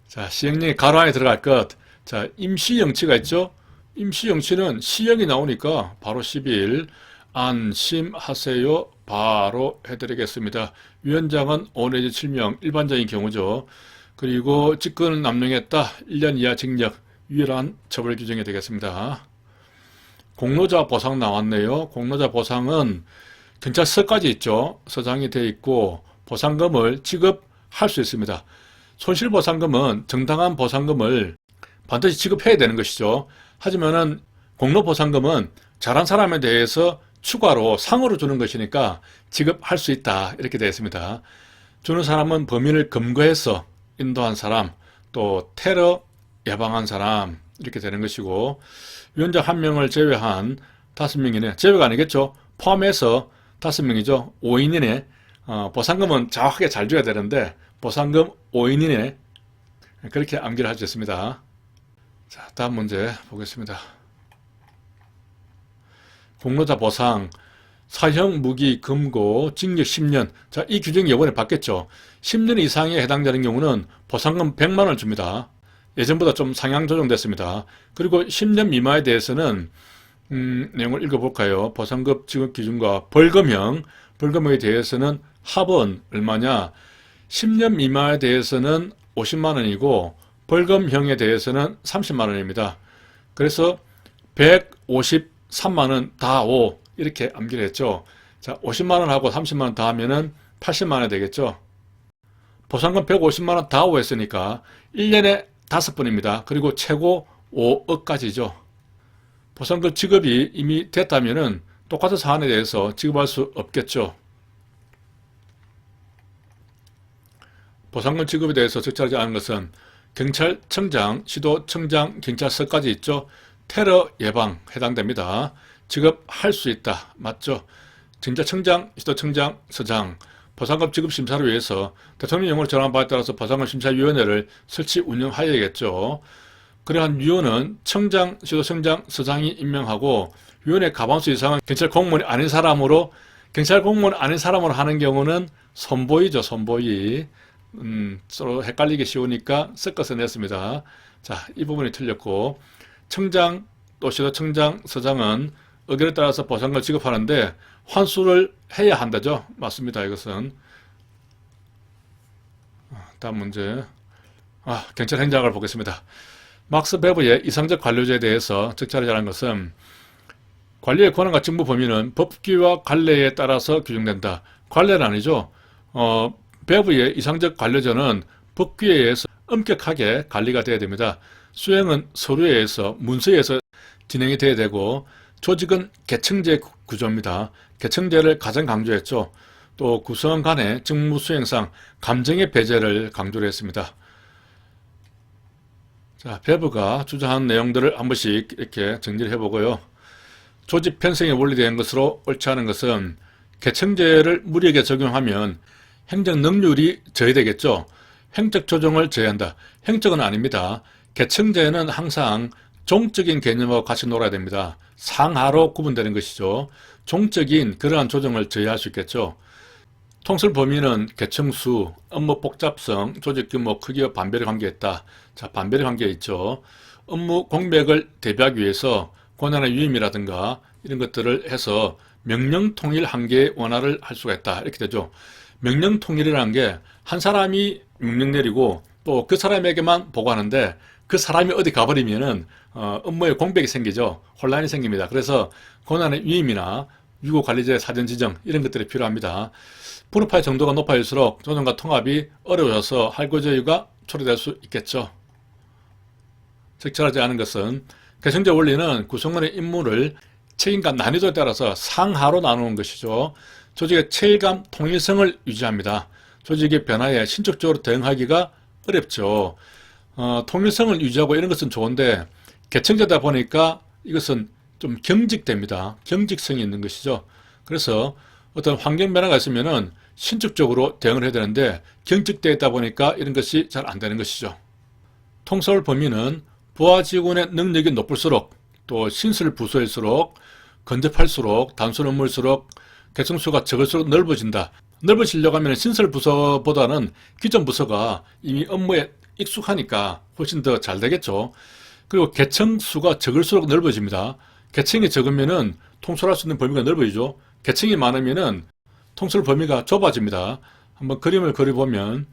자, 시행령이 가로 안에 들어갈 것. 자, 임시영치가 있죠. 임시영치는 시형이 나오니까 바로 10일 안심하세요. 바로 해드리겠습니다. 위원장은 5 내지 7명 일반적인 경우죠. 그리고 직권을 남용했다. 1년 이하 징역 유일한 처벌 규정이 되겠습니다. 공로자 보상 나왔네요. 공로자 보상은 경찰서까지 있죠. 서장이 되어 있고 보상금을 지급할 수 있습니다. 손실보상금은 정당한 보상금을 반드시 지급해야 되는 것이죠. 하지만은 공로보상금은 잘한 사람에 대해서 추가로 상으로 주는 것이니까 지급할 수 있다. 이렇게 되어 있습니다. 주는 사람은 범인을 검거해서 인도한 사람, 또 테러 예방한 사람 이렇게 되는 것이고 위원장 1명을 제외한 5명이네. 제외가 아니겠죠. 포함해서 5명이죠. 5인이네. 보상금은 정확하게 잘 줘야 되는데 보상금 5인이네. 그렇게 암기를 할 수 있습니다. 자, 다음 문제 보겠습니다. 공로자 보상, 사형, 무기, 금고, 징역 10년. 자, 이 규정이 이번에 바뀌었죠. 10년 이상에 해당되는 경우는 보상금 100만 원을 줍니다. 예전보다 좀 상향 조정됐습니다. 그리고 10년 미만에 대해서는 내용을 읽어볼까요? 보상금 지급 기준과 벌금형에 대해서는 합은 얼마냐? 10년 미만에 대해서는 50만 원이고 벌금형에 대해서는 30만 원입니다. 그래서 153만 원 다 5 이렇게 암기를 했죠. 자, 50만 원하고 30만 원 다 하면은 80만 원이 되겠죠. 보상금 150만 원 다 5 했으니까 1년에 5번입니다. 그리고 최고 5억까지죠. 보상금 지급이 이미 됐다면은 똑같은 사안에 대해서 지급할 수 없겠죠. 보상금 지급에 대해서 적절하지 않은 것은 경찰청장, 시도청장, 경찰서까지 있죠. 테러 예방 해당됩니다. 지급할 수 있다. 맞죠? 경찰청장, 시도청장, 서장, 보상금 지급 심사를 위해서 대통령령으로 정한 바에 따라서 보상금 심사위원회를 설치 운영하여야겠죠. 그러한 위원은 청장, 시도청장, 서장이 임명하고 위원회 과반수 이상은 경찰 공무원이 아닌 사람으로 하는 경우는 선보이죠. 선보이. 서로 헷갈리기 쉬우니까 섞어서 냈습니다. 자, 이 부분이 틀렸고 청장, 또 시도청장, 서장은 의견에 따라서 보상금을 지급하는데 환수를 해야 한다죠. 맞습니다. 이것은. 다음 문제. 경찰 행정학을 보겠습니다. 막스 베버의 이상적 관료제에 대해서 적절하지 않은 것은 관리의 권한과 직무 범위는 법규와 관례에 따라서 규정된다. 관례는 아니죠. 베버의 이상적 관료제는 법규에 의해서 엄격하게 관리가 돼야 됩니다. 수행은 서류에 의해서 문서에 의해서 진행이 돼야 되고 조직은 계층제 구조입니다. 계층제를 가장 강조했죠. 또 구성원 간의 직무 수행상 감정의 배제를 강조를 했습니다. 자, 베버가 주장한 내용들을 한 번씩 이렇게 정리를 해보고요. 조직 편성에 원리된 것으로 옳지 않은 것은 계층제를 무리하게 적용하면 행정 능률이 저해되겠죠. 행적 조정을 제외한다. 행적은 아닙니다. 계층제는 항상 종적인 개념하고 같이 놀아야 됩니다. 상하로 구분되는 것이죠. 종적인 그러한 조정을 제외할 수 있겠죠. 통솔 범위는 계층수, 업무 복잡성, 조직 규모, 크기와 반별의 관계에 있다. 자, 반별의 관계에 있죠. 업무 공백을 대비하기 위해서 권한의 유임이라든가 이런 것들을 해서 명령 통일 한계의 완화를 할 수가 있다. 이렇게 되죠. 명령 통일이라는 게 한 사람이 명령 내리고 또 그 사람에게만 보고하는데 그 사람이 어디 가버리면은 업무에 공백이 생기죠. 혼란이 생깁니다. 그래서 권한의 위임이나 유고 관리자의 사전 지정 이런 것들이 필요합니다. 분업화의 정도가 높아질수록 조정과 통합이 어려워져서 할구조유가 초래될 수 있겠죠. 적절하지 않은 것은 개성제 원리는 구성원의 임무를 책임과 난이도에 따라서 상하로 나누는 것이죠. 조직의 체계감, 통일성을 유지합니다. 조직의 변화에 신적적으로 대응하기가 어렵죠. 통일성을 유지하고 이런 것은 좋은데 개청제다 보니까 이것은 좀 경직됩니다. 경직성이 있는 것이죠. 그래서 어떤 환경 변화가 있으면은 신축적으로 대응을 해야 되는데 경직되어 있다 보니까 이런 것이 잘 안 되는 것이죠. 통솔 범위는 부하 직원의 능력이 높을수록 또 신설 부서일수록 건접할수록 단순 업무일수록 개성수가 적을수록 넓어진다. 넓어지려고 하면 신설 부서보다는 기존 부서가 이미 업무에 익숙하니까 훨씬 더 잘 되겠죠. 그리고 개청수가 적을수록 넓어집니다. 개청이 적으면은 통솔할 수 있는 범위가 넓어지죠. 개청이 많으면은 통솔 범위가 좁아집니다. 한번 그림을 그려보면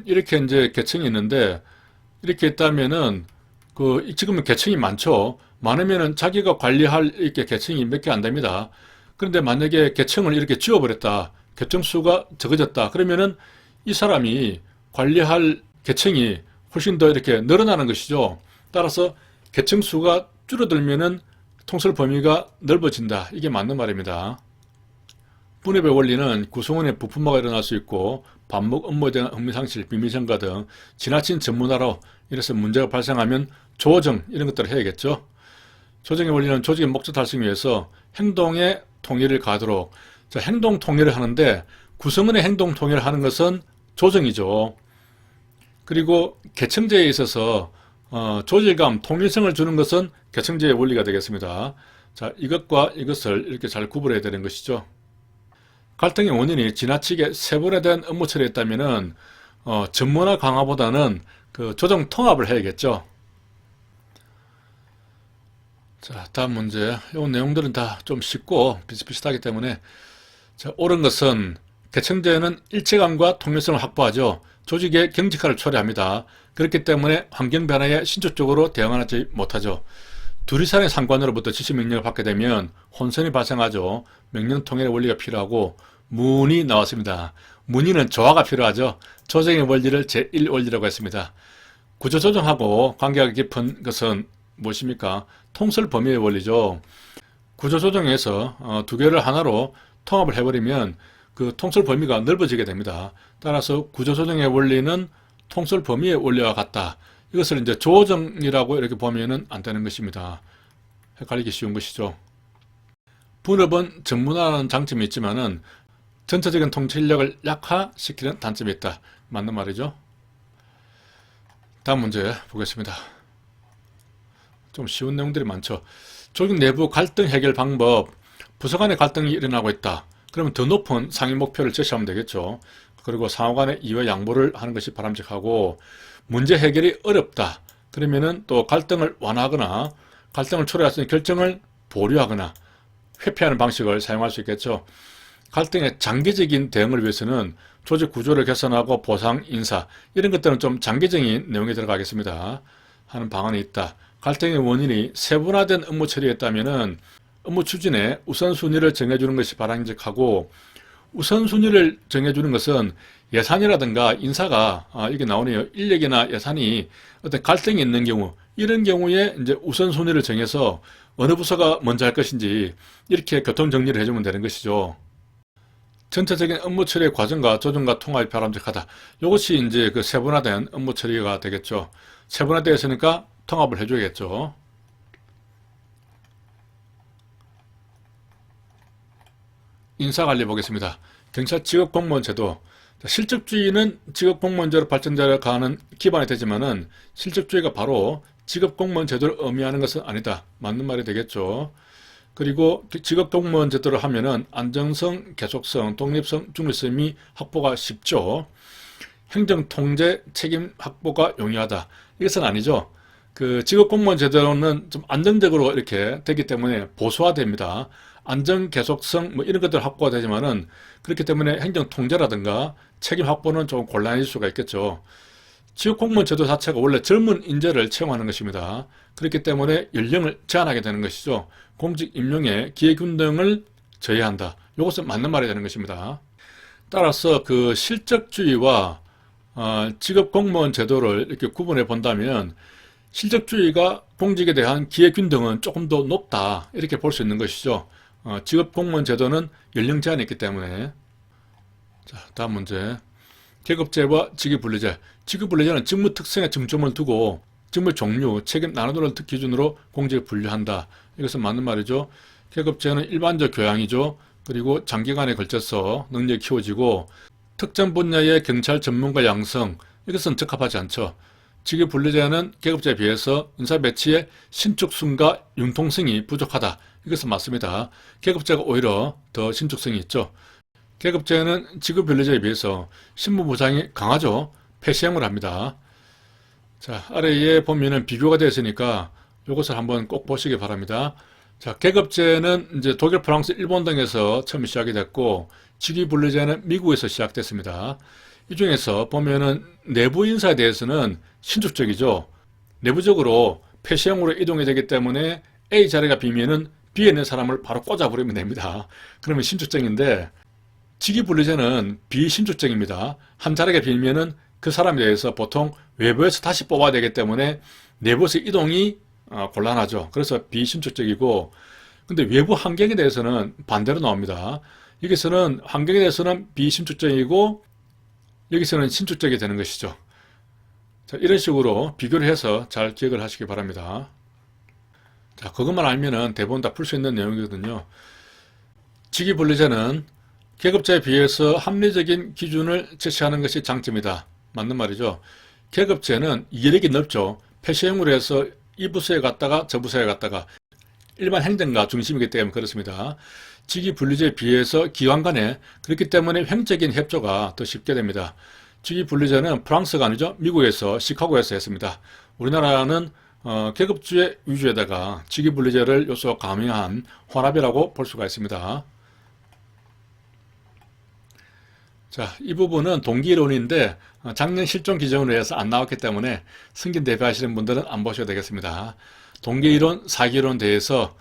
이렇게 이제 개청이 있는데 이렇게 있다면은 지금은 개청이 많죠. 많으면은 자기가 관리할 이렇게 개청이 몇 개 안 됩니다. 그런데 만약에 개청을 이렇게 지워버렸다. 개청 수가 적어졌다. 그러면은 이 사람이 관리할 개청이 훨씬 더 이렇게 늘어나는 것이죠. 따라서 개청 수가 줄어들면은 통솔 범위가 넓어진다. 이게 맞는 말입니다. 분업의 원리는 구성원의 부품화가 일어날 수 있고 반복 업무에 대한 흥미상실, 비밀전가 등 지나친 전문화로 이래서 문제가 발생하면 조정 이런 것들을 해야겠죠. 조정의 원리는 조직의 목적 달성 위해서 행동의 통일을 가도록 행동 통일을 하는데 구성원의 행동 통일을 하는 것은 조정이죠. 그리고 개청제에 있어서 조직감, 통일성을 주는 것은 개청제의 원리가 되겠습니다. 자, 이것과 이것을 이렇게 잘 구분해야 되는 것이죠. 갈등의 원인이 지나치게 세분화된 업무 처리였다면은 전문화 강화보다는 그 조정 통합을 해야겠죠. 자, 다음 문제. 이 내용들은 다 좀 쉽고 비슷비슷하기 때문에 자, 옳은 것은 개청제는 일체감과 통일성을 확보하죠. 조직의 경직화를 초래합니다. 그렇기 때문에 환경 변화에 신축적으로 대응하지 못하죠. 둘 이상의 상관으로부터 지시 명령을 받게 되면 혼선이 발생하죠. 명령 통일의 원리가 필요하고 문의 나왔습니다. 문의는 조화가 필요하죠. 조정의 원리를 제1원리라고 했습니다. 구조조정하고 관계가 깊은 것은 무엇입니까? 통솔 범위의 원리죠. 구조조정에서 두 개를 하나로 통합을 해버리면 그 통솔 범위가 넓어지게 됩니다. 따라서 구조조정의 원리는 통솔 범위의 원리와 같다. 이것을 이제 조정이라고 이렇게 보면은 안 되는 것입니다. 헷갈리기 쉬운 것이죠. 분업은 전문화라는 장점이 있지만은 전체적인 통찰력을 약화시키는 단점이 있다. 맞는 말이죠. 다음 문제 보겠습니다. 좀 쉬운 내용들이 많죠. 조직 내부 갈등 해결 방법. 부서 간의 갈등이 일어나고 있다. 그러면 더 높은 상위 목표를 제시하면 되겠죠. 그리고 상호 간의 이해 양보를 하는 것이 바람직하고 문제 해결이 어렵다. 그러면은 또 갈등을 완화하거나 갈등을 초래할 수 있는 결정을 보류하거나 회피하는 방식을 사용할 수 있겠죠. 갈등의 장기적인 대응을 위해서는 조직 구조를 개선하고 보상, 인사 이런 것들은 좀 장기적인 내용에 들어가겠습니다. 하는 방안이 있다. 갈등의 원인이 세분화된 업무 처리였다면은 업무 추진에 우선순위를 정해주는 것이 바람직하고 우선순위를 정해주는 것은 예산이라든가 인사가 이게 나오네요. 인력이나 예산이 어떤 갈등이 있는 경우 이런 경우에 이제 우선순위를 정해서 어느 부서가 먼저 할 것인지 이렇게 교통 정리를 해주면 되는 것이죠. 전체적인 업무 처리의 과정과 조정과 통합이 바람직하다. 이것이 이제 그 세분화된 업무 처리가 되겠죠. 세분화되어 있으니까 통합을 해줘야겠죠. 인사관리 보겠습니다. 경찰 직업공무원 제도. 실적주의는 직업공무원제로 발전되어 가는 기반이 되지만은 실적주의가 바로 직업공무원 제도를 의미하는 것은 아니다. 맞는 말이 되겠죠. 그리고 직업공무원 제도를 하면은 안정성, 계속성, 독립성, 중립성이 확보가 쉽죠. 행정통제 책임 확보가 용이하다. 이것은 아니죠. 그 직업공무원 제도는 좀 안정적으로 이렇게 되기 때문에 보수화됩니다. 안전 계속성 뭐 이런 것들 확보가 되지만은 그렇기 때문에 행정 통제라든가 책임 확보는 좀 곤란해질 수가 있겠죠. 지역 공무원 제도 자체가 원래 젊은 인재를 채용하는 것입니다. 그렇기 때문에 연령을 제한하게 되는 것이죠. 공직 임용의 기회균등을 저해한다. 이것은 맞는 말이 되는 것입니다. 따라서 그 실적주의와 직업 공무원 제도를 이렇게 구분해 본다면 실적주의가 공직에 대한 기회균등은 조금 더 높다 이렇게 볼 수 있는 것이죠. 직업 공무원 제도는 연령 제한이 있기 때문에. 자, 다음 문제. 계급제와 직위분리제. 직위분리제는 직무 특성에 중점을 두고 직무 종류, 책임 난이도를 기준으로 공직을 분류한다. 이것은 맞는 말이죠. 계급제는 일반적 교양이죠. 그리고 장기간에 걸쳐서 능력이 키워지고 특정 분야의 경찰 전문가 양성, 이것은 적합하지 않죠. 직위분리제는 계급제에 비해서 인사 배치의 신축성과 융통성이 부족하다. 이것은 맞습니다. 계급제가 오히려 더 신축성이 있죠. 계급제는 직위분리제에 비해서 신분보장이 강하죠. 폐시행을 합니다. 자, 아래에 보면은 비교가 되어 있으니까 이것을 한번 꼭 보시기 바랍니다. 자, 계급제는 이제 독일, 프랑스, 일본 등에서 처음 시작이 됐고, 직위분리제는 미국에서 시작됐습니다. 이 중에서 보면은 내부 인사에 대해서는 신축적이죠. 내부적으로 폐시형으로 이동이 되기 때문에 A 자리가 비면은 B에 있는 사람을 바로 꽂아버리면 됩니다. 그러면 신축적인데, 직위분리제는 비신축적입니다. 한 자리가 비면은 그 사람에 대해서 보통 외부에서 다시 뽑아야 되기 때문에 내부에서 이동이 곤란하죠. 그래서 비신축적이고, 근데 외부 환경에 대해서는 반대로 나옵니다. 여기서는 환경에 대해서는 비신축적이고, 여기서는 신축적이 되는 것이죠. 자, 이런 식으로 비교를 해서 잘 기억을 하시기 바랍니다. 자, 그것만 알면은 대부분 다 풀 수 있는 내용이거든요. 직위분리제는 계급제에 비해서 합리적인 기준을 제시하는 것이 장점이다. 맞는 말이죠. 계급제는 이해력이 넓죠. 폐시형으로 해서 이 부서에 갔다가 저 부서에 갔다가 일반 행정가 중심이기 때문에 그렇습니다. 직위분리제에 비해서 기관 간에 그렇기 때문에 횡적인 협조가 더 쉽게 됩니다. 직위분리제는 프랑스가 아니죠. 미국에서 시카고에서 했습니다. 우리나라는 계급주의 위주에다가 직위분리제를 요소 가미한 혼합이라고 볼 수가 있습니다. 자, 이 부분은 동기이론인데 작년 실종 기준으로 해서 안 나왔기 때문에 승진 대비하시는 분들은 안 보셔도 되겠습니다. 동기이론, 사기이론 대해서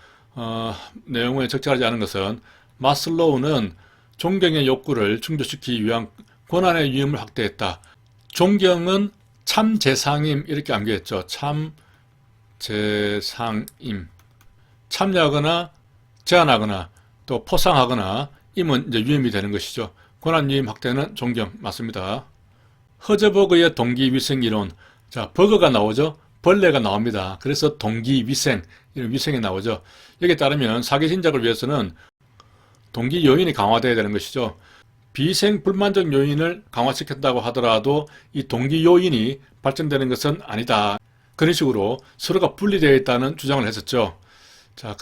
내용을 적절하지 않은 것은 마슬로우는 존경의 욕구를 충족시키기 위한 권한의 유임을 확대했다. 존경은 참재상임 이렇게 암기했죠. 참재상임. 참여하거나 제한하거나 또 포상하거나 임은 이제 유임이 되는 것이죠. 권한 유임 확대는 존경 맞습니다. 허저버그의 동기위생이론. 자, 버그가 나오죠. 벌레가 나옵니다. 그래서 동기위생, 이런 위생이 나오죠. 여기에 따르면 사기 진작을 위해서는 동기 요인이 강화되어야 되는 것이죠. 비생 불만족 요인을 강화시켰다고 하더라도 이 동기 요인이 발전되는 것은 아니다. 그런 식으로 서로가 분리되어 있다는 주장을 했었죠. 자,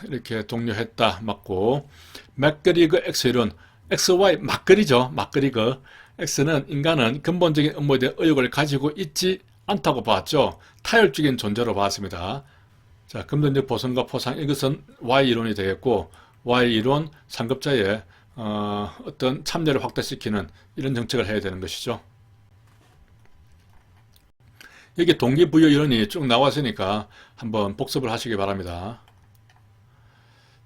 이렇게 독려했다. 맞고. 맥그리거 X이론. XY 막그리죠. 막그리거. X는 인간은 근본적인 업무에 대한 의욕을 가지고 있지 않다고 봤죠. 타협적인 존재로 봤습니다. 자, 금전적 보상과 포상, 이것은 Y 이론이 되겠고, Y 이론 상급자의 어떤 참여를 확대시키는 이런 정책을 해야 되는 것이죠. 여기 동기부여 이론이 쭉 나왔으니까 한번 복습을 하시기 바랍니다.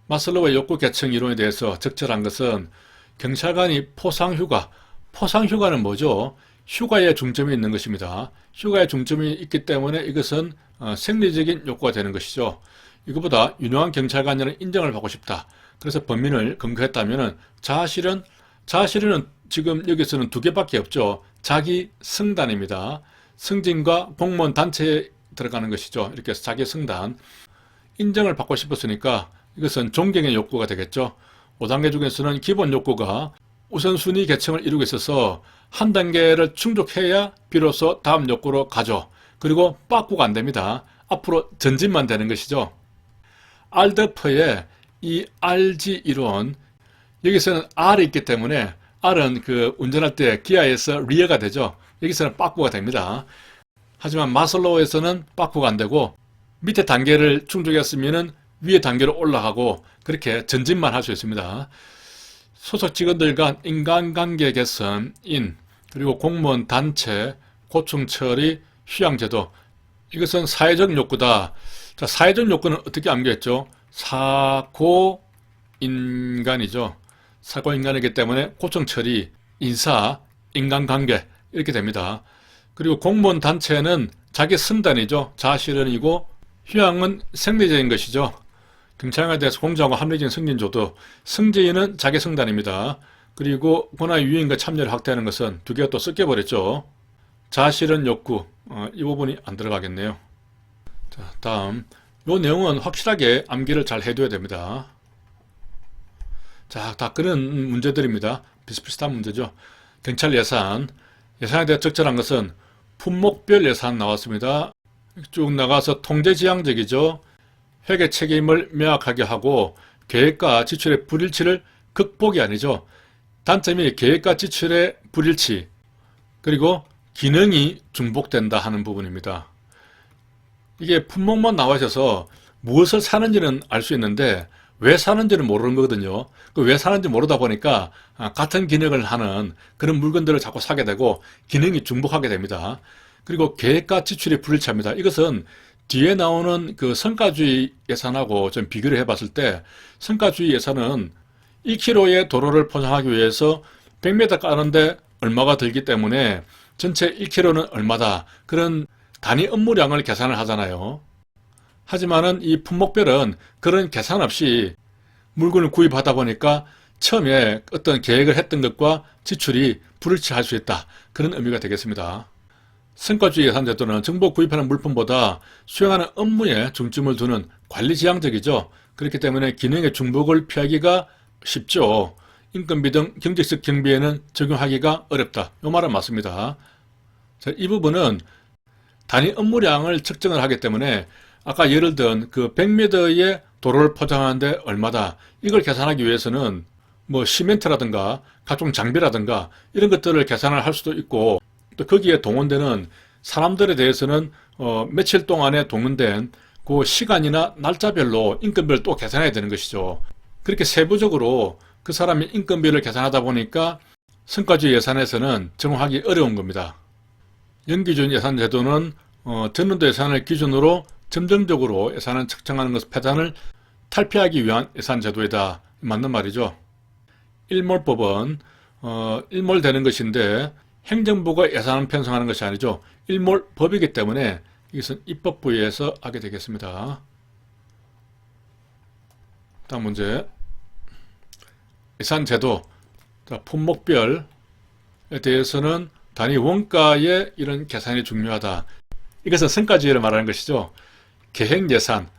마슬로우의 욕구 계층 이론에 대해서 적절한 것은 경찰관이 포상휴가, 포상휴가는 뭐죠? 휴가에 중점이 있는 것입니다. 휴가에 중점이 있기 때문에 이것은 생리적인 욕구가 되는 것이죠. 이거보다 유능한 경찰관이라는 인정을 받고 싶다. 그래서 범인을 검거했다면 자아실현, 자아실현은 지금 여기서는 두 개밖에 없죠. 자기 승단입니다. 승진과 공무원 단체에 들어가는 것이죠. 이렇게 해서 자기 승단. 인정을 받고 싶었으니까 이것은 존경의 욕구가 되겠죠. 5단계 중에서는 기본 욕구가 우선순위 계층을 이루고 있어서 한 단계를 충족해야 비로소 다음 욕구로 가죠. 그리고 빠꾸가 안 됩니다. 앞으로 전진만 되는 것이죠. 알더퍼의 이 RG 이론, 여기서는 R이 있기 때문에 R은 그 운전할 때 기아에서 리어가 되죠. 여기서는 빠꾸가 됩니다. 하지만 마슬로우에서는 빠꾸가 안 되고 밑에 단계를 충족했으면은 위에 단계로 올라가고 그렇게 전진만 할 수 있습니다. 소속 직원들 간 인간관계 개선인, 그리고 공무원 단체, 고충 처리, 휴양제도, 이것은 사회적 욕구다. 자, 사회적 욕구는 어떻게 암기했죠? 사고인간이죠. 사고인간이기 때문에 고충 처리, 인사, 인간관계 이렇게 됩니다. 그리고 공무원 단체는 자기 승단이죠. 자아실현이고, 휴양은 생리적인 것이죠. 경찰관에 대해서 공정하고 합리적인 승진조도, 승진은 자기 승단입니다. 그리고 권한의 유인과 참여를 확대하는 것은 두 개가 또 섞여버렸죠. 자아실현 욕구, 이 부분이 안 들어가겠네요. 자, 다음 이 내용은 확실하게 암기를 잘 해둬야 됩니다. 자, 다 그런 문제들입니다. 비슷비슷한 문제죠. 경찰 예산, 예산에 대해 적절한 것은 품목별 예산 나왔습니다. 쭉 나가서 통제지향적이죠. 회계 책임을 명확하게 하고 계획과 지출의 불일치를 극복이 아니죠. 단점이 계획과 지출의 불일치, 그리고 기능이 중복된다 하는 부분입니다. 이게 품목만 나와 있어서 무엇을 사는지는 알 수 있는데 왜 사는지는 모르는 거거든요. 그 왜 사는지 모르다 보니까 같은 기능을 하는 그런 물건들을 자꾸 사게 되고 기능이 중복하게 됩니다. 그리고 계획과 지출이 불일치합니다. 이것은 뒤에 나오는 그 성과주의 예산하고 좀 비교를 해봤을 때, 성과주의 예산은 1km의 도로를 포장하기 위해서 100m 까는데 얼마가 들기 때문에 전체 1km는 얼마다, 그런 단위 업무량을 계산을 하잖아요. 하지만은 이 품목별은 그런 계산 없이 물건을 구입하다 보니까 처음에 어떤 계획을 했던 것과 지출이 불일치할 수 있다, 그런 의미가 되겠습니다. 성과주의 예산제도는 정보 구입하는 물품보다 수행하는 업무에 중점을 두는 관리지향적이죠. 그렇기 때문에 기능의 중복을 피하기가 쉽죠. 인건비 등 경제적 경비에는 적용하기가 어렵다. 이 말은 맞습니다. 자, 이 부분은 단위 업무량을 측정을 하기 때문에 아까 예를 든 그 100m의 도로를 포장하는데 얼마다, 이걸 계산하기 위해서는 뭐 시멘트라든가 각종 장비라든가 이런 것들을 계산을 할 수도 있고, 또 거기에 동원되는 사람들에 대해서는 며칠 동안에 동원된 그 시간이나 날짜별로 인건비를 또 계산해야 되는 것이죠. 그렇게 세부적으로 그 사람의 인건비를 계산하다 보니까 성과주의 예산에서는 적용하기 어려운 겁니다. 연기준 예산 제도는 전년도 예산을 기준으로 점정적으로 예산을 측정하는 것 패단을 탈피하기 위한 예산 제도이다. 맞는 말이죠. 일몰법은 일몰되는 것인데 행정부가 예산을 편성하는 것이 아니죠. 일몰법이기 때문에 이것은 입법 부위에서 하게 되겠습니다. 다음 문제. 예산제도, 품목별에 대해서는 단위 원가의 이런 계산이 중요하다. 이것은 성과주의를 말하는 것이죠. 계획예산,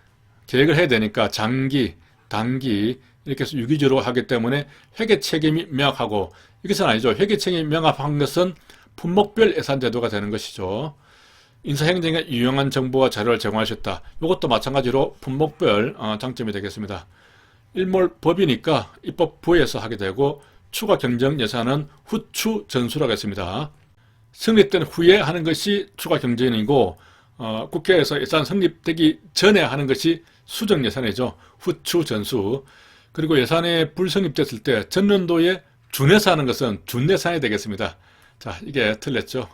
계획을 해야 되니까 장기, 단기 이렇게 해서 유기적으로 하기 때문에 회계 책임이 명확하고, 이것은 아니죠. 회계 책임이 명확한 것은 품목별 예산제도가 되는 것이죠. 인사행정에 유용한 정보와 자료를 제공할 수 있다. 이것도 마찬가지로 품목별 장점이 되겠습니다. 일몰법이니까 입법부에서 하게 되고, 추가 경정 예산은 후추 전수라고 했습니다. 성립된 후에 하는 것이 추가 경정이고, 국회에서 예산 성립되기 전에 하는 것이 수정 예산이죠. 후추 전수. 그리고 예산이 불성립됐을 때 전년도에 준해서 하는 것은 준예산이 되겠습니다. 자, 이게 틀렸죠.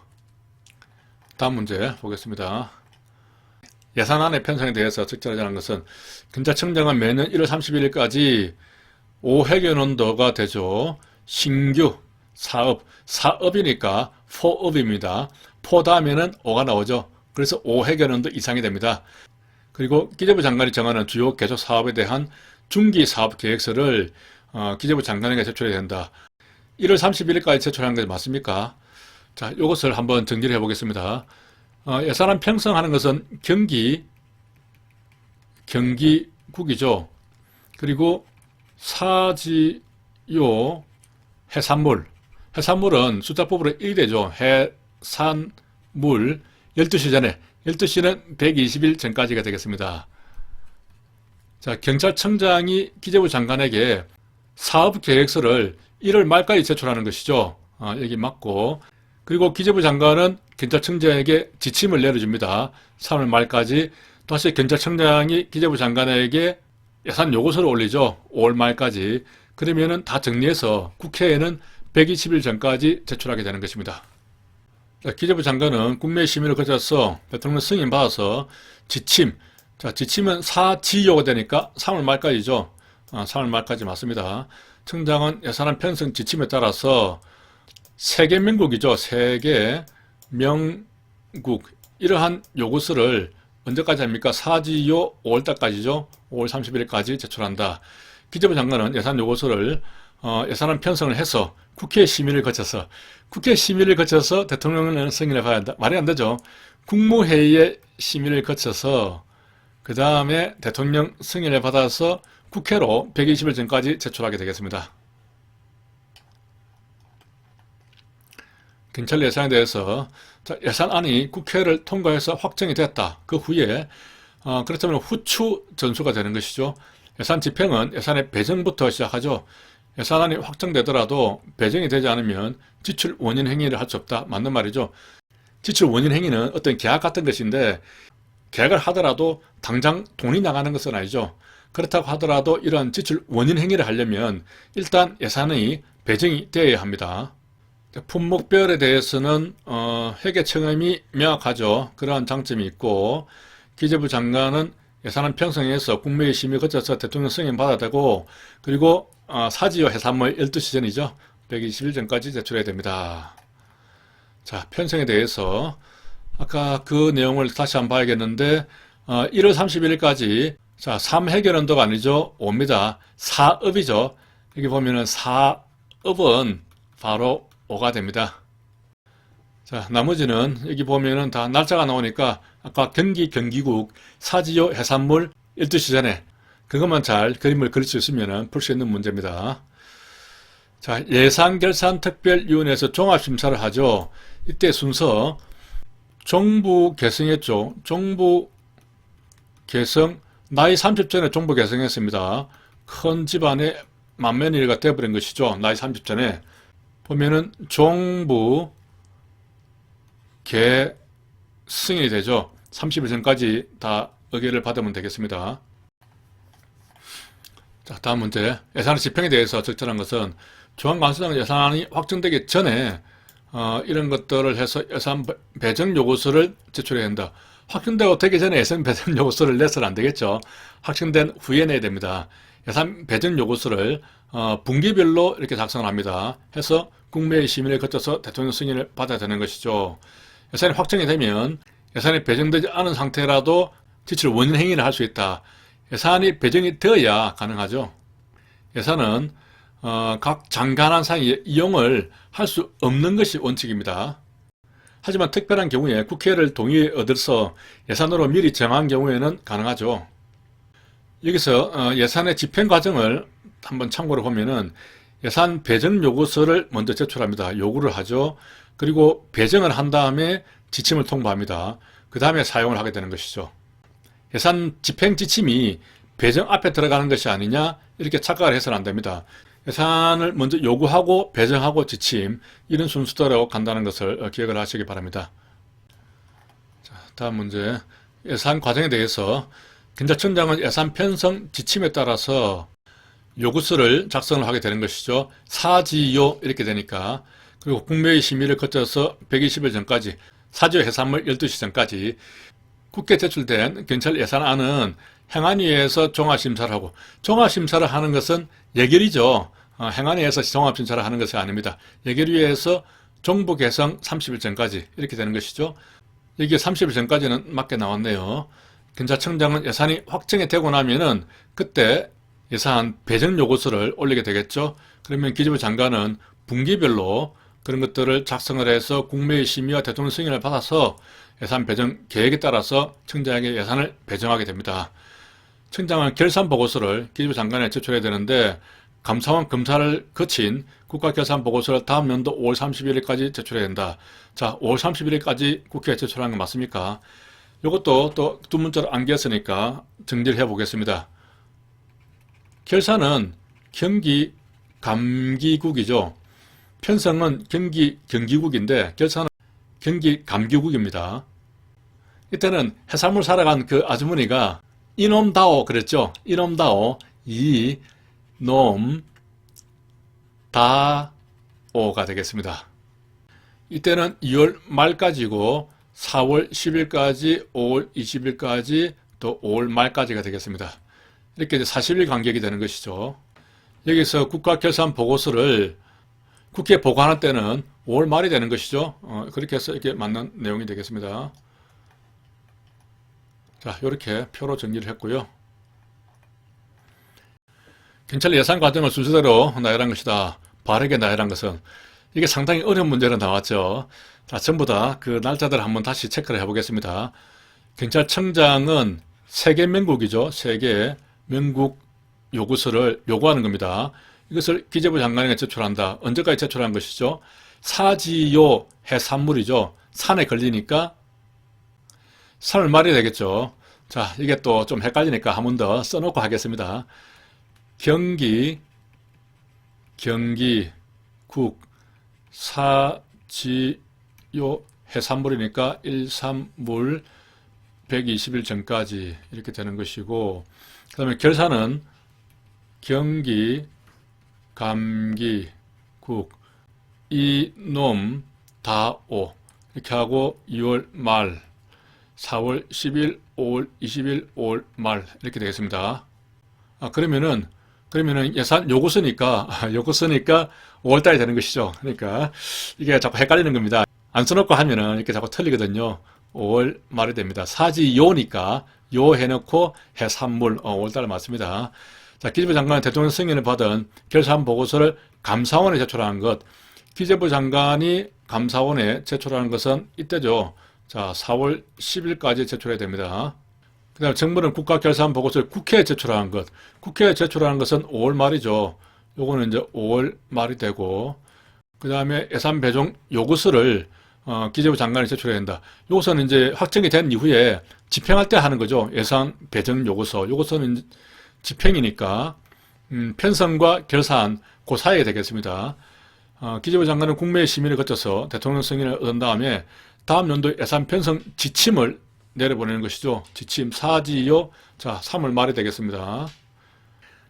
다음 문제 보겠습니다. 예산안의 편성에 대해서 적절하지 않은 것은, 경찰청장은 매년 1월 31일까지 5회견원도가 되죠. 신규 사업, 사업이니까 포업입니다. 포 다음에는 5가 나오죠. 그래서 5회견원도 이상이 됩니다. 그리고 기재부 장관이 정하는 주요 계속 사업에 대한 중기 사업 계획서를 기재부 장관에게 제출해야 된다. 1월 31일까지 제출하는 게 맞습니까? 자, 이것을 한번 정리를 해보겠습니다. 예산안 편성하는 것은 경기국이죠. 그리고 사지요, 해산물. 해산물은 숫자법으로 1되죠. 해산물 12시 전에, 12시는 120일 전까지가 되겠습니다. 자, 경찰청장이 기재부 장관에게 사업계획서를 1월 말까지 제출하는 것이죠. 여기 맞고, 그리고 기재부 장관은 경찰청장에게 지침을 내려줍니다. 3월 말까지. 다시 경찰청장이 기재부 장관에게 예산 요구서를 올리죠. 5월 말까지. 그러면은 다 정리해서 국회에는 120일 전까지 제출하게 되는 것입니다. 자, 기재부 장관은 국내 심의를 거쳐서 대통령 승인 받아서 지침. 자, 지침은 사지요가 되니까 3월 말까지죠. 3월 말까지 맞습니다. 청장은 예산안 편성 지침에 따라서 세계 명국이죠. 세계 명국. 이러한 요구서를 언제까지 합니까? 사지요 5월달까지죠. 5월 31일까지 제출한다. 기재부 장관은 예산 요구서를 예산안 편성을 해서 국회 심의를 거쳐서 대통령은 승인을 받아야 한다. 말이 안 되죠. 국무회의의 심의를 거쳐서 그 다음에 대통령 승인을 받아서 국회로 120일 전까지 제출하게 되겠습니다. 경찰 예산에 대해서 예산안이 국회를 통과해서 확정이 됐다. 그 후에 그렇다면 후추 전수가 되는 것이죠. 예산 집행은 예산의 배정부터 시작하죠. 예산안이 확정되더라도 배정이 되지 않으면 지출 원인 행위를 할 수 없다. 맞는 말이죠. 지출 원인 행위는 어떤 계약 같은 것인데 계약을 하더라도 당장 돈이 나가는 것은 아니죠. 그렇다고 하더라도 이런 지출 원인 행위를 하려면 일단 예산이 배정이 되어야 합니다. 품목별에 대해서는 회계 청렴이 명확하죠. 그러한 장점이 있고 기재부 장관은 예산안 편성에서 국무회의 심의 거쳐서 대통령 승인 받아야 되고 그리고 사지요 해산물 12시 전이죠. 120일 전까지 제출해야 됩니다. 자, 편성에 대해서 아까 그 내용을 다시 한번 봐야겠는데 1월 31일까지 자, 3해결연도가 아니죠. 5입니다. 4업이죠. 여기 보면은 4업은 바로 5가 됩니다. 자, 나머지는 여기 보면은 다 날짜가 나오니까 아까 경기국 사지요 해산물 12시 전에 그것만 잘 그림을 그릴 수 있으면 풀 수 있는 문제입니다. 자, 예산결산특별위원회에서 종합심사를 하죠. 이때 순서 정부 개성했죠. 정부 개성 나이 30 전에 정부 개성했습니다. 큰 집안의 만면일가 되어버린 것이죠. 나이 30 전에 보면은 정부 개승인이 되죠. 30일 전까지 다 의결을 받으면 되겠습니다. 자, 다음 문제. 예산의 집행에 대해서 적절한 것은 중앙관수장 예산안이 확정되기 전에 이런 것들을 해서 예산 배정 요구서를 제출해야 한다. 확정되고 되기 전에 예산 배정 요구서를 내서는 안 되겠죠. 확정된 후에 내야 됩니다. 예산 배정 요구서를 분기별로 이렇게 작성을 합니다. 해서 국무회의 심의를 거쳐서 대통령 승인을 받아야 되는 것이죠. 예산이 확정이 되면 예산이 배정되지 않은 상태라도 지출 원인 행위를 할 수 있다. 예산이 배정이 되어야 가능하죠. 예산은 각 장관한 사이에 이용을 할 수 없는 것이 원칙입니다. 하지만 특별한 경우에 국회를 동의 얻어서 예산으로 미리 정한 경우에는 가능하죠. 여기서 예산의 집행 과정을 한번 참고로 보면은 예산 배정 요구서를 먼저 제출합니다. 요구를 하죠. 그리고 배정을 한 다음에 지침을 통보합니다. 그 다음에 사용을 하게 되는 것이죠. 예산 집행 지침이 배정 앞에 들어가는 것이 아니냐 이렇게 착각을 해서는 안 됩니다. 예산을 먼저 요구하고 배정하고 지침 이런 순서대로 간다는 것을 기억을 하시기 바랍니다. 자, 다음 문제. 예산 과정에 대해서 경찰청장은 예산 편성 지침에 따라서 요구서를 작성을 하게 되는 것이죠. 사지요 이렇게 되니까 그리고 국무회의 심의를 거쳐서 120일 전까지 사지요 해산물 12시 전까지 국회 제출된 경찰 예산안은 행안위에서 종합심사를 하고 종합심사를 하는 것은 예결위죠. 행안위에서 종합심사를 하는 것이 아닙니다. 예결위에서 정부 개성 30일 전까지 이렇게 되는 것이죠. 이게 30일 전까지는 맞게 나왔네요. 경찰청장은 예산이 확정이 되고 나면은 그때 예산 배정 요구서를 올리게 되겠죠. 그러면 기재부 장관은 분기별로 그런 것들을 작성을 해서 국무회의 심의와 대통령 승인을 받아서 예산 배정 계획에 따라서 청장에게 예산을 배정하게 됩니다. 청장은 결산 보고서를 기재부 장관에 제출해야 되는데 감사원 검사를 거친 국가결산보고서를 다음 연도 5월 31일까지 제출해야 된다. 자, 5월 31일까지 국회에 제출하는 건 맞습니까? 이것도 또 두 문자로 안겼으니까 정리를 해보겠습니다. 결산은 경기 감기국이죠. 편성은 경기국인데 결산은 경기 감기국입니다. 이때는 해산물 사러 간 그 아주머니가 이놈다오 그랬죠. 이놈다오 이놈 다오가 되겠습니다. 이때는 2월 말까지고 4월 10일까지 5월 20일까지 또 5월 말까지가 되겠습니다. 이렇게 이제 40일 간격이 되는 것이죠. 여기서 국가결산 보고서를 국회에 보고하는 때는 5월 말이 되는 것이죠. 그렇게 해서 이렇게 맞는 내용이 되겠습니다. 자, 이렇게 표로 정리를 했고요. 경찰 예산 과정을 순서대로 나열한 것이다. 바르게 나열한 것은 이게 상당히 어려운 문제로 나왔죠. 자, 전부 다 그 날짜들을 한번 다시 체크를 해보겠습니다. 경찰청장은 세계 명국이죠. 세계 명국 요구서를 요구하는 겁니다. 이것을 기재부 장관에게 제출한다. 언제까지 제출한 것이죠? 사지요 해산물이죠. 산에 걸리니까 3월 말이 되겠죠. 자, 이게 또 좀 헷갈리니까 한 번 더 써놓고 하겠습니다. 경기국 사지요 해산물이니까 1~3물 120일 전까지 이렇게 되는 것이고, 그 다음에 결산은 경기 감기국 이놈 다오 이렇게 하고 2월 말 4월 10일 5월 20일 5월 말 이렇게 되겠습니다. 그러면은 예산 요구서니까 5월달이 되는 것이죠. 그러니까 이게 자꾸 헷갈리는 겁니다. 안 써놓고 하면은 이렇게 자꾸 틀리거든요. 5월 말이 됩니다. 사지요니까 요 해놓고 해산물 5월달 맞습니다. 자, 기재부 장관은 대통령 승인을 받은 결산 보고서를 감사원에 제출하는 것. 기재부 장관이 감사원에 제출하는 것은 이때죠. 자, 4월 10일까지 제출해야 됩니다. 그 다음에 정부는 국가결산 보고서를 국회에 제출하는 것. 국회에 제출하는 것은 5월 말이죠. 요거는 이제 5월 말이 되고, 그 다음에 예산 배정 요구서를 기재부 장관이 제출해야 된다. 요거서는 이제 확정이 된 이후에 집행할 때 하는 거죠. 예산 배정 요구서. 요거서는 집행이니까 편성과 결산 그 사이에 되겠습니다. 기재부 장관은 국무회의 심의를 거쳐서 대통령 승인을 얻은 다음에 다음 연도 예산 편성 지침을 내려보내는 것이죠. 지침 사지요. 자, 3월 말이 되겠습니다.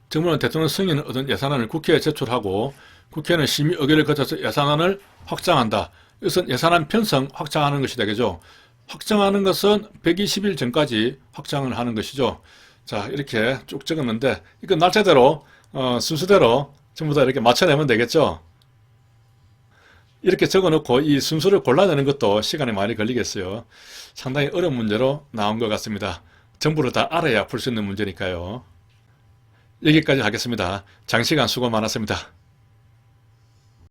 정부는 대통령 승인을 얻은 예산안을 국회에 제출하고 국회는 심의 의결을 거쳐서 예산안을 확정한다. 이것은 예산안 편성 확정하는 것이 되겠죠. 확정하는 것은 120일 전까지 확정을 하는 것이죠. 자, 이렇게 쭉 적었는데 이거 날짜대로 순서대로 전부 다 이렇게 맞춰내면 되겠죠. 이렇게 적어놓고 이 순서를 골라내는 것도 시간이 많이 걸리겠어요. 상당히 어려운 문제로 나온 것 같습니다. 전부를 다 알아야 풀 수 있는 문제니까요. 여기까지 하겠습니다. 장시간 수고 많았습니다.